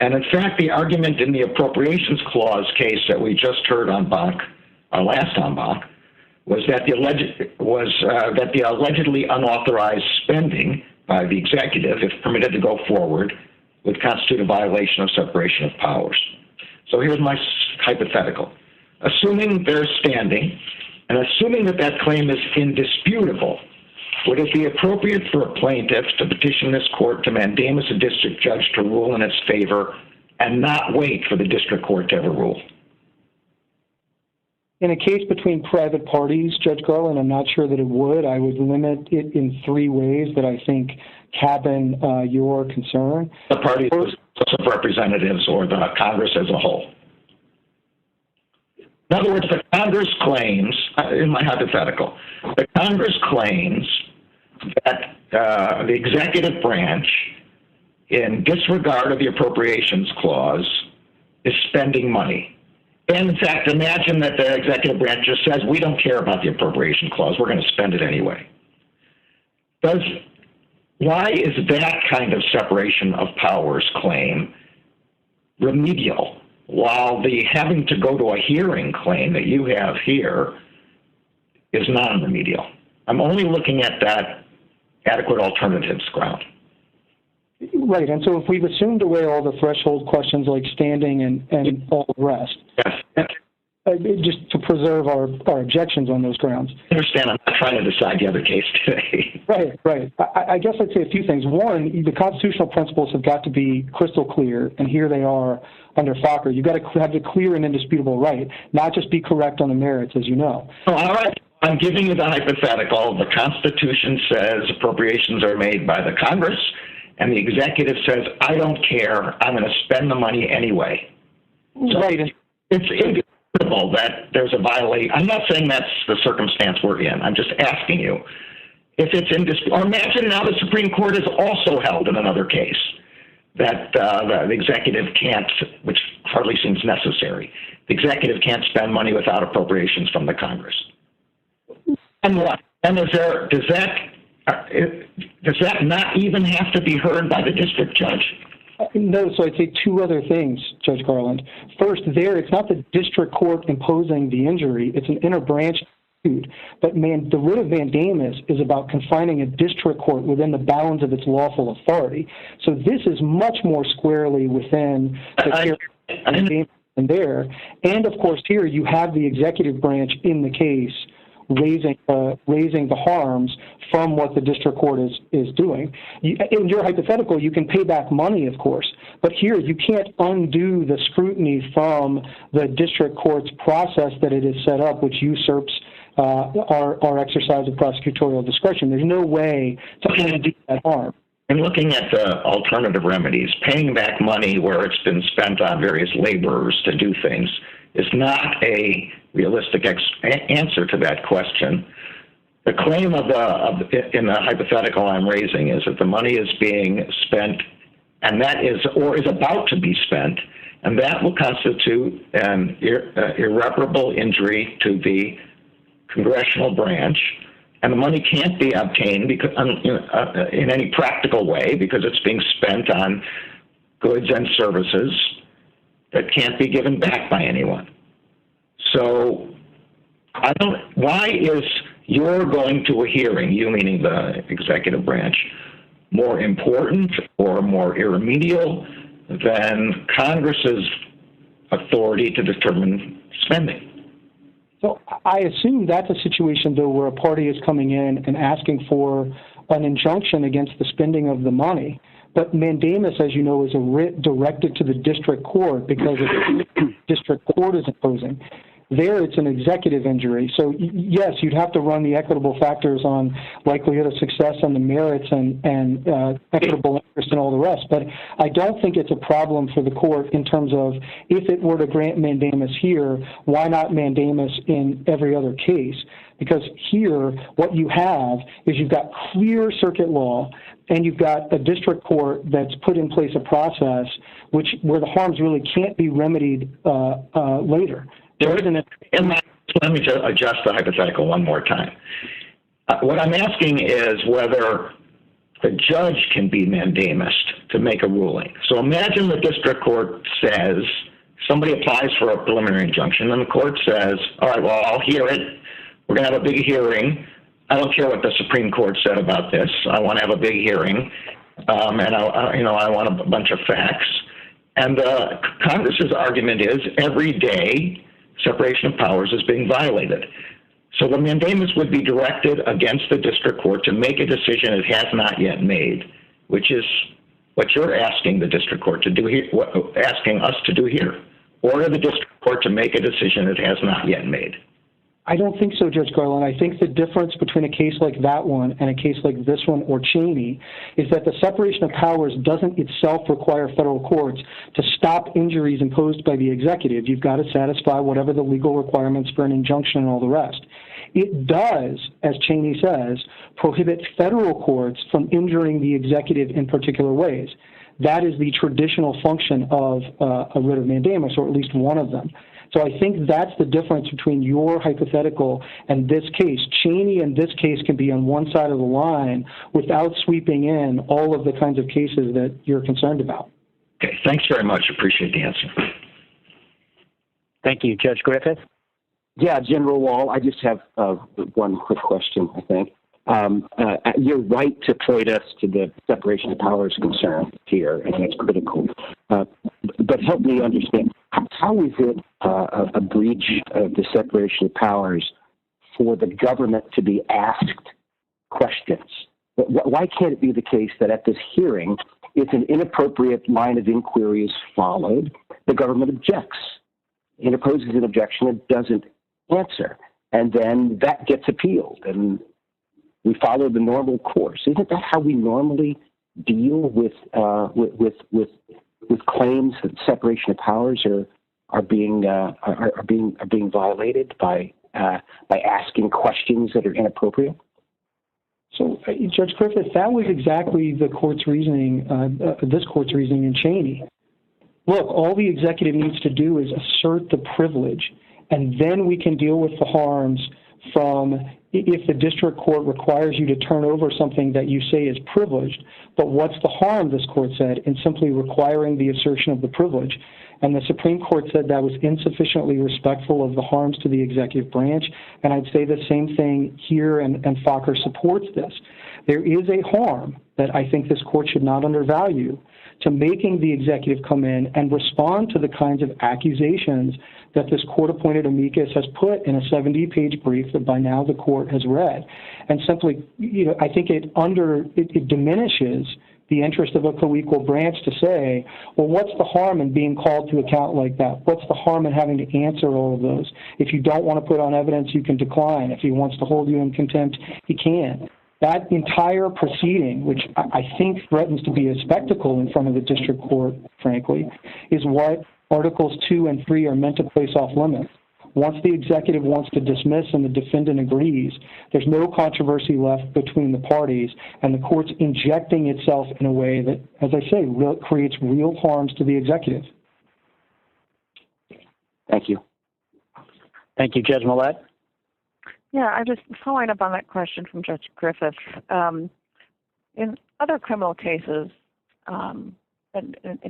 And in fact, the argument in the Appropriations Clause case that we just heard on Bank, our last en banc, was that the allegedly unauthorized spending by the executive, if permitted to go forward, would constitute a violation of separation of powers. So here's my hypothetical. Assuming they're standing, and assuming that that claim is indisputable, would it be appropriate for a plaintiff to petition this court to mandamus a district judge to rule in its favor and not wait for the district court to ever rule? In a case between private parties, Judge Garland, I'm not sure that it would. I would limit it in three ways that I think cabin your concern. The parties, the House of Representatives, or the Congress as a whole. In other words, the Congress claims, in my hypothetical, the Congress claims that the executive branch, in disregard of the Appropriations Clause, is spending money. And in fact, imagine that the executive branch just says, we don't care about the Appropriation Clause, we're going to spend it anyway. Why is that kind of separation of powers claim remedial, while the having to go to a hearing claim that you have here is non-remedial? I'm only looking at that adequate alternatives ground. Right, and so if we've assumed away all the threshold questions like standing and all the rest, yes. Just to preserve our objections on those grounds. I understand. I'm not trying to decide the other case today. Right. I guess I'd say a few things. One, the constitutional principles have got to be crystal clear, and here they are under Fokker. You've got to have a clear and indisputable right, not just be correct on the merits, as you know. Oh, all right. I'm giving you the hypothetical. The Constitution says appropriations are made by the Congress, and the executive says, I don't care, I'm going to spend the money anyway. So right. It's indisputable that there's a violation. I'm not saying that's the circumstance we're in. I'm just asking you if it's indisputable. Or imagine now the Supreme Court has also held in another case that the executive can't, which hardly seems necessary, the executive can't spend money without appropriations from the Congress. And what? And does that not even have to be heard by the district judge? No, so I'd say two other things, Judge Garland. First, it's not the district court imposing the injury, it's an interbranch dispute. But the writ of mandamus is about confining a district court within the bounds of its lawful authority. So this is much more squarely within the mandamus than there. And of course, here you have the executive branch in the case raising the harms from what the district court is doing. In your hypothetical, you can pay back money, of course, but here you can't undo the scrutiny from the district court's process that it is set up, which usurps our exercise of prosecutorial discretion. There's no way to undo that harm. And looking at the alternative remedies, paying back money where it's been spent on various laborers to do things is not a realistic answer to that question. The claim in the hypothetical I'm raising is that the money is being spent, and that is, or is about to be spent, and that will constitute an irreparable injury to the congressional branch, and the money can't be obtained because, in any practical way because it's being spent on goods and services that can't be given back by anyone. So why is your going to a hearing, you meaning the executive branch, more important or more irremedial than Congress's authority to determine spending? So I assume that's a situation, though, where a party is coming in and asking for an injunction against the spending of the money. But mandamus, as you know, is a writ directed to the district court because the district court is imposing. There, it's an executive injury. So, yes, you'd have to run the equitable factors on likelihood of success and the merits and equitable interest and all the rest. But I don't think it's a problem for the court in terms of if it were to grant mandamus here, why not mandamus in every other case? Because here, what you have is you've got clear circuit law, and you've got a district court that's put in place a process where the harms really can't be remedied later. Let me just adjust the hypothetical one more time. What I'm asking is whether the judge can be mandamused to make a ruling. So imagine the district court says, somebody applies for a preliminary injunction, and the court says, all right, well, I'll hear it. We're going to have a big hearing. I don't care what the Supreme Court said about this. I want to have a big hearing, and I want a bunch of facts. And Congress's argument is every day separation of powers is being violated. So the mandamus would be directed against the district court to make a decision it has not yet made, which is what you're asking the district court to do here, asking us to do here. Order the district court to make a decision it has not yet made. I don't think so, Judge Garland. I think the difference between a case like that one and a case like this one or Cheney is that the separation of powers doesn't itself require federal courts to stop injuries imposed by the executive. You've got to satisfy whatever the legal requirements for an injunction and all the rest. It does, as Cheney says, prohibit federal courts from injuring the executive in particular ways. That is the traditional function of a writ of mandamus, or at least one of them. So I think that's the difference between your hypothetical and this case. Cheney and this case can be on one side of the line without sweeping in all of the kinds of cases that you're concerned about. Okay, thanks very much. Appreciate the answer. Thank you. Judge Griffith? Yeah, General Wall, I just have one quick question, I think. You're right to point us to the separation of powers concern here, and that's critical. But help me understand, how is it a breach of the separation of powers for the government to be asked questions? Why can't it be the case that at this hearing, if an inappropriate line of inquiry is followed, the government objects, interposes an objection, and doesn't answer, and then that gets appealed, and we follow the normal course? Isn't that how we normally deal with claims that separation of powers are being violated by asking questions that are inappropriate? So, Judge Griffith, that was exactly the court's reasoning, this court's reasoning in Cheney. Look, all the executive needs to do is assert the privilege, and then we can deal with the harms from if the district court requires you to turn over something that you say is privileged. But what's the harm, this court said, in simply requiring the assertion of the privilege? And the Supreme Court said that was insufficiently respectful of the harms to the executive branch. And I'd say the same thing here, and Fokker supports this. There is a harm that I think this court should not undervalue to making the executive come in and respond to the kinds of accusations that this court-appointed amicus has put in a 70-page brief that by now the court has read. And simply, I think it diminishes the interest of a co-equal branch to say, well, what's the harm in being called to account like that? What's the harm in having to answer all of those? If you don't want to put on evidence, you can decline. If he wants to hold you in contempt, he can. That entire proceeding, which I think threatens to be a spectacle in front of the district court, frankly, is what Articles 2 and 3 are meant to place off limits. Once the executive wants to dismiss and the defendant agrees, there's no controversy left between the parties, and the court's injecting itself in a way that, as I say, creates real harms to the executive. Thank you. Thank you, Judge Millett. Yeah, I'm just following up on that question from Judge Griffith. In other criminal cases, and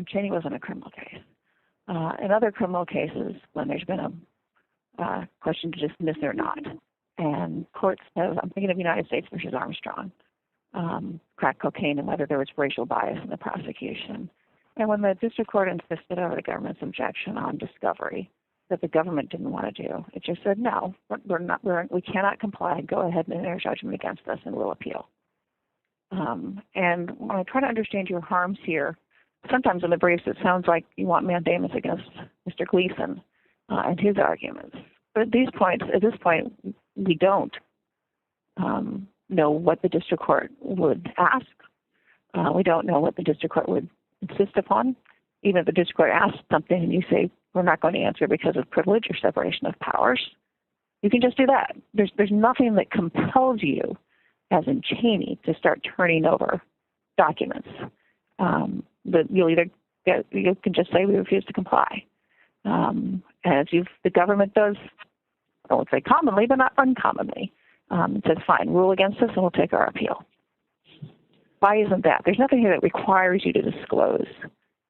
Cheney wasn't a criminal case, in other criminal cases, when there's been a question to dismiss or not, and courts have, I'm thinking of United States versus Armstrong, crack cocaine, and whether there was racial bias in the prosecution. And when the district court insisted over the government's objection on discovery, that the government didn't want to do, it just said, no, we cannot comply. Go ahead and enter judgment against us, and we'll appeal. And when I try to understand your harms here, sometimes in the briefs it sounds like you want mandamus against Mr. Gleason and his arguments. But at this point, we don't know what the district court would ask. We don't know what the district court would insist upon. Even if the district court asks something and you say, we're not going to answer because of privilege or separation of powers, You can just do that. There's nothing that compels you, as in Cheney, to start turning over documents. But you can just say we refuse to comply, as the government does. I won't say commonly, but not uncommonly. It says, fine, rule against us, and we'll take our appeal. Why isn't that? There's nothing here that requires you to disclose.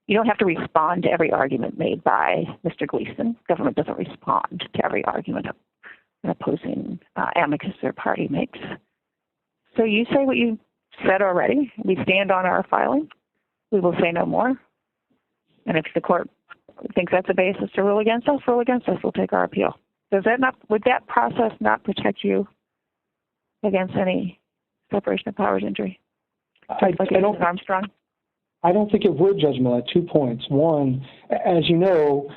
You don't have to respond to every argument made by Mr. Gleason. Government doesn't respond to every argument an opposing amicus or party makes. So you say what you said already. We stand on our filing. We will say no more. And if the court thinks that's a basis to rule against us, we'll take our appeal. Would that process not protect you against any separation of powers injury? I don't think it would, Judge Millett. 2 points. One, as you know,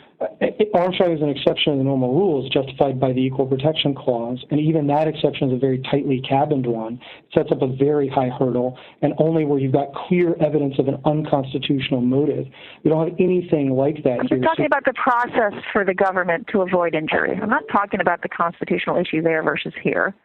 Armstrong is an exception to the normal rules justified by the Equal Protection Clause, and even that exception is a very tightly cabined one. It sets up a very high hurdle, and only where you've got clear evidence of an unconstitutional motive. We don't have anything like that I'm here. just talking about the process for the government to avoid injury. I'm not talking about the constitutional issue there versus here.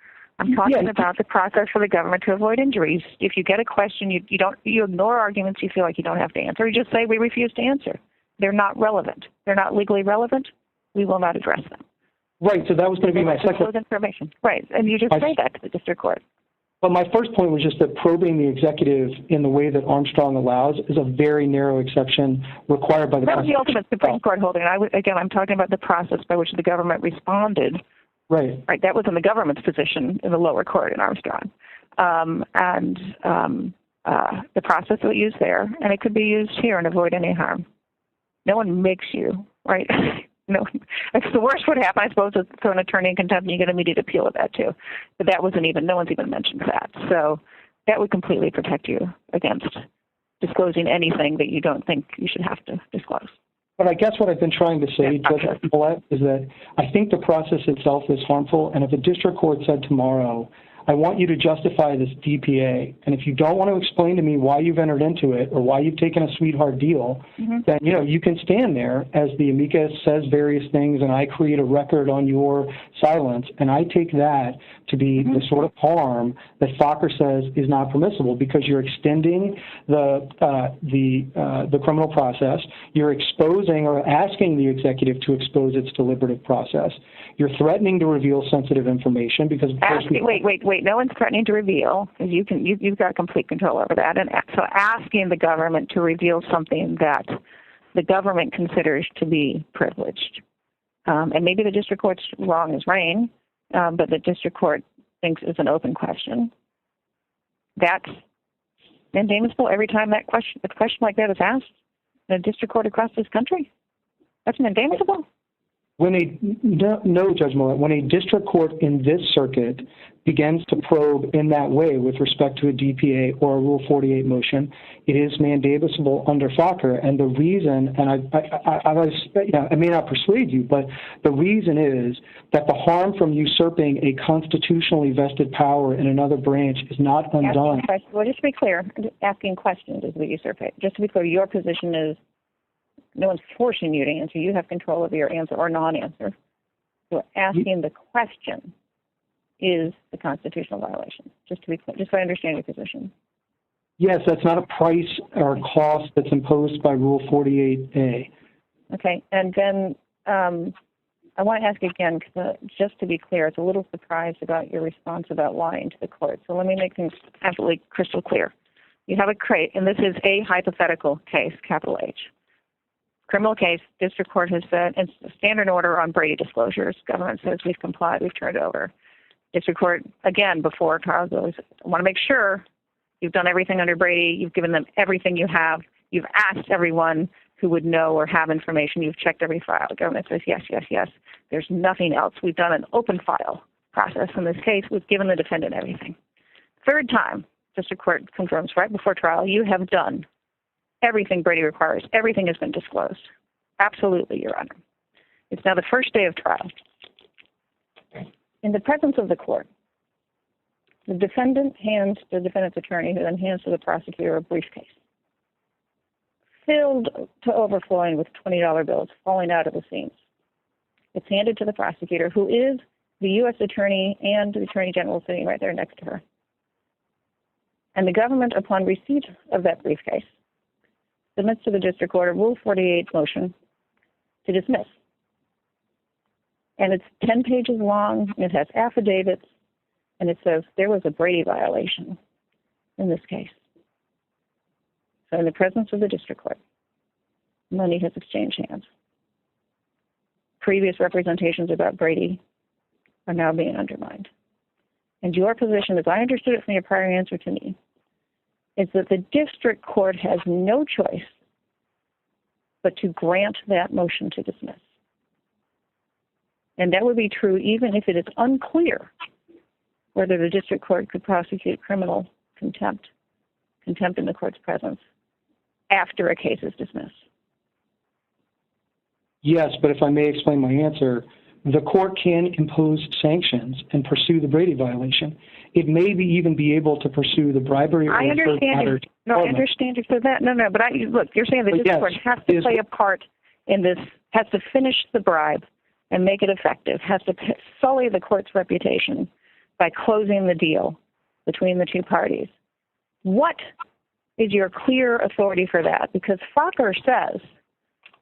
I'm talking about the process for the government to avoid injuries. If you get a question, you ignore arguments you feel like you don't have to answer. You just say, we refuse to answer. They're not relevant. They're not legally relevant. We will not address them. Right, so that was going to be my second. Information. Right, and you just say that to the district court. But my first point was just that probing the executive in the way that Armstrong allows is a very narrow exception required by the That was the ultimate Supreme Court holding. I'm talking about the process by which the government responded. Right. Right. That was in the government's position in the lower court in Armstrong. The process was used there, and it could be used here and avoid any harm. No one makes you, right? No, it's the worst would happen, I suppose, is throw an attorney in contempt and you get immediate appeal of that too. But that wasn't even, no one's even mentioned that. So that would completely protect you against disclosing anything that you don't think you should have to disclose. But I guess what I've been trying to say, Judge Millett, is that I think the process itself is harmful, and if a district court said tomorrow, I want you to justify this DPA, and if you don't want to explain to me why you've entered into it or why you've taken a sweetheart deal, then, you can stand there as the amicus says various things, and I create a record on your silence, and I take that to be the sort of harm that Fokker says is not permissible because you're extending the criminal process, you're exposing or asking the executive to expose its deliberative process, you're threatening to reveal sensitive information because of course wait. No one's threatening to reveal, because you've got complete control over that. And so asking the government to reveal something that the government considers to be privileged. And maybe the district court's wrong as rain, but the district court thinks it's an open question. That's mandamusable every time a question like that is asked in a district court across this country. That's mandamusable. No, Judge Millett, when a district court in this circuit begins to probe in that way with respect to a DPA or a Rule 48 motion, it is mandamusable under Fokker. And the reason, and I may not persuade you, but the reason is that the harm from usurping a constitutionally vested power in another branch is not undone. Well, just to be clear, asking questions is the usurpation. Just to be clear, your position is no one's forcing you to answer. You have control of your answer or non-answer. So asking the question is the constitutional violation, just to be clear, just so I understand your position. Yes, that's not a price or cost that's imposed by Rule 48A. Okay, and then I want to ask again, just to be clear, it's a little surprised about your response about lying to the court. So let me make things absolutely crystal clear. You have a crate, and this is a hypothetical case, capital H. Criminal case, district court has said, it's a standard order on Brady disclosures. Government says we've complied, we've turned over. District court, again, before trial goes, I want to make sure you've done everything under Brady, you've given them everything you have, you've asked everyone who would know or have information, you've checked every file. The government says yes, yes, yes. There's nothing else. We've done an open file process in this case. We've given the defendant everything. Third time, district court confirms right before trial, you have done everything Brady requires. Everything has been disclosed. Absolutely, Your Honor. It's now the first day of trial. In the presence of the court, the defendant hands to the defendant's attorney, who then hands to the prosecutor a briefcase filled to overflowing with $20 bills falling out of the seams. It's handed to the prosecutor, who is the U.S. Attorney and the Attorney General sitting right there next to her. And the government, upon receipt of that briefcase, submits to the district court a Rule 48 motion to dismiss. And it's 10 pages long, and it has affidavits, and it says there was a Brady violation in this case. So in the presence of the district court, money has exchanged hands. Previous representations about Brady are now being undermined. And your position, as I understood it from your prior answer to me, is that the district court has no choice but to grant that motion to dismiss. And that would be true even if it is unclear whether the district court could prosecute criminal contempt in the court's presence after a case is dismissed. Yes, but if I may explain my answer, the court can impose sanctions and pursue the Brady violation. It may even be able to pursue the bribery. I understand you. No, I understand you for that. No, but look, you're saying the district court has to play a part in this, has to finish the bribe and make it effective, has to sully the court's reputation by closing the deal between the two parties. What is your clear authority for that? Because Fokker says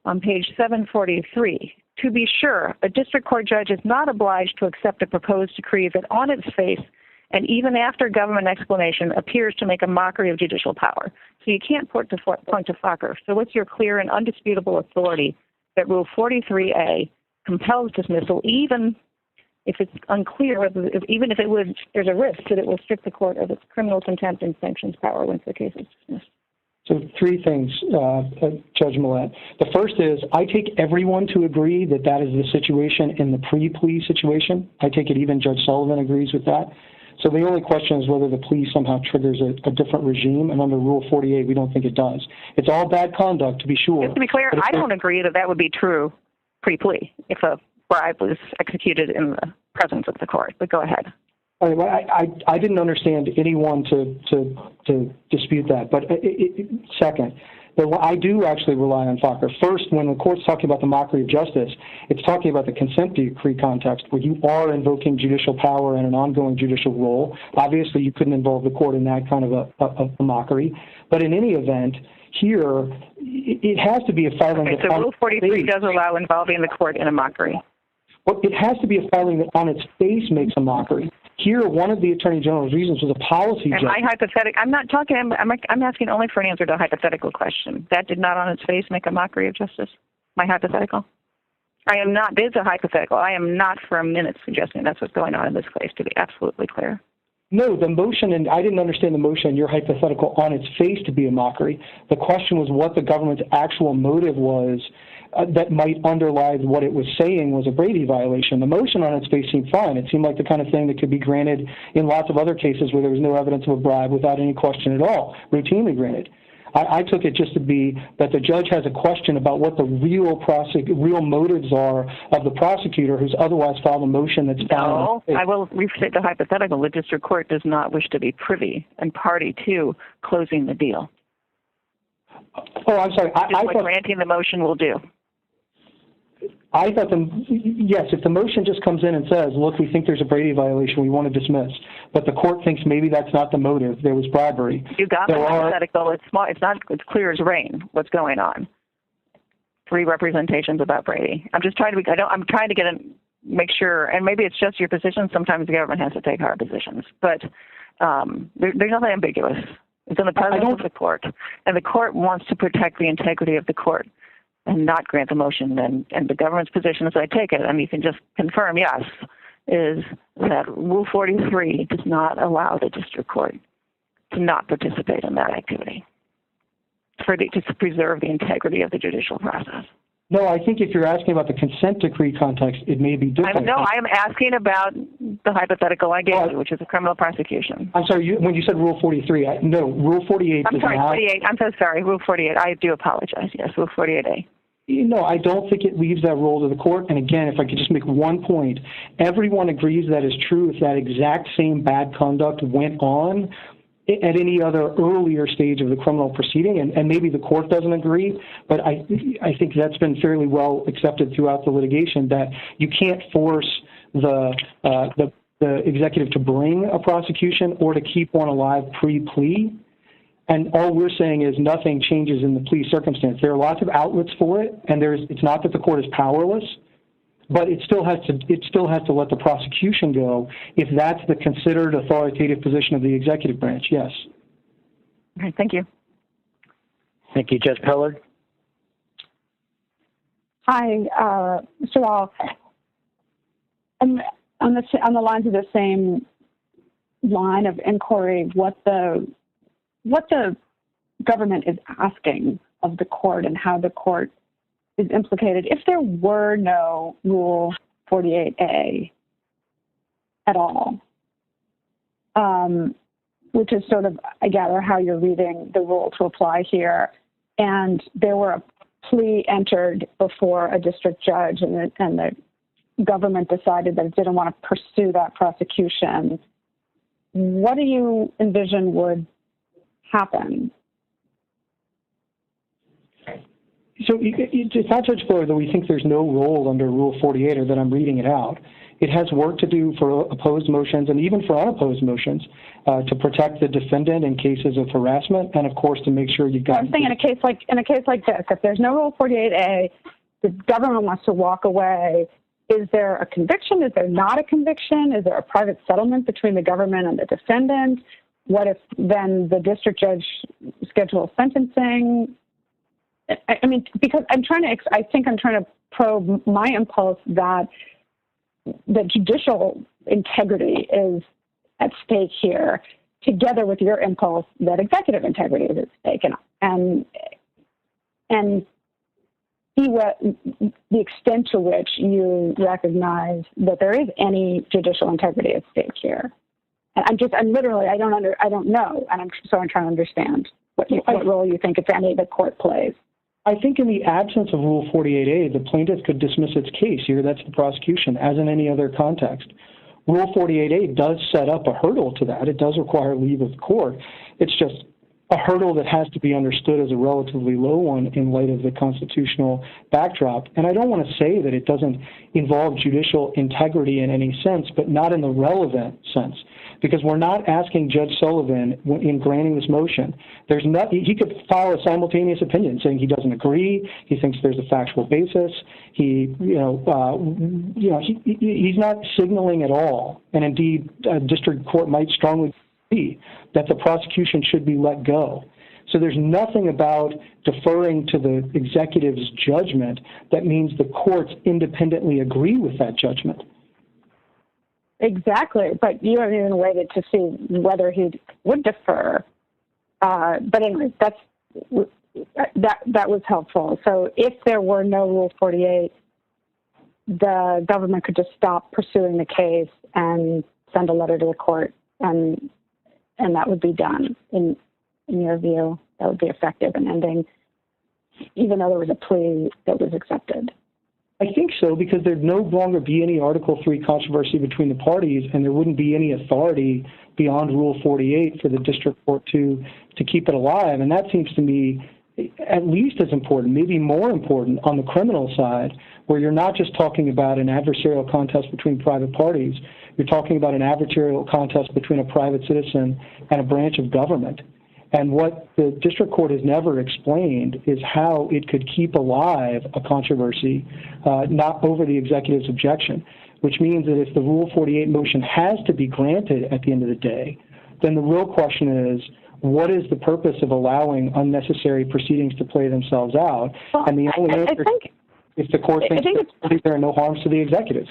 on page 743, to be sure, a district court judge is not obliged to accept a proposed decree that on its face and even after government explanation appears to make a mockery of judicial power. So you can't point to Fokker. So what's your clear and undisputable authority that Rule 43A compels dismissal, even if it's unclear, even if it would, there's a risk that it will strip the court of its criminal contempt and sanctions power once the case is dismissed? So three things, Judge Millett. The first is I take everyone to agree that that is the situation in the pre-plea situation. I take it even Judge Sullivan agrees with that. So the only question is whether the plea somehow triggers a different regime, and under Rule 48, we don't think it does. It's all bad conduct, to be sure. Just to be clear, I don't agree that that would be true pre-plea if a bribe was executed in the presence of the court, but go ahead. I didn't understand anyone to dispute that. But second, I do actually rely on Fokker. First, when the court's talking about the mockery of justice, it's talking about the consent decree context where you are invoking judicial power and an ongoing judicial role. Obviously, you couldn't involve the court in that kind of a mockery. But in any event, here, it has to be a filing. Okay, so Rule 43 does allow involving the court in a mockery. Well, it has to be a filing that on its face makes a mockery. Here, one of the Attorney General's reasons was a policy judgment. I'm asking only for an answer to a hypothetical question. That did not on its face make a mockery of justice? My hypothetical? This is a hypothetical. I am not for a minute suggesting that's what's going on in this case, to be absolutely clear. No, the motion, and I didn't understand the motion, your hypothetical on its face to be a mockery. The question was what the government's actual motive was that might underlie what it was saying was a Brady violation. The motion on its face seemed fine. It seemed like the kind of thing that could be granted in lots of other cases where there was no evidence of a bribe without any question at all, routinely granted. I took it just to be that the judge has a question about what the real motives are of the prosecutor who's otherwise filed a motion that's found. No, I will restate the hypothetical. The district court does not wish to be privy and party to closing the deal. Oh, I'm sorry. I thought granting the motion will do. I thought, yes, if the motion just comes in and says, look, we think there's a Brady violation, we want to dismiss, but the court thinks maybe that's not the motive, there was bribery. You got the hypothetical. It's clear as rain what's going on. 3 representations about Brady. I'm just trying to make sure, and maybe it's just your position. Sometimes the government has to take hard positions, but there's nothing ambiguous. It's in the presence of the court, and the court wants to protect the integrity of the court and not grant the motion. And the government's position, as I take it, and you can just confirm, yes, is that Rule 43 does not allow the district court to not participate in that activity, to preserve the integrity of the judicial process. No, I think if you're asking about the consent decree context, it may be different. I am asking about the hypothetical I gave you, which is a criminal prosecution. I'm sorry, when you said Rule 43, Rule 48 does not. 48. I'm so sorry, Rule 48. I do apologize. Yes, Rule 48A. No, I don't think it leaves that role to the court. And again, if I could just make one point, everyone agrees that is true if that exact same bad conduct went on at any other earlier stage of the criminal proceeding, and maybe the court doesn't agree, but I think that's been fairly well accepted throughout the litigation that you can't force the executive to bring a prosecution or to keep one alive pre-plea. And all we're saying is nothing changes in the plea circumstance. There are lots of outlets for it, and it's not that the court is powerless, but it still has to let the prosecution go if that's the considered authoritative position of the executive branch. Yes. Okay, thank you. Thank you, Judge Pillard. Hi, Mr. Wall. On the lines of the same line of inquiry, what the government is asking of the court and how the court is implicated. If there were no Rule 48A at all, which is sort of, I gather, how you're reading the rule to apply here, and there were a plea entered before a district judge and the government decided that it didn't want to pursue that prosecution, what do you envision would happen? So it's not, Judge Pillard, that we think there's no role under Rule 48 or that I'm reading it out. It has work to do for opposed motions and even for unopposed motions to protect the defendant in cases of harassment, and of course to make sure you've got. I'm saying in a case like this, if there's no Rule 48A, the government wants to walk away. Is there a conviction? Is there not a conviction? Is there a private settlement between the government and the defendant? What if then the district judge schedules sentencing? I mean, because I think I'm trying to probe my impulse that judicial integrity is at stake here, together with your impulse that executive integrity is at stake, and see what the extent to which you recognize that there is any judicial integrity at stake here. And I'm literally, I don't know, and I'm trying to understand what role you think, if any, the court plays. I think in the absence of Rule 48A, the plaintiff could dismiss its case here. That's the prosecution, as in any other context. Rule 48A does set up a hurdle to that. It does require leave of the court. It's just a hurdle that has to be understood as a relatively low one in light of the constitutional backdrop. And I don't want to say that it doesn't involve judicial integrity in any sense, but not in the relevant sense, because we're not asking Judge Sullivan in granting this motion. He could file a simultaneous opinion saying he doesn't agree. He thinks there's a factual basis. He's not signaling at all. And indeed, a district court might strongly be that the prosecution should be let go. So there's nothing about deferring to the executive's judgment that means the courts independently agree with that judgment. Exactly, but you haven't even waited to see whether he would defer. But anyway, that was helpful. So if there were no Rule 48, the government could just stop pursuing the case and send a letter to the court, and that would be done. In your view, that would be effective in ending, even though there was a plea that was accepted. I think so, because there'd no longer be any Article 3 controversy between the parties, and there wouldn't be any authority beyond Rule 48 for the district court to keep it alive. And that seems to me at least as important, maybe more important on the criminal side, where you're not just talking about an adversarial contest between private parties. You're talking about an adversarial contest between a private citizen and a branch of government. And what the district court has never explained is how it could keep alive a controversy, not over the executive's objection, which means that if the Rule 48 motion has to be granted at the end of the day, then the real question is, what is the purpose of allowing unnecessary proceedings to play themselves out? Well, and the only answer is the court thinks that there are no harms to the executive.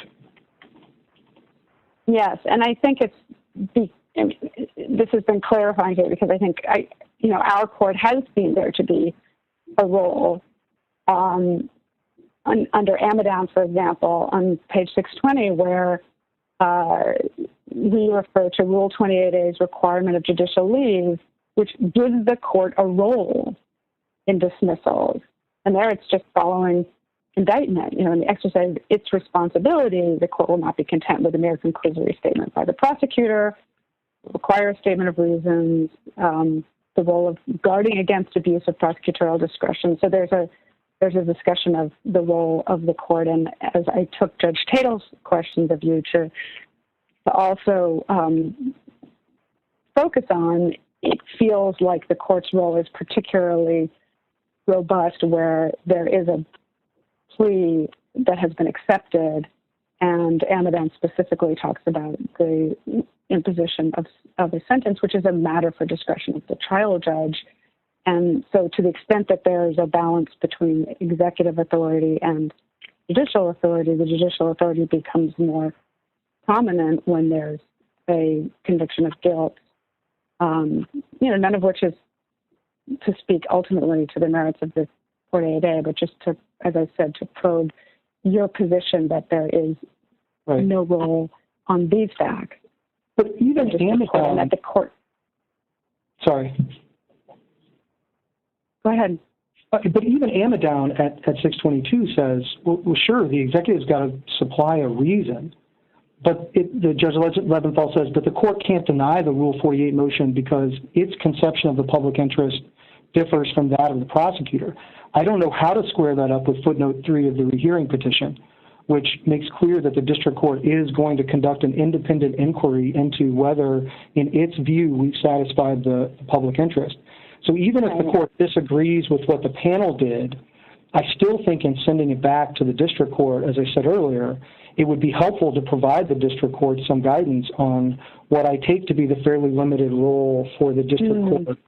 Yes, and I think this has been clarifying here, because I think our court has seen there to be a role under Amidon, for example, on page 620, where we refer to Rule 28A's requirement of judicial leave, which gives the court a role in dismissals. And there it's just following indictment. In the exercise of its responsibility, the court will not be content with a mere conclusory statement by the prosecutor, require a statement of reasons, the role of guarding against abuse of prosecutorial discretion. So there's a there's a discussion of the role of the court. And as I took Judge Tatel's questions of you to also focus on, it feels like the court's role is particularly robust where there is a plea that has been accepted, and Amidon specifically talks about the imposition of a sentence, which is a matter for discretion of the trial judge. And so to the extent that there is a balance between executive authority and judicial authority, the judicial authority becomes more prominent when there's a conviction of guilt, none of which is to speak ultimately to the merits of the 48A, but just to, as I said, to probe your position that there is no role on these facts. But even Amidon, at the court. Sorry. Go ahead. But even Amidon at 622 says, well, sure, the executive's got to supply a reason. But the Judge Leventhal says, but the court can't deny the Rule 48 motion because its conception of the public interest differs from that of the prosecutor. I don't know how to square that up with footnote 3 of the rehearing petition, which makes clear that the district court is going to conduct an independent inquiry into whether, in its view, we've satisfied the public interest. So even if the court disagrees with what the panel did, I still think in sending it back to the district court, as I said earlier, it would be helpful to provide the district court some guidance on what I take to be the fairly limited role for the district court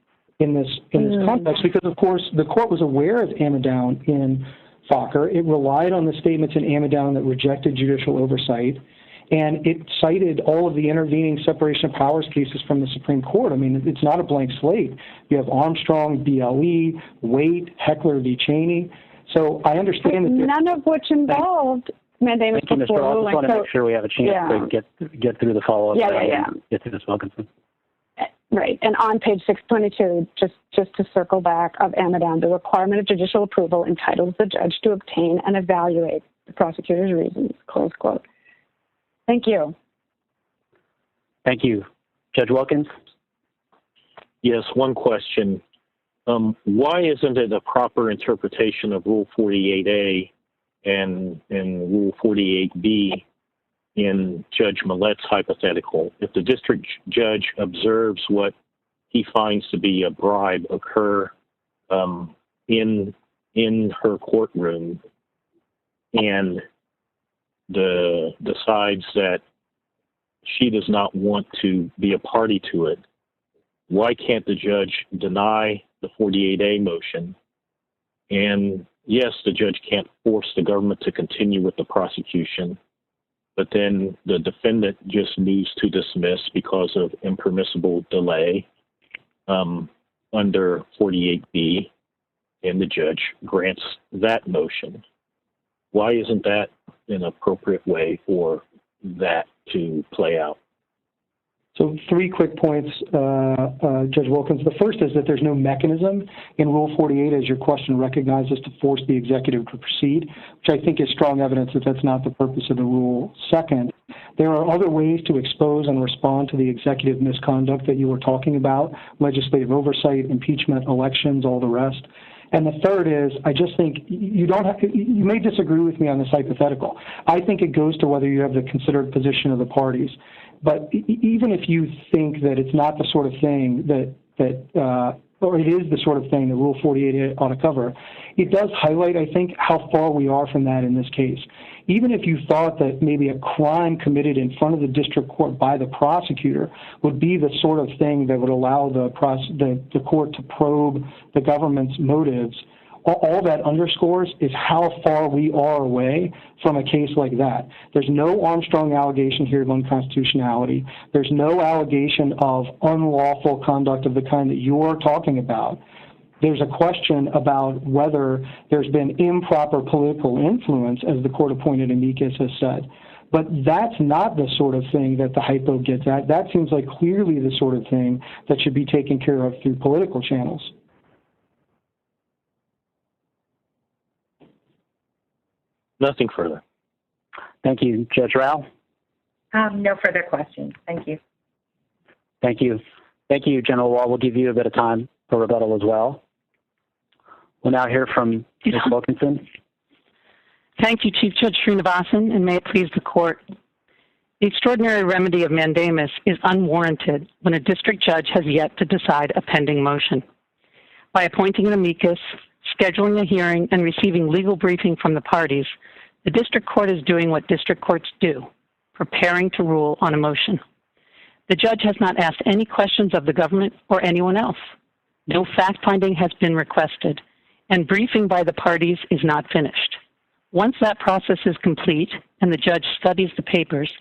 in this context, because, of course, the court was aware of Amidon in Fokker. It relied on the statements in Amidon that rejected judicial oversight, and it cited all of the intervening separation of powers cases from the Supreme Court. I mean, it's not a blank slate. You have Armstrong, BLE, Waite, Heckler v. Cheney. So I understand that none of which involved mandamus before ruling. Thank you, Mr. I just want to make sure we have a chance to get through the follow-up. Get through this, Wilkinson. Right, and on page 622, just to circle back of Amidon, the requirement of judicial approval entitles the judge to obtain and evaluate the prosecutor's reasons, close quote. Thank you. Thank you. Judge Wilkins? Yes, one question. Why isn't it a proper interpretation of Rule 48A and Rule 48B in Judge Millett's hypothetical? If the district judge observes what he finds to be a bribe occur in her courtroom and decides that she does not want to be a party to it, why can't the judge deny the 48A motion? And yes, the judge can't force the government to continue with the prosecution, but then the defendant just moves to dismiss because of impermissible delay under 48B, and the judge grants that motion. Why isn't that an appropriate way for that to play out? So 3 quick points, Judge Wilkins. The first is that there's no mechanism in Rule 48, as your question recognizes, to force the executive to proceed, which I think is strong evidence that that's not the purpose of the rule. Second, there are other ways to expose and respond to the executive misconduct that you were talking about: legislative oversight, impeachment, elections, all the rest. And the third is, I just think you may disagree with me on this hypothetical. I think it goes to whether you have the considered position of the parties. But even if you think that it's not the sort of thing or it is the sort of thing that Rule 48 ought to cover, it does highlight, I think, how far we are from that in this case. Even if you thought that maybe a crime committed in front of the district court by the prosecutor would be the sort of thing that would allow the court to probe the government's motives, all that underscores is how far we are away from a case like that. There's no Armstrong allegation here of unconstitutionality. There's no allegation of unlawful conduct of the kind that you're talking about. There's a question about whether there's been improper political influence, as the court-appointed amicus has said. But that's not the sort of thing that the hypo gets at. That seems like clearly the sort of thing that should be taken care of through political channels. Nothing further. Thank you. Judge Rao? No further questions. Thank you. Thank you. Thank you, General Wall. We'll give you a bit of time for rebuttal as well. We'll now hear from Ms. Wilkinson. Thank you, Chief Judge Srinivasan, and may it please the court. The extraordinary remedy of mandamus is unwarranted when a district judge has yet to decide a pending motion. By appointing an amicus, scheduling a hearing, and receiving legal briefing from the parties, the district court is doing what district courts do, preparing to rule on a motion. The judge has not asked any questions of the government or anyone else. No fact-finding has been requested, and briefing by the parties is not finished. Once that process is complete and the judge studies the papers,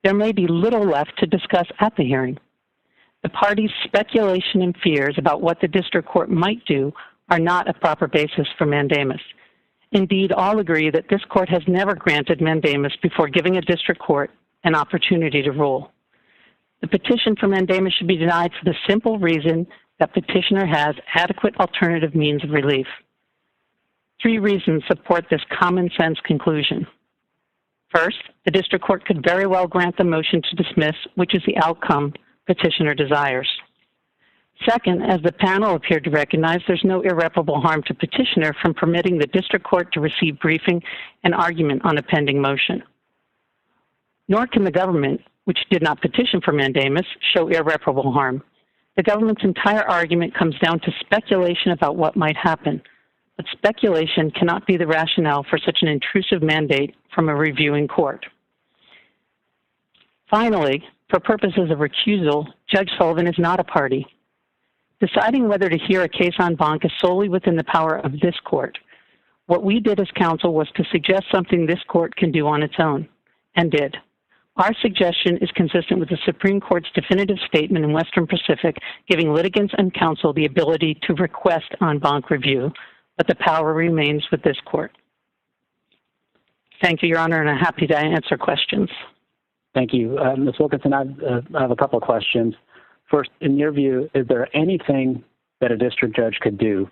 there may be little left to discuss at the hearing. The parties' speculation and fears about what the district court might do are not a proper basis for mandamus. Indeed, all agree that this court has never granted mandamus before giving a district court an opportunity to rule. The petition for mandamus should be denied for the simple reason that petitioner has adequate alternative means of relief. 3 reasons support this common sense conclusion. First, the district court could very well grant the motion to dismiss, which is the outcome petitioner desires. Second, as the panel appeared to recognize, there's no irreparable harm to petitioner from permitting the district court to receive briefing and argument on a pending motion. Nor can the government, which did not petition for mandamus, show irreparable harm. The government's entire argument comes down to speculation about what might happen. But speculation cannot be the rationale for such an intrusive mandate from a reviewing court. Finally, for purposes of recusal, Judge Sullivan is not a party. Deciding whether to hear a case en banc is solely within the power of this court. What we did as counsel was to suggest something this court can do on its own, and did. Our suggestion is consistent with the Supreme Court's definitive statement in Western Pacific, giving litigants and counsel the ability to request en banc review, but the power remains with this court. Thank you, Your Honor, and I'm happy to answer questions. Thank you. Ms. Wilkinson, I have a couple of questions. First, in your view, is there anything that a district judge could do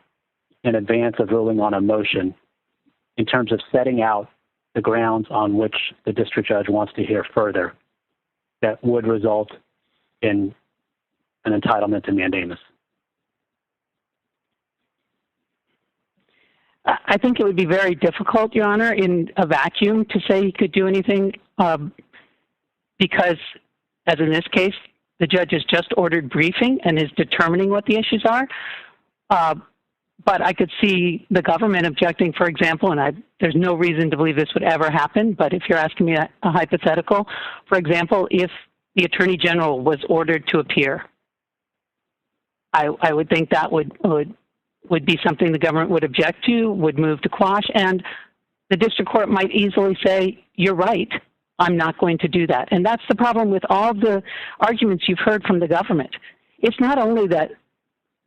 in advance of ruling on a motion in terms of setting out the grounds on which the district judge wants to hear further that would result in an entitlement to mandamus? I think it would be very difficult, Your Honor, in a vacuum to say he could do anything because, as in this case, the judge has just ordered briefing and is determining what the issues are. But I could see the government objecting, for example, and there's no reason to believe this would ever happen, but if you're asking me a hypothetical, for example, if the Attorney General was ordered to appear, I would think that would be something the government would object to, would move to quash, and the district court might easily say, you're right, I'm not going to do that. And that's the problem with all the arguments you've heard from the government. It's not only that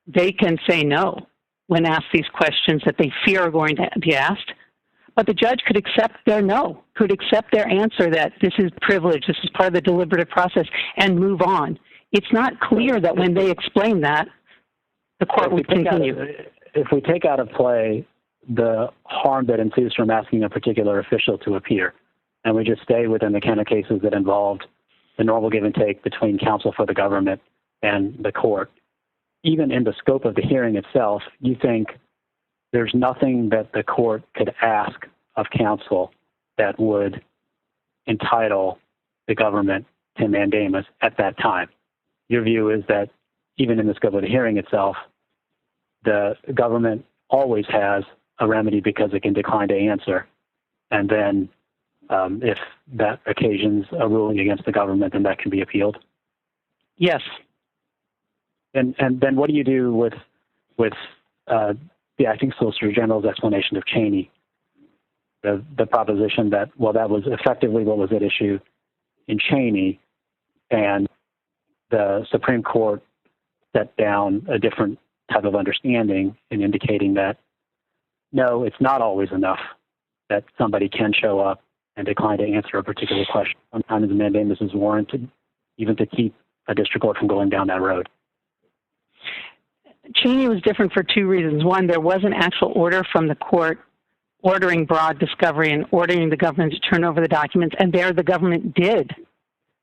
they can say no when asked these questions that they fear are going to be asked, but the judge could accept their no, could accept their answer that this is privilege, this is part of the deliberative process, and move on. It's not clear that when they explain that, the court would continue. If we take out of play the harm that ensues from asking a particular official to appear, and we just stay within the kind of cases that involved the normal give and take between counsel for the government and the court, even in the scope of the hearing itself, you think there's nothing that the court could ask of counsel that would entitle the government to mandamus at that time. Your view is that even in the scope of the hearing itself, the government always has a remedy because it can decline to answer. And then if that occasions a ruling against the government, then that can be appealed? Yes. And then what do you do with the acting Solicitor General's explanation of Cheney, the proposition that, well, that was effectively what was at issue in Cheney, and the Supreme Court set down a different type of understanding in indicating that, no, it's not always enough that somebody can show up and decline to answer a particular question. Sometimes the mandamus is warranted, even to keep a district court from going down that road. Cheney was different for 2 reasons. One, there was an actual order from the court ordering broad discovery and ordering the government to turn over the documents, and there the government did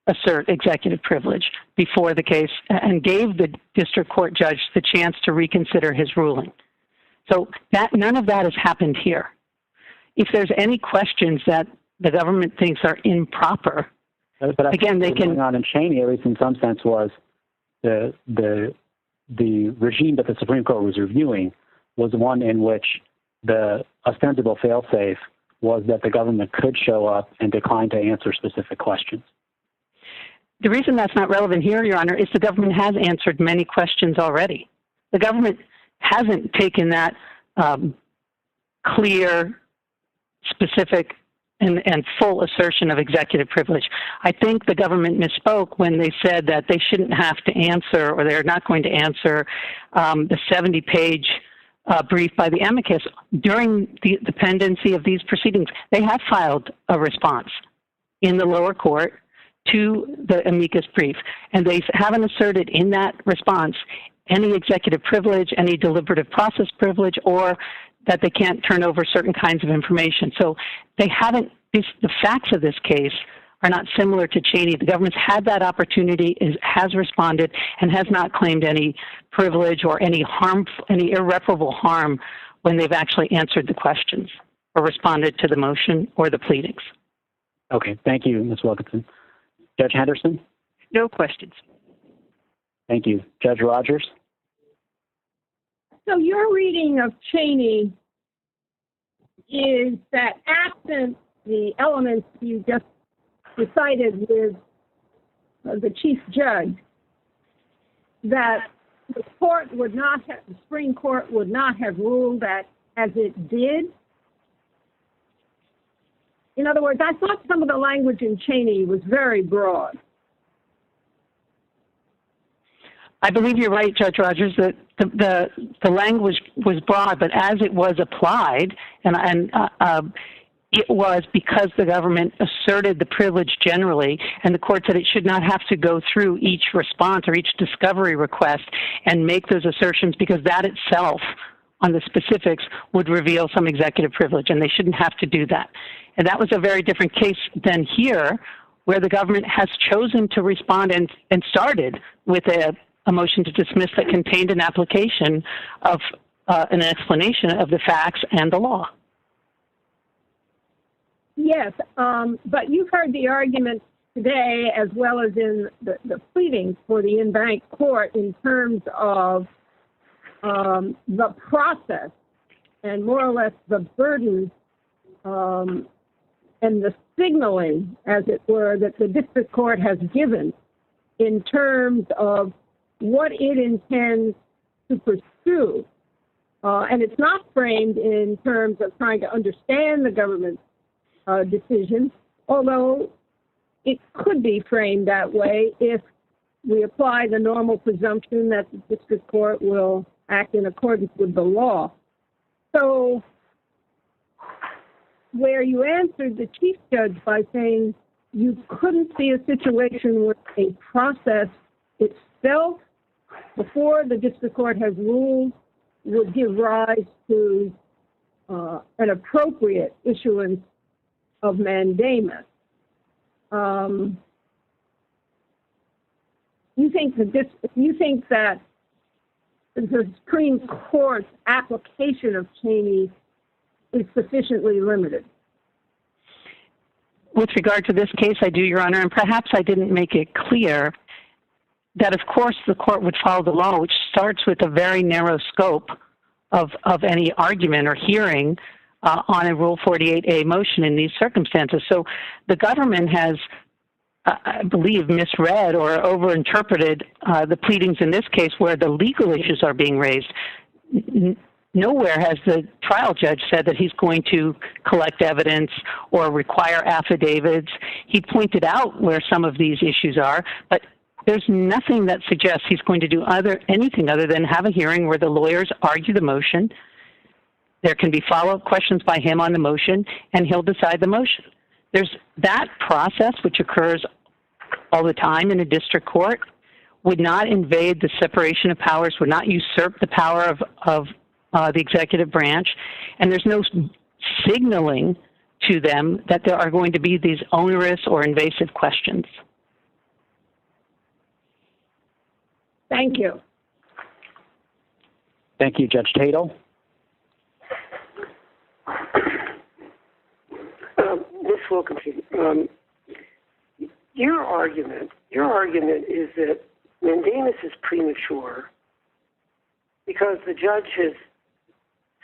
assert executive privilege before the case and gave the district court judge the chance to reconsider his ruling. So none of that has happened here. If there's any questions that the government thinks are improper, but again, they can. Going on in Cheney, at least in some sense, was the regime that the Supreme Court was reviewing was one in which the ostensible fail-safe was that the government could show up and decline to answer specific questions. The reason that's not relevant here, Your Honor, is the government has answered many questions already. The government hasn't taken that clear, specific, and full assertion of executive privilege. I think the government misspoke when they said that they shouldn't have to answer, or they're not going to answer, the 70-page brief by the amicus during the pendency of these proceedings. They have filed a response in the lower court to the amicus brief, and they haven't asserted in that response any executive privilege, any deliberative process privilege, or that they can't turn over certain kinds of information. So they haven't, the facts of this case are not similar to Cheney. The government's had that opportunity, has responded, and has not claimed any privilege or any irreparable harm when they've actually answered the questions or responded to the motion or the pleadings. Okay, thank you, Ms. Wilkinson. Judge Henderson? No questions. Thank you. Judge Rogers? So your reading of Cheney is that absent the elements you just recited with the chief judge, that the court would not have, the Supreme Court would not have ruled that as it did. In other words, I thought some of the language in Cheney was very broad. I believe you're right, Judge Rogers, that the language was broad, but as it was applied, and it was because the government asserted the privilege generally, and the court said it should not have to go through each response or each discovery request and make those assertions, because that itself, on the specifics, would reveal some executive privilege, and they shouldn't have to do that. And that was a very different case than here, where the government has chosen to respond and started with a motion to dismiss that contained an application of an explanation of the facts and the law. Yes, but you've heard the argument today as well as in the pleadings for the in-bank court in terms of the process and more or less the burden and the signaling, as it were, that the district court has given in terms of what it intends to pursue. And it's not framed in terms of trying to understand the government's decision, although it could be framed that way if we apply the normal presumption that the district court will act in accordance with the law. So where you answered the chief judge by saying you couldn't see a situation where a process itself, before the district court has ruled, would give rise to an appropriate issuance of mandamus. You think that the Supreme Court's application of Cheney is sufficiently limited? With regard to this case, I do, Your Honor, and perhaps I didn't make it clear that, of course, the court would follow the law, which starts with a very narrow scope of any argument or hearing on a Rule 48A motion in these circumstances. So the government has, I believe, misread or overinterpreted the pleadings in this case where the legal issues are being raised. Nowhere has the trial judge said that he's going to collect evidence or require affidavits. He pointed out where some of these issues are, but there's nothing that suggests he's going to do anything other than have a hearing where the lawyers argue the motion. There can be follow-up questions by him on the motion, and he'll decide the motion. There's that process, which occurs all the time in a district court, would not invade the separation of powers, would not usurp the power of the executive branch, and there's no signaling to them that there are going to be these onerous or invasive questions. Thank you. Thank you, Judge Tatel. Ms. Wilkins, your argument is that mandamus is premature because the judge has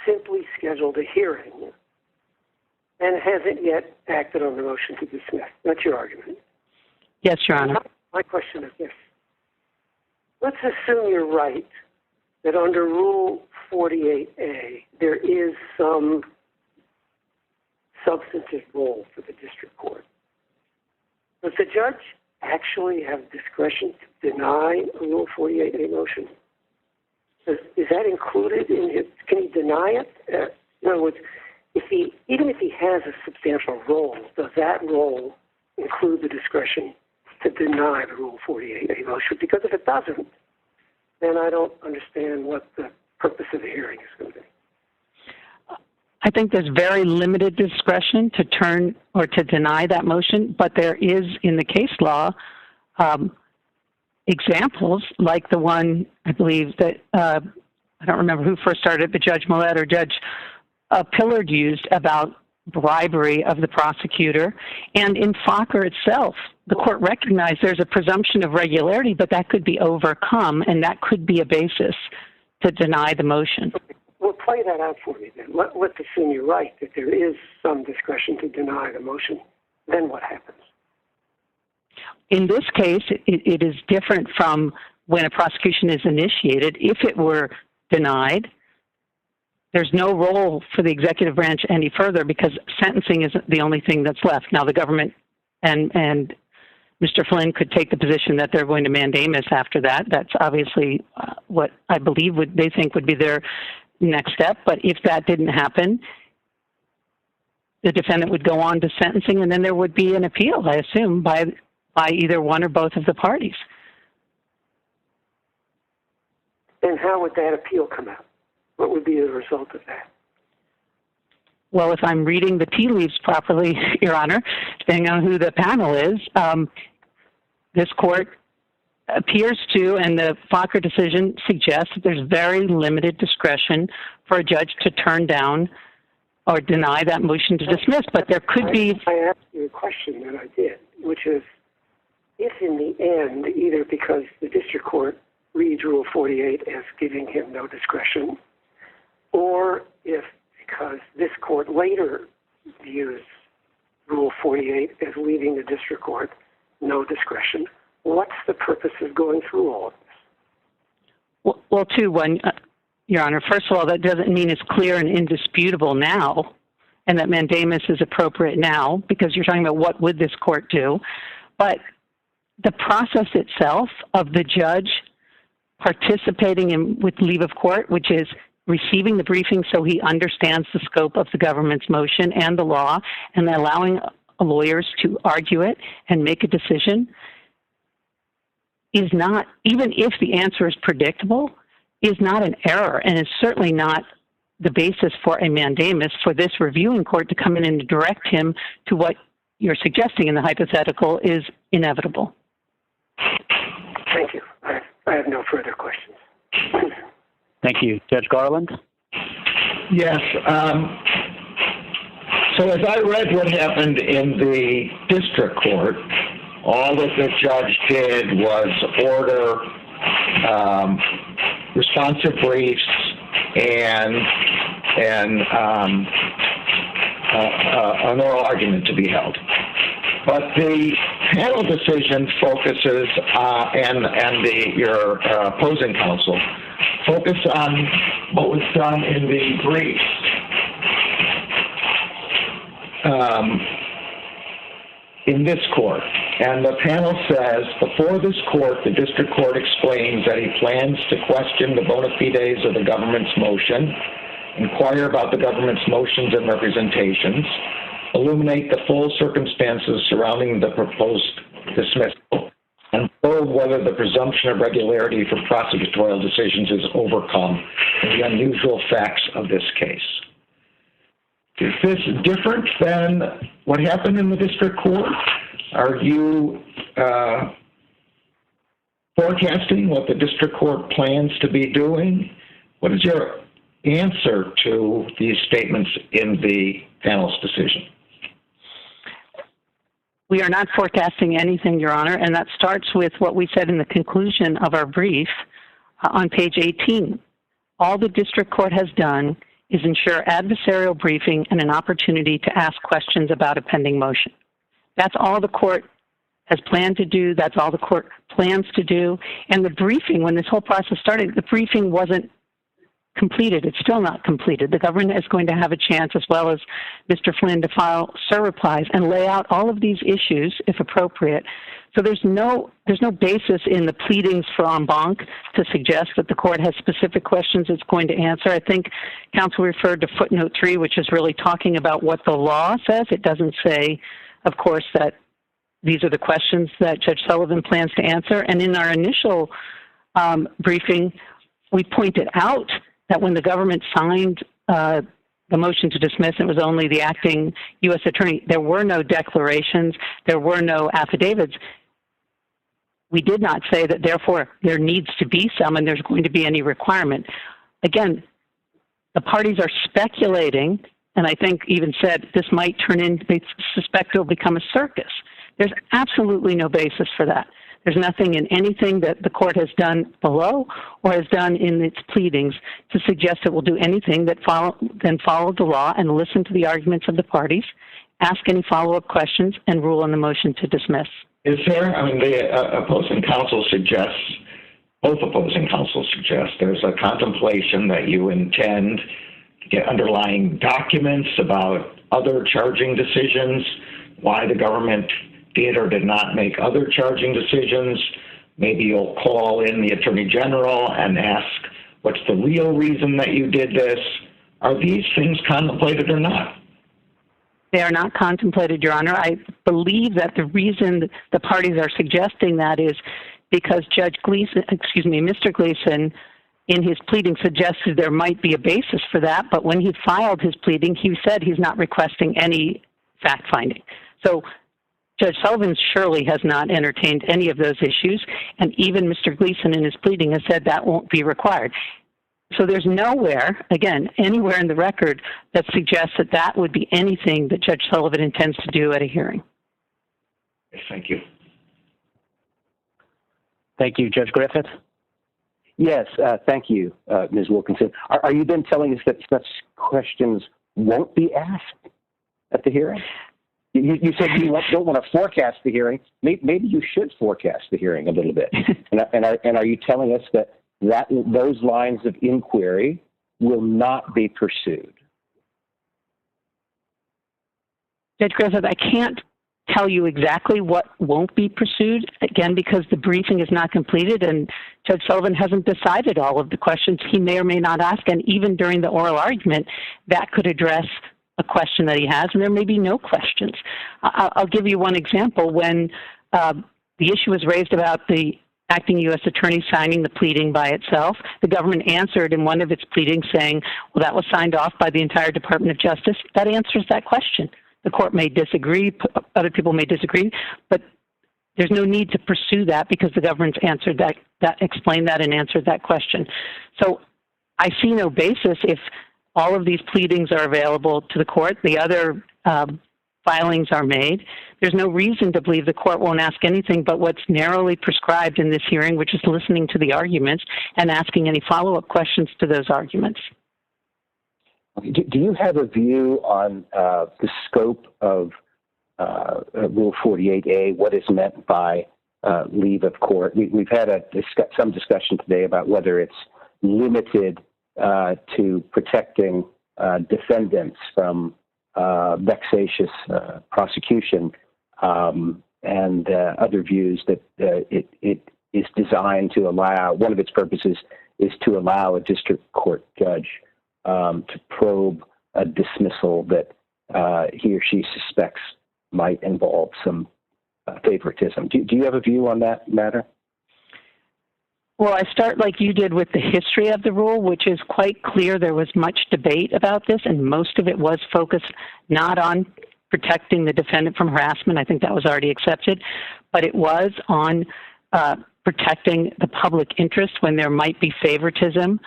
simply scheduled a hearing and hasn't yet acted on the motion to dismiss. That's your argument. Yes, Your Honor. My question is this. Let's assume you're right that under Rule 48A, there is some substantive role for the district court. Does the judge actually have discretion to deny a Rule 48A motion? Is that included in his, can he deny it? In other words, even if he has a substantial role, does that role include the discretion to deny the Rule 48A motion? Because if it doesn't, then I don't understand what the purpose of the hearing is going to be. I think there's very limited discretion to turn or to deny that motion, but there is in the case law examples like the one, I believe, that I don't remember who first started it, but Judge Millett or Judge Pillard used about bribery of the prosecutor. And in Fokker itself, the court recognized there's a presumption of regularity, but that could be overcome, and that could be a basis to deny the motion. Okay. Well, play that out for me then. Let's assume you're right, that there is some discretion to deny the motion. Then what happens? In this case, it is different from when a prosecution is initiated. If it were denied, there's no role for the executive branch any further because sentencing is the only thing that's left. Now, the government and Mr. Flynn could take the position that they're going to mandamus after that. That's obviously what I believe they think would be their next step. But if that didn't happen, the defendant would go on to sentencing, and then there would be an appeal, I assume, by either one or both of the parties. And how would that appeal come out? What would be the result of that? Well, if I'm reading the tea leaves properly, Your Honor, depending on who the panel is, this court appears to, and the Fokker decision suggests that there's very limited discretion for a judge to turn down or deny that motion to dismiss, but there could be... I asked you a question that I did, which is, if in the end, either because the district court reads Rule 48 as giving him no discretion, or if because this court later views Rule 48 as leaving the district court no discretion, what's the purpose of going through all of this? Well, Your Honor, first of all, that doesn't mean it's clear and indisputable now and that mandamus is appropriate now because you're talking about what would this court do. But the process itself of the judge participating with leave of court, which is receiving the briefing so he understands the scope of the government's motion and the law, and allowing lawyers to argue it and make a decision, is not, even if the answer is predictable, is not an error, and is certainly not the basis for a mandamus for this reviewing court to come in and direct him to what you're suggesting in the hypothetical is inevitable. Thank you. I have no further questions. Thank you. Judge Garland? Yes. So as I read what happened in the district court, all that the judge did was order responsive briefs and an oral argument to be held. But the panel decision focuses, your opposing counsel, focus on what was done in the briefs. In this court. And the panel says, before this court, the district court explains that he plans to question the bona fides of the government's motion, inquire about the government's motions and representations, illuminate the full circumstances surrounding the proposed dismissal, and probe whether the presumption of regularity for prosecutorial decisions is overcome in the unusual facts of this case. Is this different than what happened in the district court? Are you forecasting what the district court plans to be doing? What is your answer to these statements in the panel's decision? We are not forecasting anything, Your Honor, and that starts with what we said in the conclusion of our brief on page 18. All the district court has done is ensure adversarial briefing and an opportunity to ask questions about a pending motion. That's all the court has planned to do. That's all the court plans to do. And the briefing, when this whole process started, the briefing wasn't completed. It's still not completed. The government is going to have a chance, as well as Mr. Flynn, to file surreplies and lay out all of these issues, if appropriate. So there's no basis in the pleadings for en banc to suggest that the court has specific questions it's going to answer. I think counsel referred to footnote 3, which is really talking about what the law says. It doesn't say, of course, that these are the questions that Judge Sullivan plans to answer. And in our initial briefing, we pointed out that when the government signed the motion to dismiss, it was only the acting U.S. attorney. There were no declarations. There were no affidavits. We did not say that, therefore, there needs to be some and there's going to be any requirement. Again, the parties are speculating, and I think even said this might turn into, they suspect it will become a circus. There's absolutely no basis for that. There's nothing in anything that the court has done below or has done in its pleadings to suggest it will do anything that follow the law and listen to the arguments of the parties, ask any follow-up questions, and rule on the motion to dismiss. Is there, I mean, the opposing counsel suggests, both opposing counsels suggest there's a contemplation that you intend to get underlying documents about other charging decisions, why the government did or did not make other charging decisions. Maybe you'll call in the Attorney General and ask, what's the real reason that you did this? Are these things contemplated or not? They are not contemplated, Your Honor. I believe that the reason the parties are suggesting that is because Mr. Gleason, in his pleading, suggested there might be a basis for that, but when he filed his pleading, he said he's not requesting any fact-finding. So Judge Sullivan surely has not entertained any of those issues, and even Mr. Gleason in his pleading has said that won't be required. So there's nowhere, again, anywhere in the record that suggests that that would be anything that Judge Sullivan intends to do at a hearing. Thank you. Thank you. Judge Griffith? Yes, thank you, Ms. Wilkinson. Are you then telling us that such questions won't be asked at the hearing? You said you don't want to forecast the hearing. Maybe you should forecast the hearing a little bit. And are you telling us that those lines of inquiry will not be pursued? Judge Griffith, I can't tell you exactly what won't be pursued, again, because the briefing is not completed and Judge Sullivan hasn't decided all of the questions he may or may not ask, and even during the oral argument, that could address a question that he has, and there may be no questions. I'll give you one example. When the issue was raised about the acting U.S. attorney signing the pleading by itself, the government answered in one of its pleadings saying, well, that was signed off by the entire Department of Justice. That answers that question. The court may disagree, other people may disagree, but there's no need to pursue that because the government's answered that explained that and answered that question. So I see no basis if all of these pleadings are available to the court, the other filings are made. There's no reason to believe the court won't ask anything but what's narrowly prescribed in this hearing, which is listening to the arguments and asking any follow-up questions to those arguments. Do you have a view on the scope of Rule 48A, what is meant by leave of court? We've had some discussion today about whether it's limited to protecting defendants from vexatious prosecution and other views that it is designed to allow, one of its purposes is to allow a district court judge to probe a dismissal that he or she suspects might involve some favoritism. Do you have a view on that matter? Well, I start like you did with the history of the rule, which is quite clear. There was much debate about this, and most of it was focused not on protecting the defendant from harassment. I think that was already accepted, but it was on protecting the public interest when there might be favoritism.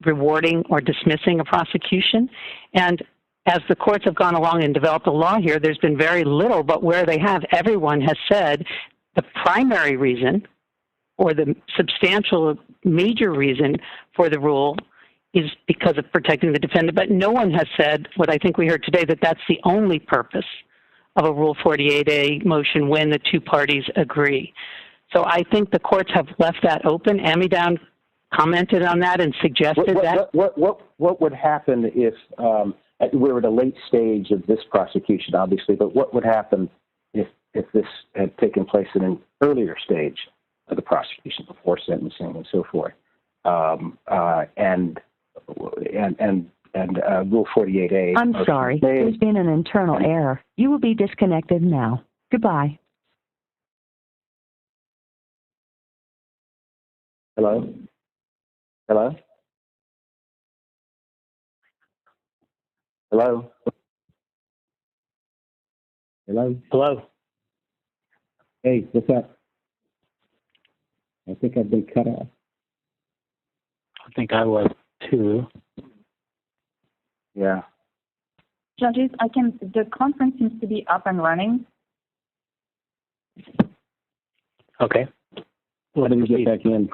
rewarding or dismissing a prosecution. And as the courts have gone along and developed a law here, there's been very little, but where they have, everyone has said the primary reason or the substantial major reason for the rule is because of protecting the defendant. But no one has said, what I think we heard today, that that's the only purpose of a Rule 48A motion when the two parties agree. So I think the courts have left that open. Amidon commented on that and suggested that. What would happen if we're at a late stage of this prosecution, obviously, but what would happen if this had taken place at an earlier stage of the prosecution, before sentencing and so forth, and Rule 48A? I'm sorry. There's been an internal error. You will be disconnected now. Goodbye. Hello? Hello? Hello? Hello? Hello? Hey, what's up? I think I've been cut off. I think I was too. Yeah. Judges, the conference seems to be up and running. Okay. How do we get back in?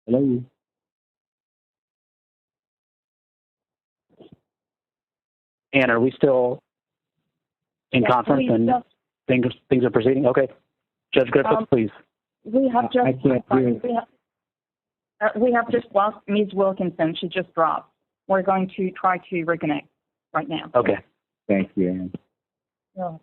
Hello? Ann, are we still in conference and things are proceeding? Okay. Judge Griffith, please. We have just I can't hear. we have just lost Ms. Wilkinson. She just dropped. We're going to try to reconnect right now. Okay. Thank you, Ann. You're welcome.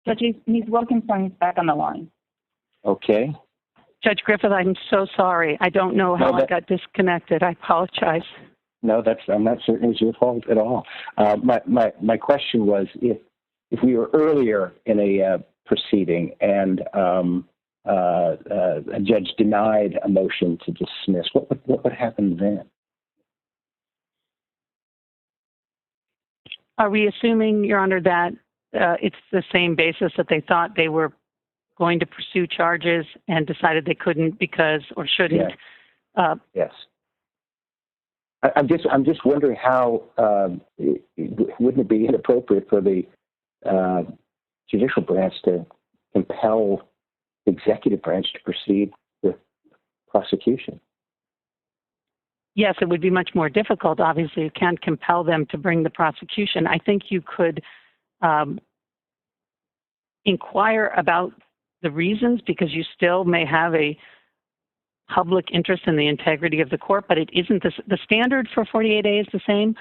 Judge, Ms. Wilkinson is back on the line. Okay. Judge Griffith, I'm so sorry. I don't know how I got disconnected. I apologize. No, I'm not certain it's your fault at all. My question was, if we were earlier in a proceeding and a judge denied a motion to dismiss, what would happen then? Are we assuming, Your Honor, that it's the same basis that they thought they were going to pursue charges and decided they couldn't because or shouldn't? Yes. Yes. I'm just wondering how wouldn't it be inappropriate for the judicial branch to compel the executive branch to proceed with prosecution? Yes, it would be much more difficult. Obviously, you can't compel them to bring the prosecution. I think you could inquire about the reasons, because you still may have a public interest in the integrity of the court, but it isn't the standard for 48A is the same,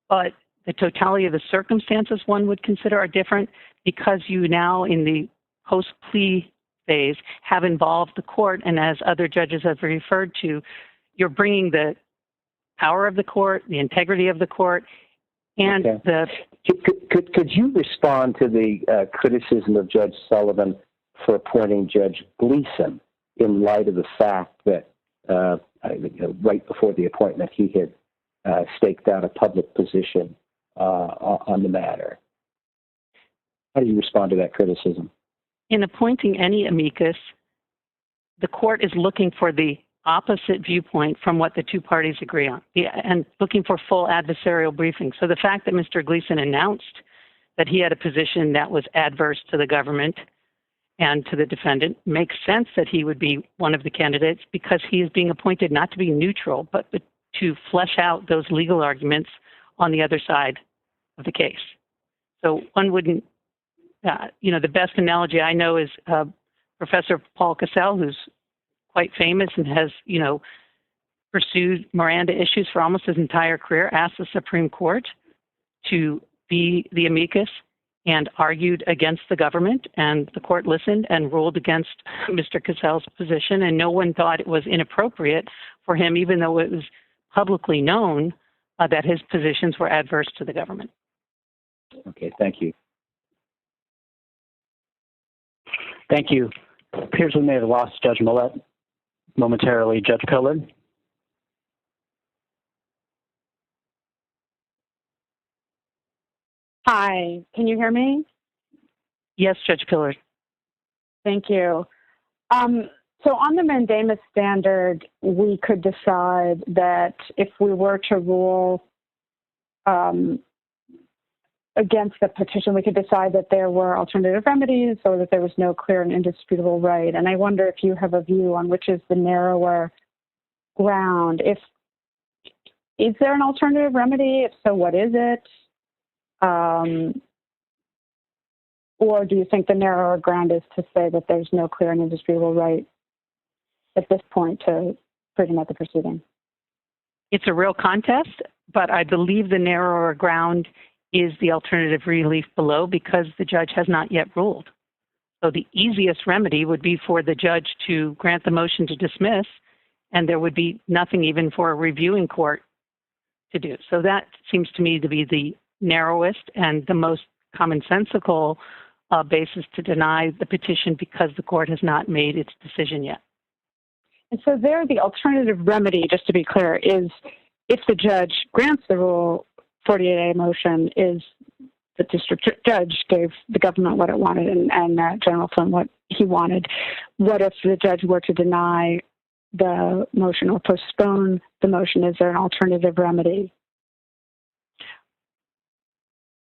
but the totality of the circumstances one would consider are different, because you now in the post-plea phase have involved the court, and as other judges have referred to, you're bringing the power of the court, the integrity of the court, and the... Could you respond to the criticism of Judge Sullivan for appointing Judge Gleason in light of the fact that right before the appointment he had staked out a public position on the matter? How do you respond to that criticism? In appointing any amicus, the court is looking for the opposite viewpoint from what the two parties agree on, and looking for full adversarial briefing. So the fact that Mr. Gleason announced that he had a position that was adverse to the government and to the defendant, makes sense that he would be one of the candidates because he is being appointed not to be neutral, but to flesh out those legal arguments on the other side of the case. So one wouldn't, the best analogy I know is Professor Paul Cassell, who's quite famous and has, pursued Miranda issues for almost his entire career, asked the Supreme Court to be the amicus and argued against the government, and the court listened and ruled against Mr. Cassell's position, and no one thought it was inappropriate for him, even though it was publicly known that his positions were adverse to the government. Okay, thank you. Thank you. It appears we may have lost Judge Millett momentarily. Judge Pillard? Hi, can you hear me? Yes, Judge Pillard. Thank you. So on the mandamus standard, we could decide that if we were to rule against the petition, we could decide that there were alternative remedies or that there was no clear and indisputable right. And I wonder if you have a view on which is the narrower ground. Is there an alternative remedy? If so, what is it? Or do you think the narrower ground is to say that there's no clear and indisputable right at this point to freedom of the proceeding? It's a real contest, but I believe the narrower ground is the alternative relief below because the judge has not yet ruled. So the easiest remedy would be for the judge to grant the motion to dismiss, and there would be nothing even for a reviewing court to do. So that seems to me to be the narrowest and the most commonsensical basis to deny the petition because the court has not made its decision yet. And so there, the alternative remedy, just to be clear, is if the judge grants the Rule 48A motion, is the district judge gave the government what it wanted and General Flynn what he wanted. What if the judge were to deny the motion or postpone the motion? Is there an alternative remedy?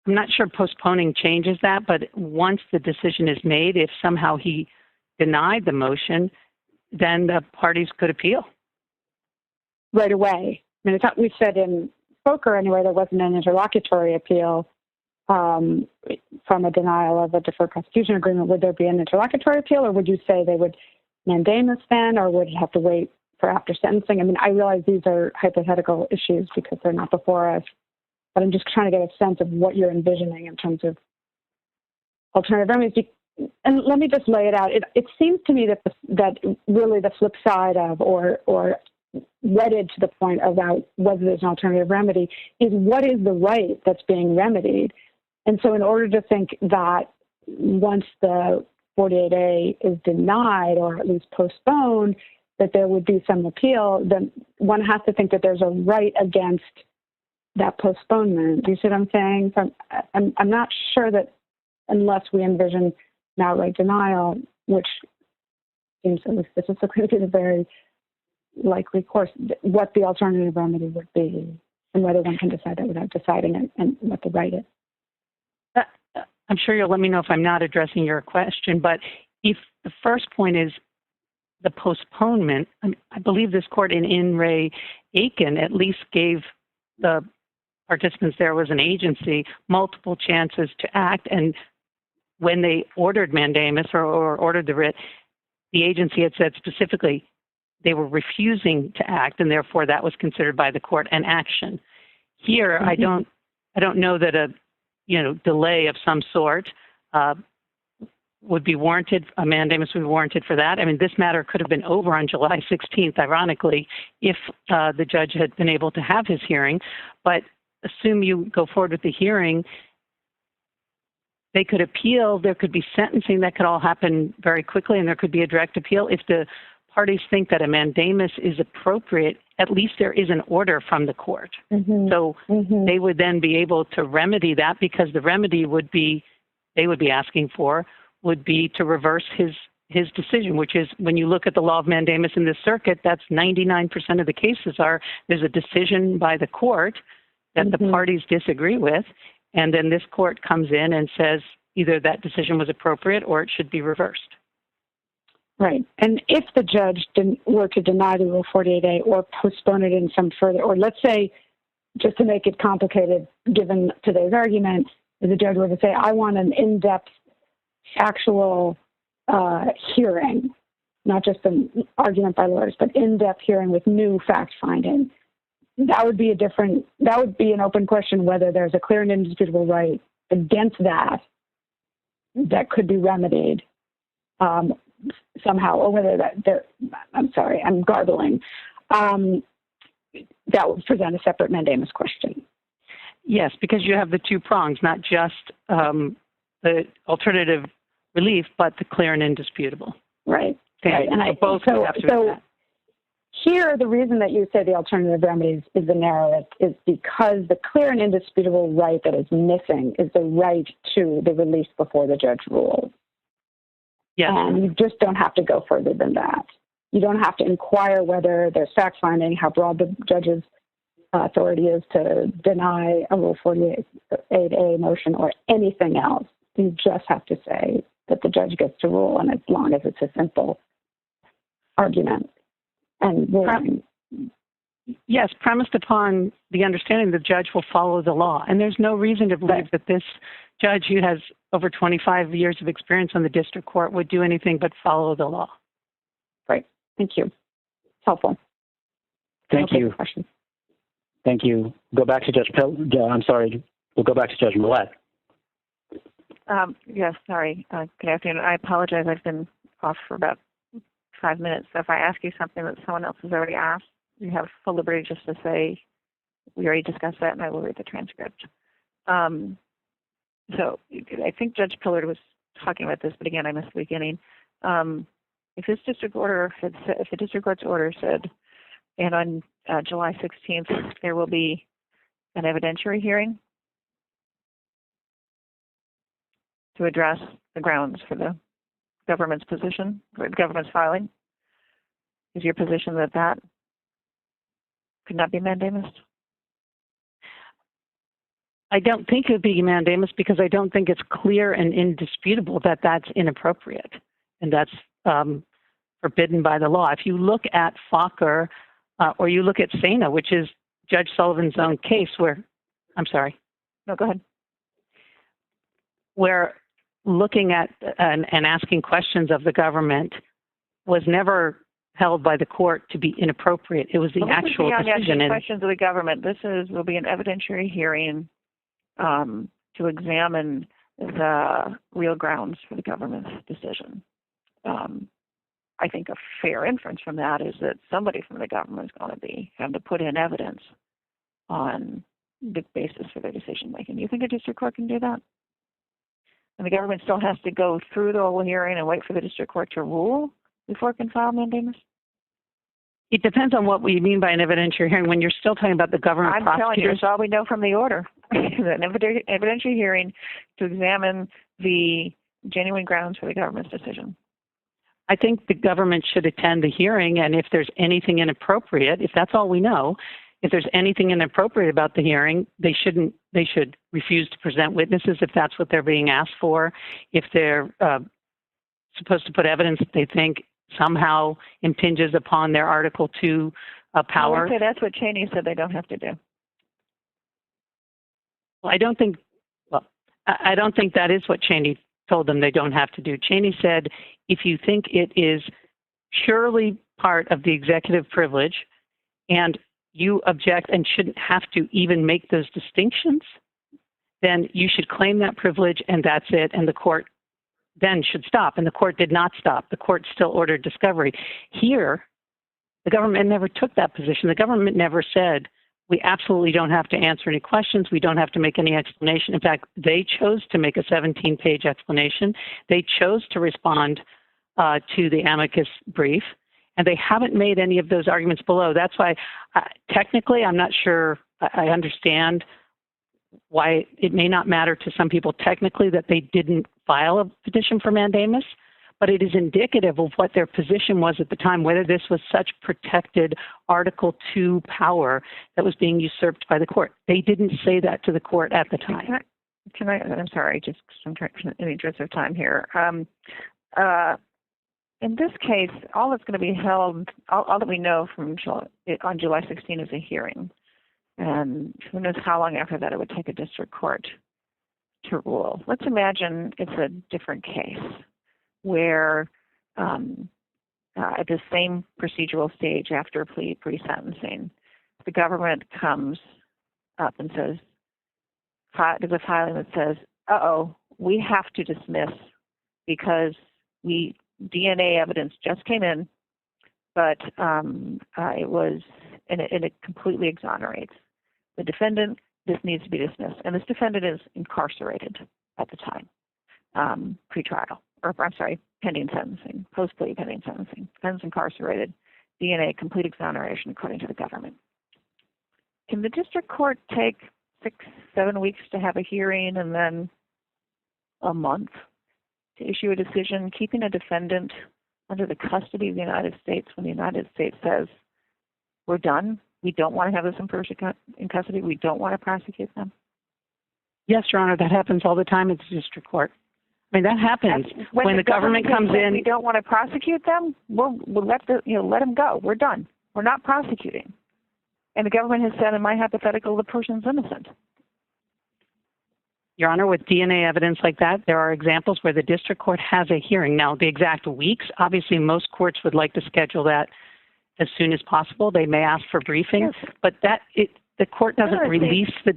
I'm not sure postponing changes that, but once the decision is made, if somehow he denied the motion, then the parties could appeal. Right away. I mean, I thought we said in Spoker anyway, there wasn't an interlocutory appeal from a denial of a deferred prosecution agreement. Would there be an interlocutory appeal, or would you say they would mandamus then, or would you have to wait for after sentencing? I mean, I realize these are hypothetical issues because they're not before us, but I'm just trying to get a sense of what you're envisioning in terms of alternative remedies. And let me just lay it out. It seems to me that really the flip side of, or wedded to the point about whether there's an alternative remedy, is what is the right that's being remedied. And so in order to think that once the 48A is denied or at least postponed, that there would be some appeal, then one has to think that there's a right against that postponement. Do you see what I'm saying? I'm not sure that unless we envision an outright denial, which seems at least statistically to be the very likely course, what the alternative remedy would be and whether one can decide that without deciding it and what the right is. I'm sure you'll let me know if I'm not addressing your question, but if the first point is the postponement, I believe this court in Ray Aiken at least gave the participants, there was an agency, multiple chances to act, and when they ordered mandamus or ordered the writ, the agency had said specifically they were refusing to act, and therefore that was considered by the court an action. Here, I don't know that a delay of some sort would be warranted. A mandamus would be warranted for that. I mean, this matter could have been over on July 16th, ironically, if the judge had been able to have his hearing. But assume you go forward with the hearing, they could appeal. There could be sentencing. That could all happen very quickly, and there could be a direct appeal. If the parties think that a mandamus is appropriate, at least there is an order from the court. So they would then be able to remedy that, because the remedy would be, they would be asking for, would be to reverse his decision, which is, when you look at the law of mandamus in this circuit, that's 99% of the cases are, there's a decision by the court that the parties disagree with, and then this court comes in and says either that decision was appropriate or it should be reversed. Right. And if the judge were to deny the Rule 48A or postpone it in some further, or let's say, just to make it complicated, given today's argument, if the judge were to say, I want an in-depth actual hearing, not just an argument by lawyers, but in-depth hearing with new fact-finding, that would be an open question whether there's a clear and indisputable right against that could be remedied somehow, or whether I'm sorry, I'm garbling. That would present a separate mandamus question. Yes, because you have the two prongs, not just the alternative relief, but the clear and indisputable. Right. Right. And both have to be met. Here, the reason that you say the alternative remedies is the narrowest is because the clear and indisputable right that is missing is the right to the release before the judge rules. Yes. And you just don't have to go further than that. You don't have to inquire whether there's fact-finding, how broad the judge's authority is to deny a Rule 48A motion or anything else. You just have to say that the judge gets to rule, and as long as it's a simple argument. And yes, premised upon the understanding the judge will follow the law. And there's no reason to believe that this judge, who has over 25 years of experience on the district court, would do anything but follow the law. Right. Thank you. It's helpful. Thank you. Thank you. Go back to Judge I'm sorry. We'll go back to Judge Millett. Yes, sorry. Good afternoon. I apologize. I've been off for about 5 minutes. So if I ask you something that someone else has already asked, you have full liberty just to say, we already discussed that, and I will read the transcript. So I think Judge Pillard was talking about this, but again, I missed the beginning. If the district court's order said, and on July 16th, there will be an evidentiary hearing to address the grounds for the government's position, or the government's filing, is your position that that could not be mandamus? I don't think it would be mandamus because I don't think it's clear and indisputable that that's inappropriate, and that's forbidden by the law. If you look at Fokker, or you look at Sena, which is Judge Sullivan's own case where, I'm sorry. No, go ahead. Where looking at and asking questions of the government was never held by the court to be inappropriate. It was the actual decision. Questions of the government. Will be an evidentiary hearing to examine the real grounds for the government's decision. I think a fair inference from that is that somebody from the government is going to have to put in evidence on the basis for their decision making. Do you think a district court can do that? And the government still has to go through the whole hearing and wait for the district court to rule before it can file mandamus? It depends on what we mean by an evidentiary hearing. When you're still talking about the government I'm prosecutors, telling you, that's all we know from the order. An evidentiary hearing to examine the genuine grounds for the government's decision. I think the government should attend the hearing, and if there's anything inappropriate, if that's all we know, if there's anything inappropriate about the hearing, they should refuse to present witnesses if that's what they're being asked for. If they're supposed to put evidence that they think somehow impinges upon their Article 2 power. Okay, that's what Cheney said they don't have to do. Well, I don't think that is what Cheney told them they don't have to do. Cheney said, if you think it is surely part of the executive privilege and you object and shouldn't have to even make those distinctions, then you should claim that privilege and that's it, and the court then should stop. And the court did not stop. The court still ordered discovery. Here, the government never took that position. The government never said, we absolutely don't have to answer any questions. We don't have to make any explanation. In fact, they chose to make a 17-page explanation. They chose to respond to the amicus brief, and they haven't made any of those arguments below. That's why, technically, I'm not sure I understand why it may not matter to some people technically that they didn't file a petition for mandamus, but it is indicative of what their position was at the time, whether this was such protected Article 2 power that was being usurped by the court. They didn't say that to the court at the time. I'm sorry, just I'm trying in the interest of time here. in this case, all that's going to be held, all that we know from on July 16 is a hearing. And who knows how long after that it would take a district court to rule. Let's imagine it's a different case where at the same procedural stage after pre-sentencing, the government comes up and says, there's a filing that says, we have to dismiss because DNA evidence just came in, but it completely exonerates the defendant. This needs to be dismissed, and this defendant is incarcerated at the time, pre-trial, or I'm sorry, pending sentencing, post-plea pending sentencing. Defendant's incarcerated, DNA complete exoneration according to the government. Can the district court take 6-7 weeks to have a hearing and then a month to issue a decision, keeping a defendant under the custody of the United States when the United States says, we're done, we don't want to have this person in custody, we don't want to prosecute them? Yes, Your Honor, that happens all the time at the district court. I mean, that happens when the government comes in. We don't want to prosecute them. We'll let them go. We're done. We're not prosecuting. And the government has said, in my hypothetical, the person's innocent. Your Honor, with DNA evidence like that, there are examples where the district court has a hearing. Now, the exact weeks, obviously most courts would like to schedule that as soon as possible. They may ask for briefings, yes. But the court doesn't release the...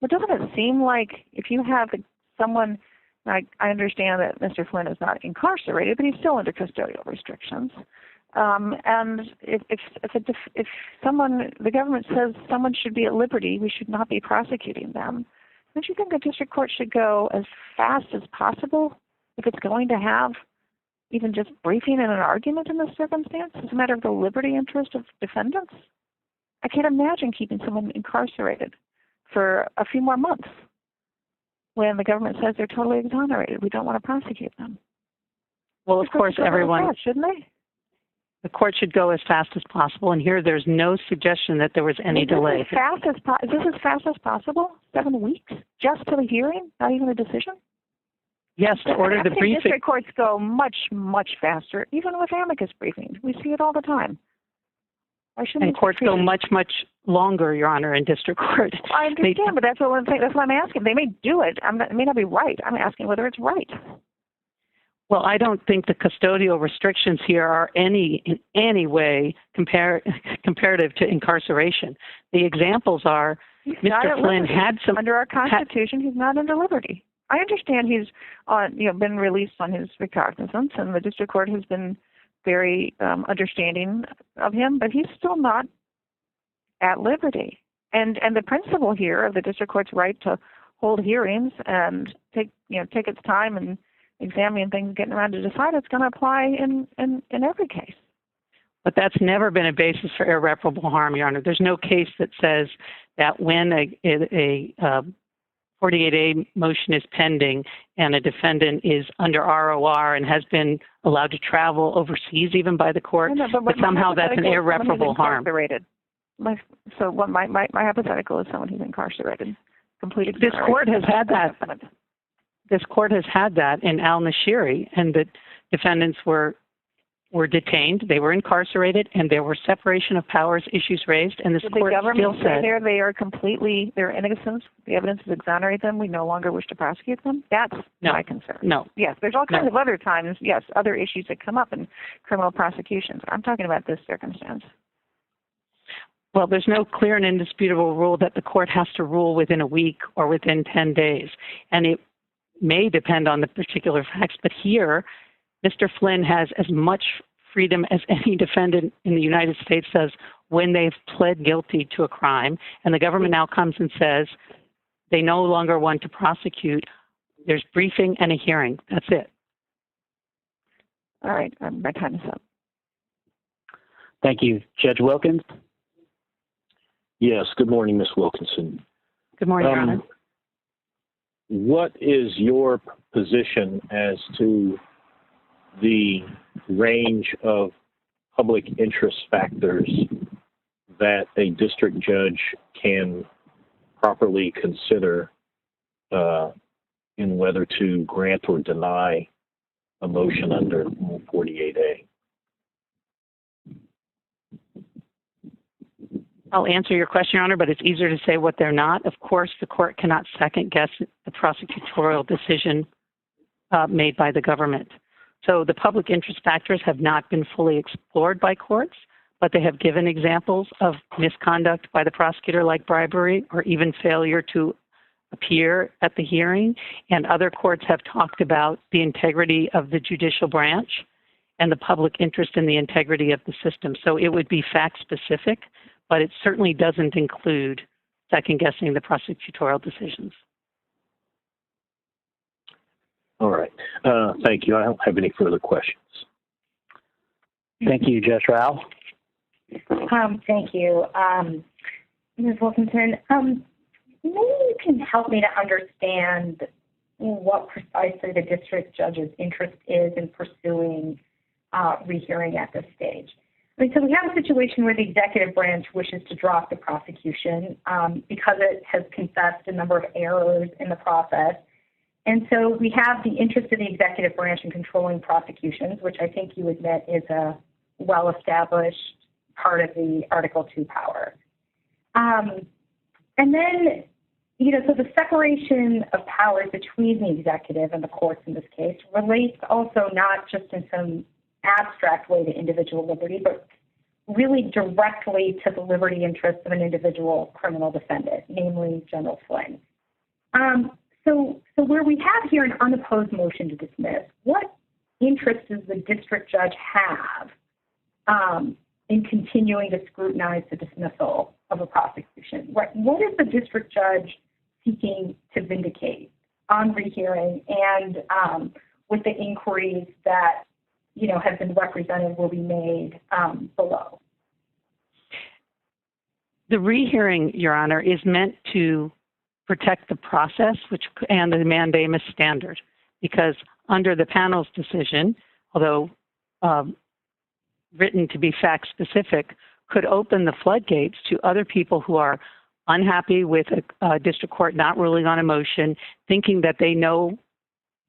But doesn't it seem like if you have someone, I understand that Mr. Flynn is not incarcerated, but he's still under custodial restrictions. And if the government says someone should be at liberty, we should not be prosecuting them. Don't you think the district court should go as fast as possible if it's going to have even just briefing and an argument in this circumstance as a matter of the liberty interest of defendants? I can't imagine keeping someone incarcerated for a few more months when the government says they're totally exonerated. We don't want to prosecute them. Well, of course, everyone... Shouldn't they? The court should go as fast as possible, and here there's no suggestion that there was any delay. Is this as fast as possible? 7 weeks? Just to the hearing? Not even a decision? Yes, to order the briefing. District courts go much, much faster, even with amicus briefings. We see it all the time. And courts go much, much longer, Your Honor, in district court. I understand, but that's what I'm asking. They may do it. It may not be right. I'm asking whether it's right. Well, I don't think the custodial restrictions here are in any way comparative to incarceration. The examples are Mr. Flynn had some... Under our Constitution, he's not under liberty. I understand he's been released on his recognizance, and the district court has been very understanding of him, but he's still not at liberty. And the principle here of the district court's right to hold hearings and take its time and examining things, getting around to decide, it's going to apply in every case. But that's never been a basis for irreparable harm, Your Honor. There's no case that says that when a 48A motion is pending and a defendant is under ROR and has been allowed to travel overseas even by the court, but somehow that's an irreparable harm. My hypothetical is someone who's incarcerated. This court has had that. This court has had that in al-Nashiri, and the defendants were detained, they were incarcerated, and there were separation of powers issues raised, and this court still said... They're innocent, the evidence has exonerated them, we no longer wish to prosecute them? That's my concern. No. Yes, there's all kinds of other times, yes, other issues that come up in criminal prosecutions. I'm talking about this circumstance. Well, there's no clear and indisputable rule that the court has to rule within a week or within 10 days, and it may depend on the particular facts, but here, Mr. Flynn has as much freedom as any defendant in the United States does when they've pled guilty to a crime, and the government now comes and says they no longer want to prosecute. There's briefing and a hearing. That's it. All right. My time is up. Thank you. Judge Wilkins? Yes. Good morning, Ms. Wilkinson. Good morning, Your Honor. What is your position as to the range of public interest factors that a district judge can properly consider in whether to grant or deny a motion under Rule 48A? I'll answer your question, Your Honor, but it's easier to say what they're not. Of course, the court cannot second-guess the prosecutorial decision made by the government. So the public interest factors have not been fully explored by courts, but they have given examples of misconduct by the prosecutor, like bribery or even failure to appear at the hearing. And other courts have talked about the integrity of the judicial branch and the public interest in the integrity of the system. So it would be fact-specific, but it certainly doesn't include second-guessing the prosecutorial decisions. All right. Thank you. I don't have any further questions. Thank you, Judge Rao. Thank you. Ms. Wilkinson, maybe you can help me to understand what precisely the district judge's interest is in pursuing rehearing at this stage. I mean, so we have a situation where the executive branch wishes to drop the prosecution because it has confessed a number of errors in the process. And so we have the interest of the executive branch in controlling prosecutions, which I think you admit is a well-established part of the Article 2 power. And then, you know, so the separation of powers between the executive and the courts in this case relates also not just in some abstract way to individual liberty, but really directly to the liberty interests of an individual criminal defendant, namely General Flynn. So where we have here an unopposed motion to dismiss, what interest does the district judge have in continuing to scrutinize the dismissal of a prosecution? What is the district judge seeking to vindicate on rehearing and with the inquiries that, you know, have been represented will be made below? The rehearing, Your Honor, is meant to protect the process and the mandamus standard, because under the panel's decision, although written to be fact-specific, could open the floodgates to other people who are unhappy with a district court not ruling on a motion, thinking that they know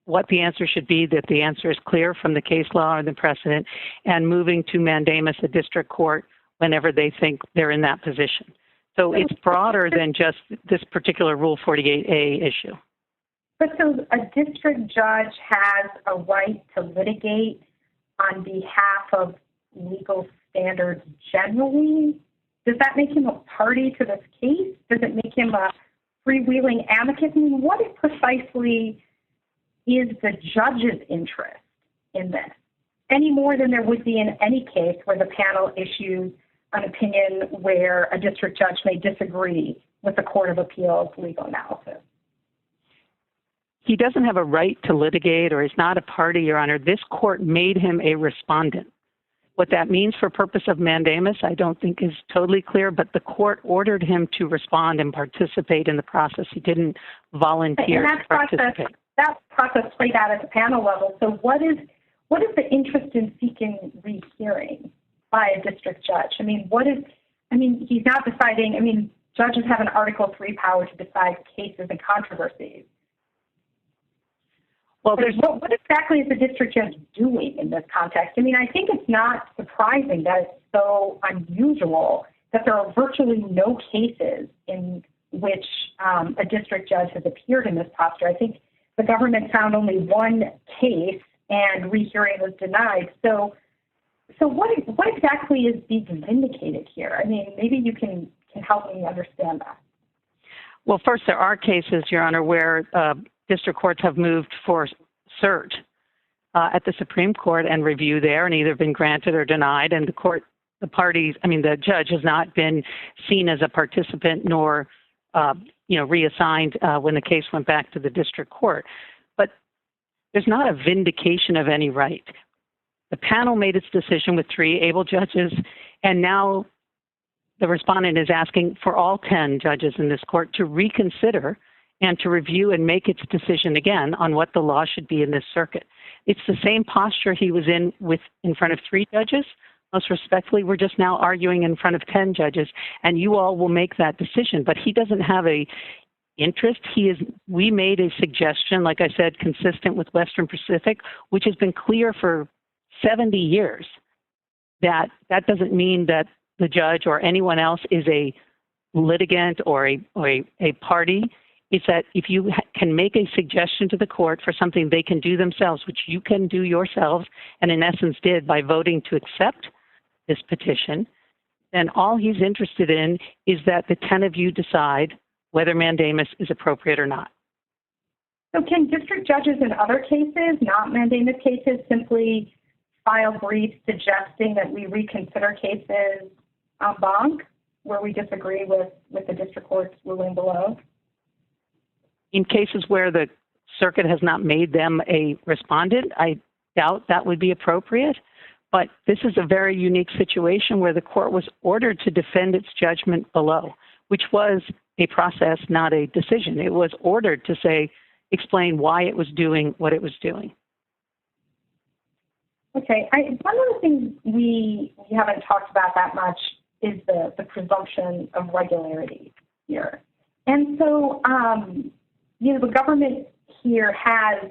what the answer should be, that the answer is clear from the case law or the precedent, and moving to mandamus a district court whenever they think they're in that position. So it's broader than just this particular Rule 48A issue. But so a district judge has a right to litigate on behalf of legal standards generally? Does that make him a party to this case? Does it make him a freewheeling amicus? I mean, what precisely is the judge's interest in this? Any more than there would be in any case where the panel issues an opinion where a district judge may disagree with the Court of Appeals legal analysis. He doesn't have a right to litigate, or is not a party, Your Honor. This court made him a respondent. What that means for purpose of mandamus, I don't think is totally clear, but the court ordered him to respond and participate in the process. He didn't volunteer to participate. That process played out at the panel level. So what is the interest in seeking rehearing by a district judge? I mean, he's not deciding, judges have an Article 3 power to decide cases and controversies. Well, what exactly is the district judge doing in this context? I mean, I think it's not surprising that it's so unusual that there are virtually no cases in which a district judge has appeared in this posture. I think the government found only one case and rehearing was denied. So what exactly is being vindicated here? I mean, maybe you can help me understand that. Well, first, there are cases, Your Honor, where district courts have moved for cert at the Supreme Court and review there, and either been granted or denied, and the judge has not been seen as a participant nor reassigned when the case went back to the district court. But there's not a vindication of any right. The panel made its decision with 3 able judges, and now the respondent is asking for all 10 judges in this court to reconsider and to review and make its decision again on what the law should be in this circuit. It's the same posture he was in front of 3 judges. Most respectfully, we're just now arguing in front of 10 judges, and you all will make that decision. But he doesn't have a interest. We made a suggestion, like I said, consistent with Western Pacific, which has been clear for 70 years, that doesn't mean that the judge or anyone else is a litigant or a party. It's that if you can make a suggestion to the court for something they can do themselves, which you can do yourselves, and in essence did by voting to accept this petition, then all he's interested in is that the 10 of you decide whether mandamus is appropriate or not. So can district judges in other cases, not mandamus cases, simply file briefs suggesting that we reconsider cases en banc where we disagree with the district court's ruling below? In cases where the circuit has not made them a respondent, I doubt that would be appropriate. But this is a very unique situation where the court was ordered to defend its judgment below, which was a process, not a decision. It was ordered to explain why it was doing what it was doing. Okay. One of the things we haven't talked about that much is the presumption of regularity here. And so, the government here has,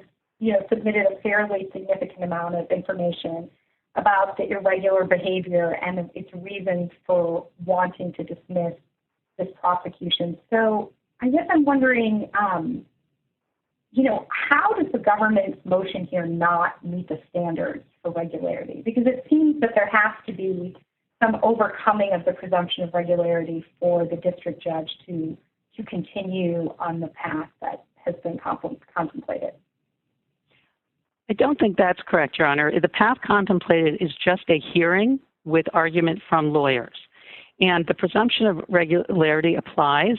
submitted a fairly significant amount of information about the irregular behavior and its reasons for wanting to dismiss this prosecution. So I guess I'm wondering, how does the government's motion here not meet the standards for regularity? Because it seems that there has to be some overcoming of the presumption of regularity for the district judge to continue on the path that has been contemplated. I don't think that's correct, Your Honor. The path contemplated is just a hearing with argument from lawyers. And the presumption of regularity applies,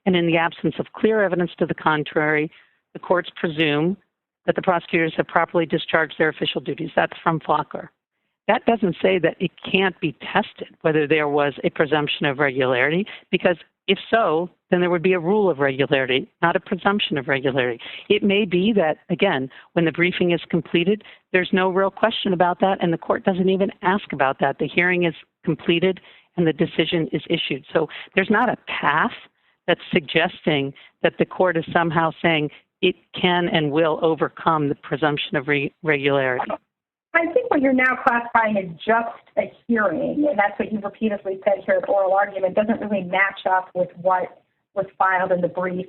and in the absence of clear evidence to the contrary, the courts presume that the prosecutors have properly discharged their official duties. That's from Fokker. That doesn't say that it can't be tested whether there was a presumption of regularity, because if so, then there would be a rule of regularity, not a presumption of regularity. It may be that, again, when the briefing is completed, there's no real question about that, and the court doesn't even ask about that. The hearing is completed, and the decision is issued. So there's not a path that's suggesting that the court is somehow saying it can and will overcome the presumption of regularity. I think what you're now classifying as just a hearing, and that's what you've repeatedly said here at oral argument, doesn't really match up with what was filed in the brief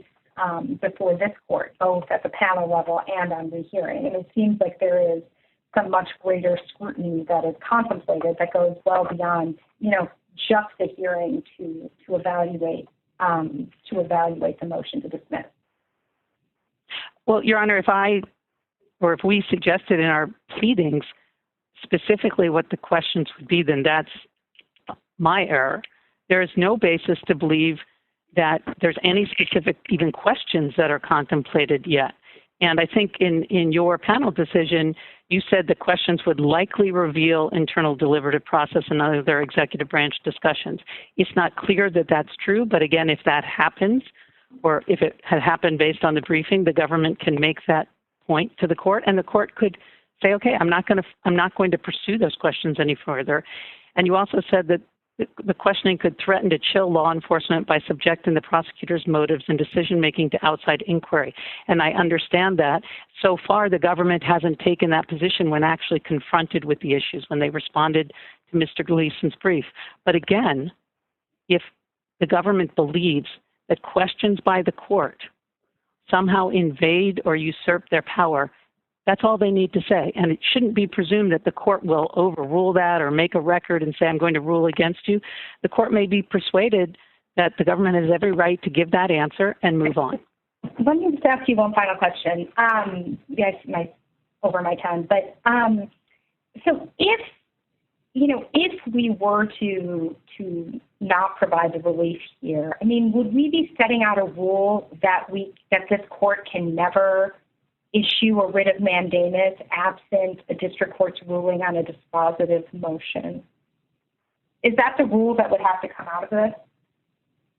before this court, both at the panel level and on the hearing. And it seems like there is some much greater scrutiny that is contemplated that goes well beyond, just a hearing to evaluate the motion to dismiss. Well, Your Honor, if we suggested in our pleadings specifically what the questions would be, then that's my error. There is no basis to believe that there's any specific even questions that are contemplated yet. And I think in your panel decision, you said the questions would likely reveal internal deliberative process and other executive branch discussions. It's not clear that that's true, but again, if that happens, or if it had happened based on the briefing, the government can make that point to the court, and the court could say, okay, I'm not going to pursue those questions any further. And you also said that the questioning could threaten to chill law enforcement by subjecting the prosecutor's motives and decision-making to outside inquiry. And I understand that. So far, the government hasn't taken that position when actually confronted with the issues, when they responded to Mr. Gleason's brief. But again, if the government believes that questions by the court somehow invade or usurp their power, that's all they need to say. And it shouldn't be presumed that the court will overrule that or make a record and say, I'm going to rule against you. The court may be persuaded that the government has every right to give that answer and move on. Let me just ask you one final question. Yes, over my time, but so if we were to not provide the relief here, I mean, would we be setting out a rule that this court can never issue a writ of mandamus absent a district court's ruling on a dispositive motion? Is that the rule that would have to come out of this?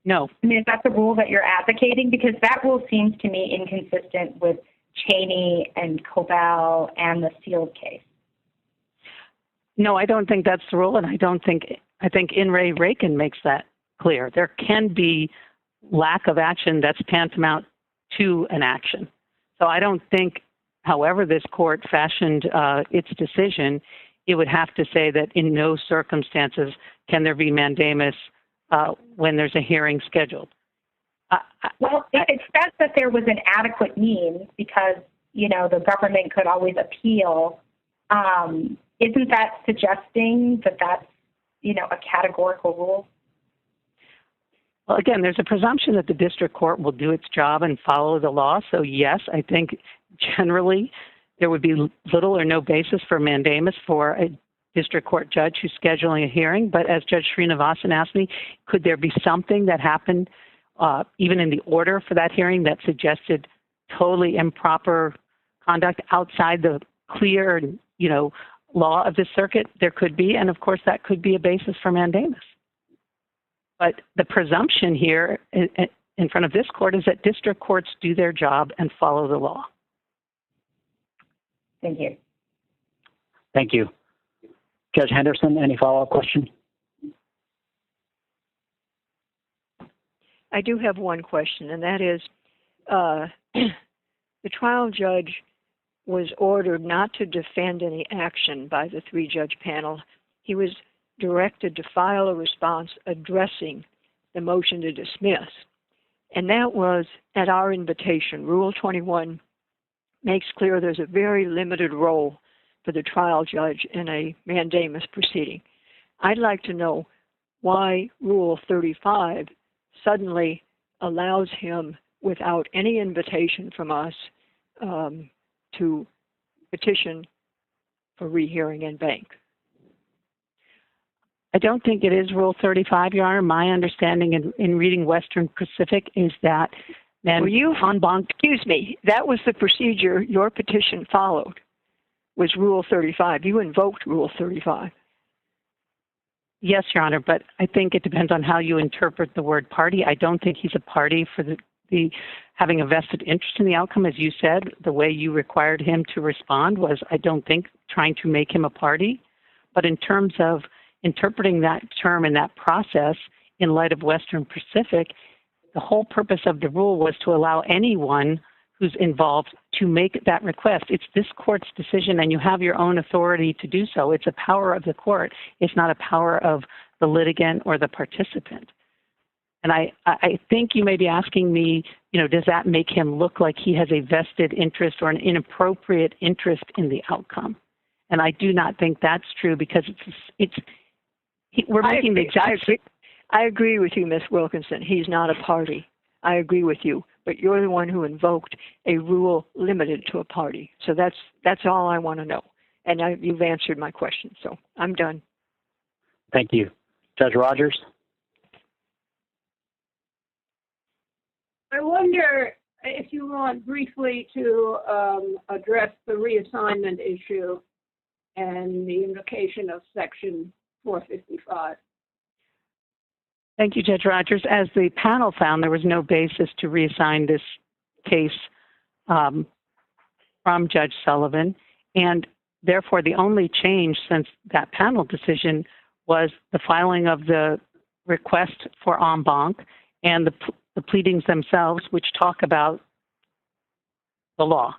No. I mean, is that the rule that you're advocating? Because that rule seems to me inconsistent with Cheney and Cobell and the Sealed case. No, I don't think that's the rule, and I think In re Rakin makes that clear. There can be lack of action that's tantamount to an action. So I don't think, however this court fashioned its decision, it would have to say that in no circumstances can there be mandamus when there's a hearing scheduled. Well, it says that there was an adequate means because, you know, the government could always appeal. Isn't that suggesting that that's, you know, a categorical rule? Well, again, there's a presumption that the district court will do its job and follow the law. So, yes, I think generally there would be little or no basis for mandamus for a district court judge who's scheduling a hearing. But as Judge Srinivasan asked me, could there be something that happened even in the order for that hearing that suggested totally improper conduct outside the clear, you know, law of the circuit? There could be, and of course that could be a basis for mandamus. But the presumption here in front of this court is that district courts do their job and follow the law. Thank you. Thank you. Judge Henderson, any follow-up question? I do have one question, and that is the trial judge was ordered not to defend any action by the three-judge panel. He was directed to file a response addressing the motion to dismiss. And that was at our invitation. Rule 21 makes clear there's a very limited role for the trial judge in a mandamus proceeding. I'd like to know why Rule 35 suddenly allows him, without any invitation from us, to petition for rehearing en banc. I don't think it is Rule 35, Your Honor. My understanding in reading Western Pacific is that en banc, excuse me, that was the procedure your petition followed, was Rule 35. You invoked Rule 35. Yes, Your Honor, but I think it depends on how you interpret the word party. I don't think he's a party for the having a vested interest in the outcome. As you said, the way you required him to respond was, I don't think, trying to make him a party. But in terms of interpreting that term and that process in light of Western Pacific, the whole purpose of the rule was to allow anyone who's involved to make that request. It's this court's decision, and you have your own authority to do so. It's a power of the court. It's not a power of the litigant or the participant. And I think you may be asking me, you know, does that make him look like he has a vested interest or an inappropriate interest in the outcome? And I do not think that's true, because we're making the exact... I agree with you, Ms. Wilkinson. He's not a party. I agree with you. But you're the one who invoked a rule limited to a party. So that's all I want to know. And you've answered my question, so I'm done. Thank you. Judge Rogers? I wonder if you want briefly to address the reassignment issue and the invocation of Section 455. Thank you, Judge Rogers. As the panel found, there was no basis to reassign this case from Judge Sullivan, and therefore the only change since that panel decision was the filing of the request for en banc and the pleadings themselves, which talk about the law.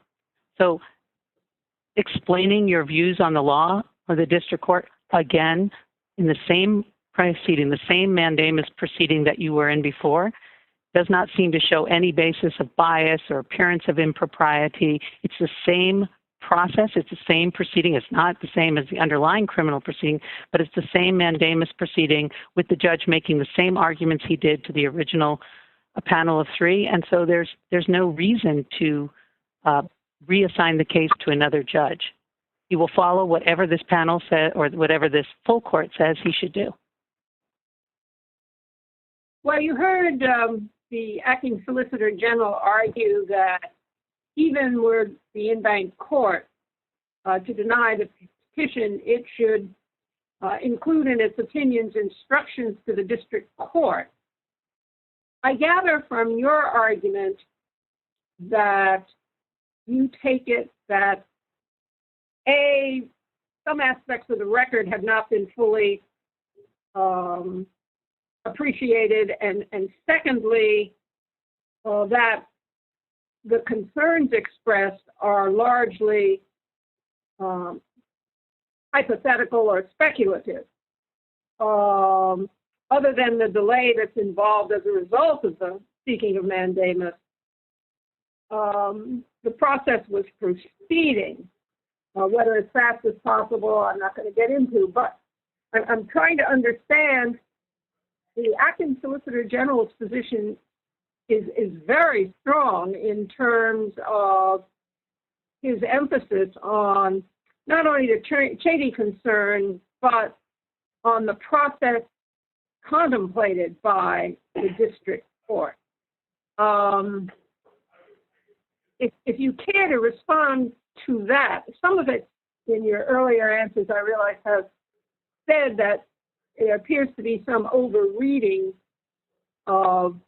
So explaining your views on the law or the district court, again, in the same proceeding, the same mandamus proceeding that you were in before, does not seem to show any basis of bias or appearance of impropriety. It's the same process. It's the same proceeding. It's not the same as the underlying criminal proceeding, but it's the same mandamus proceeding with the judge making the same arguments he did to the original panel of three. And so there's no reason to reassign the case to another judge. He will follow whatever this panel said or whatever this full court says he should do. Well, you heard the acting Solicitor General argue that even were the en banc court to deny the petition, it should include in its opinions instructions to the district court. I gather from your argument that you take it that, A, some aspects of the record have not been fully appreciated, and secondly, that the concerns expressed are largely hypothetical or speculative. Other than the delay that's involved as a result of the seeking of mandamus, the process was proceeding. Whether as fast as possible, I'm not going to get into, but I'm trying to understand the acting Solicitor General's position is very strong in terms of his emphasis on not only the Cheney concern, but on the process contemplated by the district court. If you care to respond to that, some of it in your earlier answers, I realize, have said that it appears to be some overreading of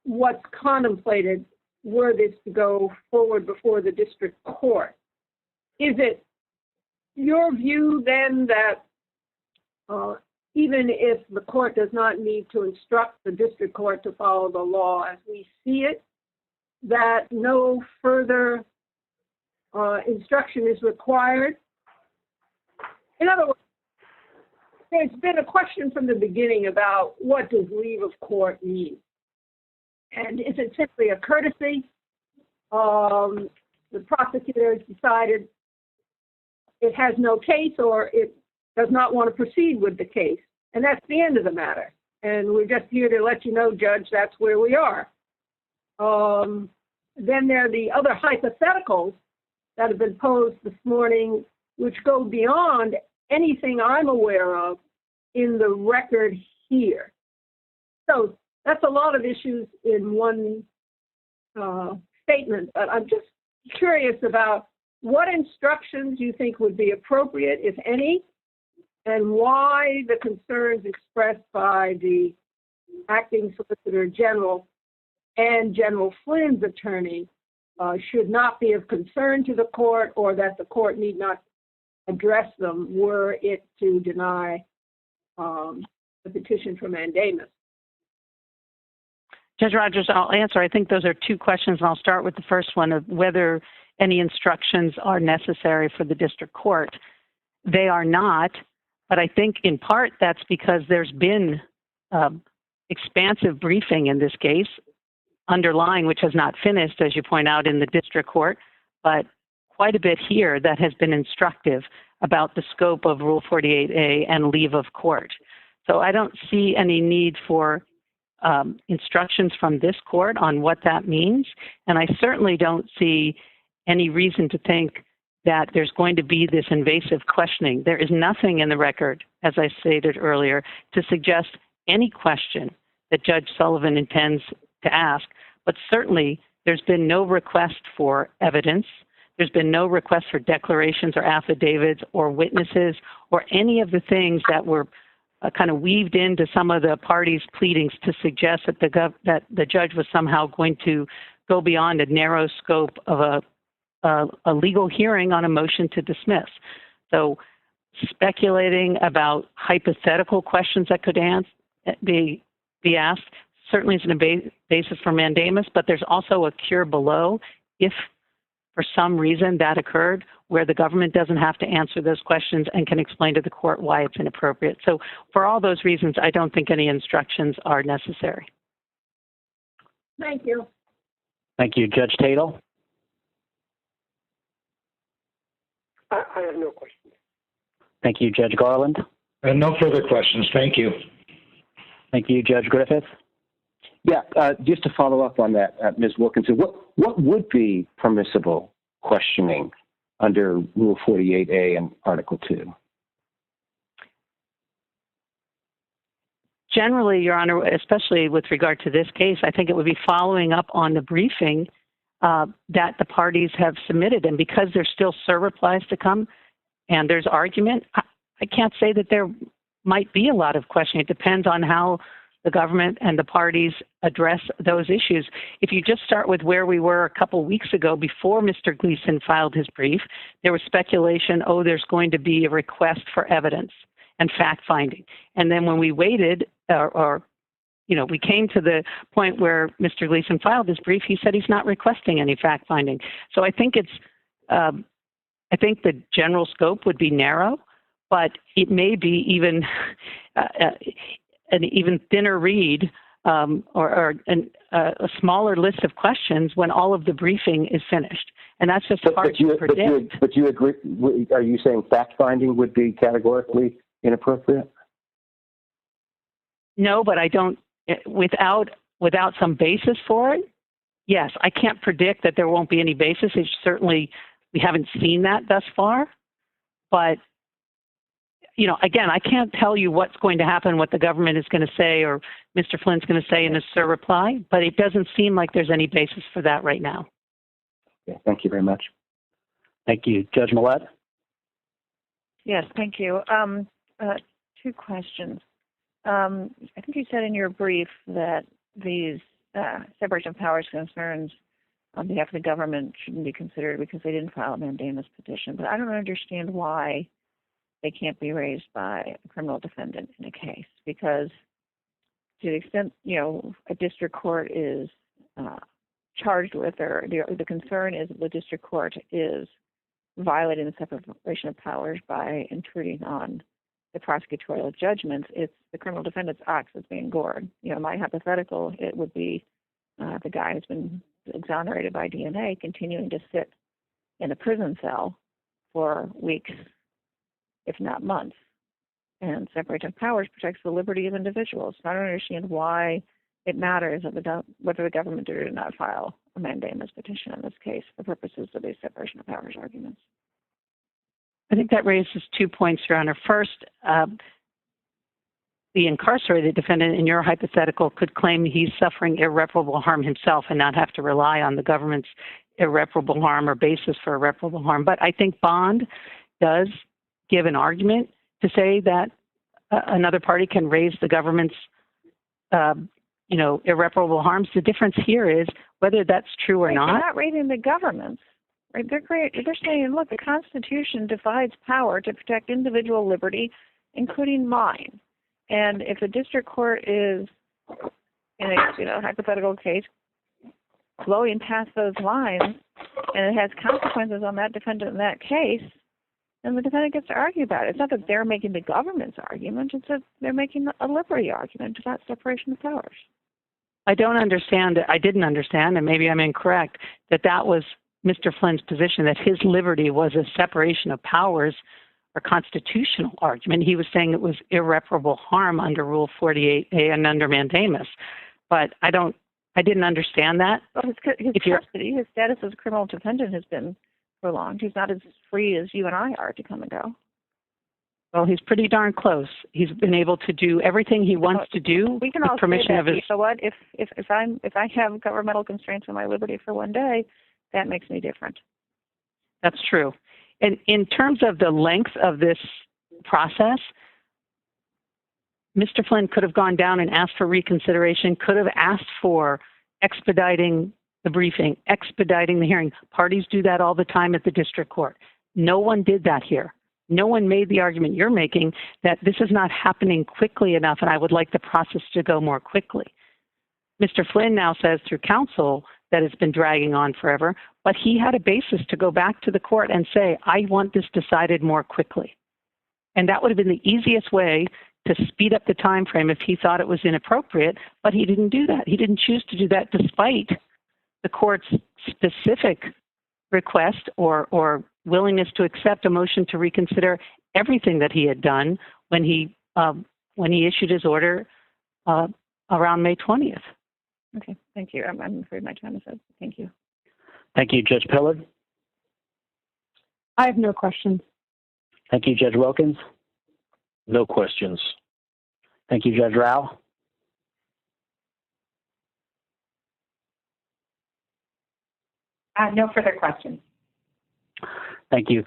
what's contemplated were this to go forward before the district court. Is it your view then that even if the court does not need to instruct the district court to follow the law as we see it, that no further instruction is required? In other words, there's been a question from the beginning about what does leave of court mean? And is it simply a courtesy? The prosecutor has decided it has no case or it does not want to proceed with the case. And that's the end of the matter. And we're just here to let you know, Judge, that's where we are. Then there are the other hypotheticals that have been posed this morning, which go beyond anything I'm aware of in the record here. So that's a lot of issues in one statement, but I'm just curious about what instructions you think would be appropriate, if any, and why the concerns expressed by the acting Solicitor General and General Flynn's attorney should not be of concern to the court, or that the court need not address them were it to deny the petition for mandamus. Judge Rogers, I'll answer. I think those are two questions, and I'll start with the first one of whether any instructions are necessary for the district court. They are not, but I think in part that's because there's been expansive briefing in this case, underlying, which has not finished, as you point out, in the district court, but quite a bit here that has been instructive about the scope of Rule 48A and leave of court. So I don't see any need for instructions from this court on what that means, and I certainly don't see any reason to think that there's going to be this invasive questioning. There is nothing in the record, as I stated earlier, to suggest any question that Judge Sullivan intends to ask, but certainly there's been no request for evidence. There's been no request for declarations or affidavits or witnesses or any of the things that were kind of weaved into some of the parties' pleadings to suggest that the judge was somehow going to go beyond a narrow scope of a legal hearing on a motion to dismiss. So speculating about hypothetical questions that could be asked certainly isn't a basis for mandamus, but there's also a cure below if for some reason that occurred where the government doesn't have to answer those questions and can explain to the court why it's inappropriate. So for all those reasons, I don't think any instructions are necessary. Thank you. Thank you. Judge Tatel? I have no questions. Thank you. Judge Garland? No further questions. Thank you. Thank you. Judge Griffith? Yeah, just to follow up on that, Ms. Wilkinson, what would be permissible questioning under Rule 48A and Article 2? Generally, Your Honor, especially with regard to this case, I think it would be following up on the briefing that the parties have submitted. And because there's still SIR replies to come and there's argument, I can't say that there might be a lot of questioning. It depends on how the government and the parties address those issues. If you just start with where we were a couple weeks ago before Mr. Gleason filed his brief, there was speculation, there's going to be a request for evidence and fact-finding. And then when we waited, or we came to the point where Mr. Gleason filed his brief. He said he's not requesting any fact finding. So I think I think the general scope would be narrow, but it may be even an even thinner read or a smaller list of questions when all of the briefing is finished. And that's just hard to predict. But you agree, are you saying fact-finding would be categorically inappropriate? No, but I don't, without some basis for it, yes, I can't predict that there won't be any basis. It's certainly, we haven't seen that thus far. But, again, I can't tell you what's going to happen, what the government is going to say, or Mr. Flynn's going to say in his SIR reply, but it doesn't seem like there's any basis for that right now. Okay, thank you very much. Thank you. Judge Millett? Yes, thank you. 2 questions. I think you said in your brief that these separation of powers concerns on behalf of the government shouldn't be considered because they didn't file a mandamus petition, but I don't understand why they can't be raised by a criminal defendant in a case, because to the extent, a district court is charged with, or the concern is that the district court is violating the separation of powers by intruding on the prosecutorial judgments, it's the criminal defendant's ox that's being gored. My hypothetical, it would be the guy who's been exonerated by DNA continuing to sit in a prison cell for weeks, if not months. And separation of powers protects the liberty of individuals. So I don't understand why it matters whether the government did or did not file a mandamus petition in this case for purposes of these separation of powers arguments. I think that raises 2 points, Your Honor. First, the incarcerated defendant in your hypothetical could claim he's suffering irreparable harm himself and not have to rely on the government's irreparable harm or basis for irreparable harm. But I think Bond does give an argument to say that another party can raise the government's irreparable harms. The difference here is whether that's true or not. They're not raising the government's. Right? They're saying, look, the Constitution divides power to protect individual liberty, including mine. And if the district court is, in a hypothetical case, flowing past those lines, and it has consequences on that defendant in that case, then the defendant gets to argue about it. It's not that they're making the government's argument, it's that they're making a liberty argument about separation of powers. I didn't understand, and maybe I'm incorrect, that was Mr. Flynn's position, that his liberty was a separation of powers or constitutional argument. He was saying it was irreparable harm under Rule 48A and under mandamus. But I didn't understand that. Well, his custody, his status as a criminal defendant has been prolonged. He's not as free as you and I are to come and go. Well, he's pretty darn close. He's been able to do everything he wants to do with all permission of his. You know what? If I have governmental constraints on my liberty for one day, that makes me different. That's true. And in terms of the length of this process, Mr. Flynn could have gone down and asked for reconsideration, could have asked for expediting the briefing, expediting the hearing. Parties do that all the time at the district court. No one did that here. No one made the argument you're making that this is not happening quickly enough and I would like the process to go more quickly. Mr. Flynn now says through counsel that it's been dragging on forever, but he had a basis to go back to the court and say, I want this decided more quickly. And that would have been the easiest way to speed up the time frame if he thought it was inappropriate, but he didn't do that. He didn't choose to do that despite the court's specific request or willingness to accept a motion to reconsider everything that he had done when he issued his order around May 20th. Okay, thank you. I'm afraid my time is up. Thank you. Thank you, Judge Pillard. I have no questions. Thank you, Judge Wilkins. No questions. Thank you, Judge Rao. No further questions. Thank you.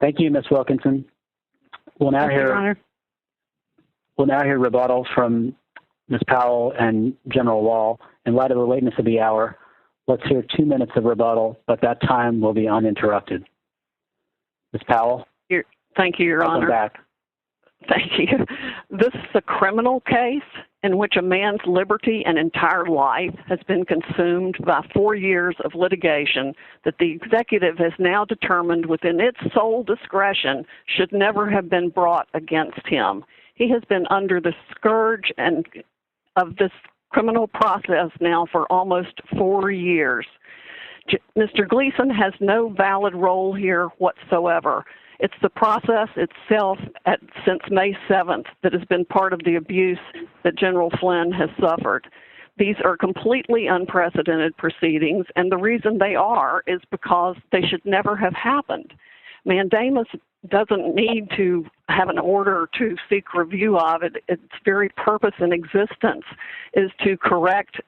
Thank you, Ms. Wilkinson. We'll now hear rebuttal from Ms. Powell and General Wall. In light of the lateness of the hour, let's hear 2 minutes of rebuttal, but that time will be uninterrupted. Ms. Powell? Thank you, Your Honor. Welcome back. Thank you. This is a criminal case, in which a man's liberty and entire life has been consumed by 4 years of litigation that the executive has now determined within its sole discretion should never have been brought against him. He has been under the scourge of this criminal process now for almost 4 years. Mr. Gleason has no valid role here whatsoever. It's the process itself since May 7th that has been part of the abuse that General Flynn has suffered. These are completely unprecedented proceedings, and the reason they are is because they should never have happened. Mandamus doesn't need to have an order to seek review of it. Its very purpose in existence is to correct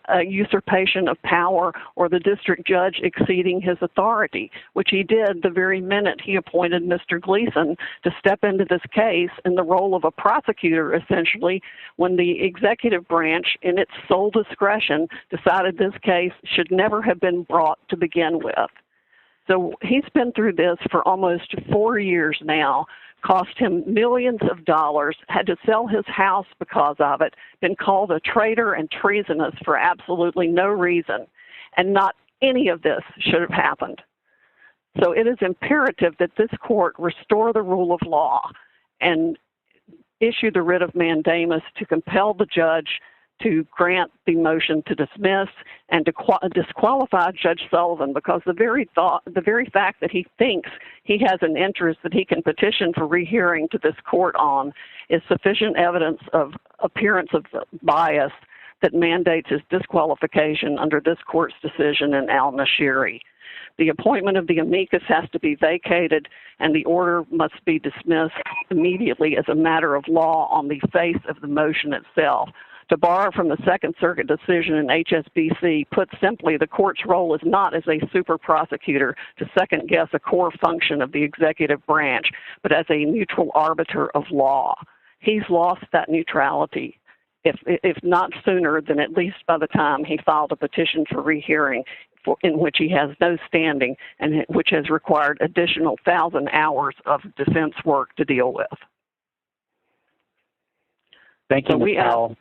a usurpation of power or the district judge exceeding his authority, which he did the very minute he appointed Mr. Gleason to step into this case in the role of a prosecutor, essentially, when the executive branch, in its sole discretion, decided this case should never have been brought to begin with. So he's been through this for almost 4 years now, cost him millions of dollars, had to sell his house because of it, been called a traitor and treasonous for absolutely no reason, and not any of this should have happened. So it is imperative that this court restore the rule of law and issue the writ of mandamus to compel the judge to grant the motion to dismiss and to disqualify Judge Sullivan, because the very fact that he thinks he has an interest that he can petition for rehearing to this court on is sufficient evidence of appearance of bias that mandates his disqualification under this court's decision in al-Nashiri. The appointment of the amicus has to be vacated, and the order must be dismissed immediately as a matter of law on the face of the motion itself. To borrow from the Second Circuit decision in HSBC, put simply, the court's role is not as a super prosecutor to second-guess a core function of the executive branch, but as a neutral arbiter of law. He's lost that neutrality, if not sooner, then at least by the time he filed a petition for rehearing, in which he has no standing and which has required additional 1,000 hours of defense work to deal with. Thank you, Ms. Powell.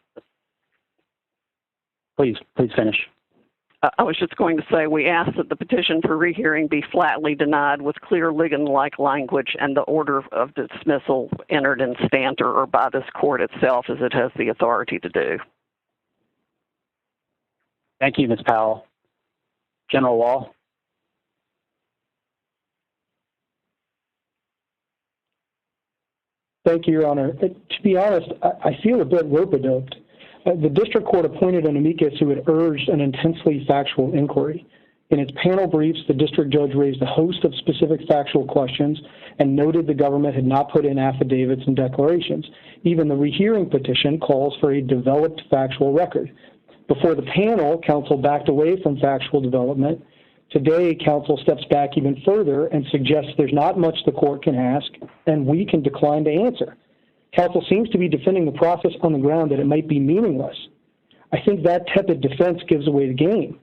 Please finish. I was just going to say we ask that the petition for rehearing be flatly denied with clear Ligon-like language and the order of dismissal entered in stanter or by this court itself as it has the authority to do. Thank you, Ms. Powell. General Wall. Thank you, Your Honor. To be honest, I feel a bit rope-a-doped. The district court appointed an amicus who had urged an intensely factual inquiry. In its panel briefs, the district judge raised a host of specific factual questions and noted the government had not put in affidavits and declarations. Even the rehearing petition calls for a developed factual record. Before the panel, counsel backed away from factual development. Today, counsel steps back even further and suggests there's not much the court can ask and we can decline to answer. Counsel seems to be defending the process on the ground that it might be meaningless. I think that tepid defense gives away the game.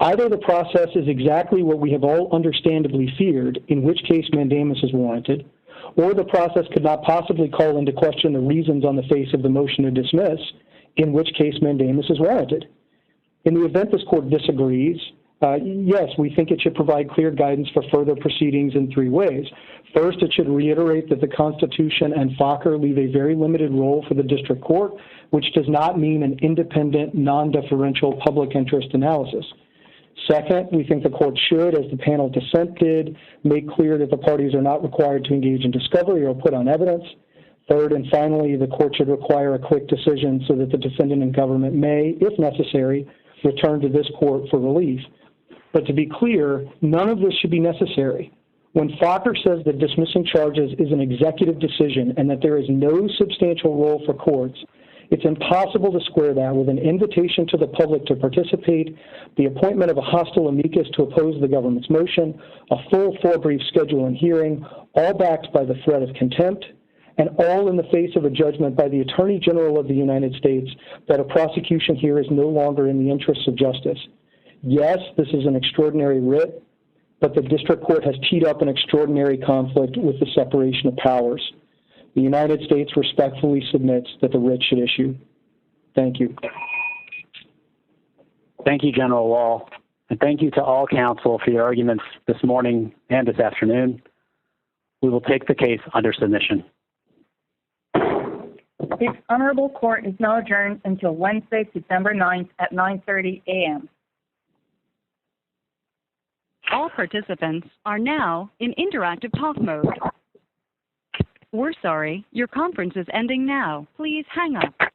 Either the process is exactly what we have all understandably feared, in which case mandamus is warranted, or the process could not possibly call into question the reasons on the face of the motion to dismiss, in which case mandamus is warranted. In the event this court disagrees, yes, we think it should provide clear guidance for further proceedings in 3 ways. First, it should reiterate that the Constitution and Fokker leave a very limited role for the district court, which does not mean an independent, non-deferential public interest analysis. Second, we think the court should, as the panel dissent did, make clear that the parties are not required to engage in discovery or put on evidence. Third, and finally, the court should require a quick decision so that the defendant and government may, if necessary, return to this court for relief. But to be clear, none of this should be necessary. When Fokker says that dismissing charges is an executive decision and that there is no substantial role for courts, it's impossible to square that with an invitation to the public to participate, the appointment of a hostile amicus to oppose the government's motion, a full 4-brief schedule and hearing, all backed by the threat of contempt, and all in the face of a judgment by the Attorney General of the United States that a prosecution here is no longer in the interests of justice. Yes, this is an extraordinary writ, but the district court has teed up an extraordinary conflict with the separation of powers. The United States respectfully submits that the writ should issue. Thank Thank you. Thank you, General Wall. And thank you to all counsel for your arguments this morning and this afternoon. We will take the case under submission. This honorable court is now adjourned until Wednesday, September 9th at 9:30 a.m. All participants are now in interactive talk mode. We're sorry, your conference is ending now. Please hang up.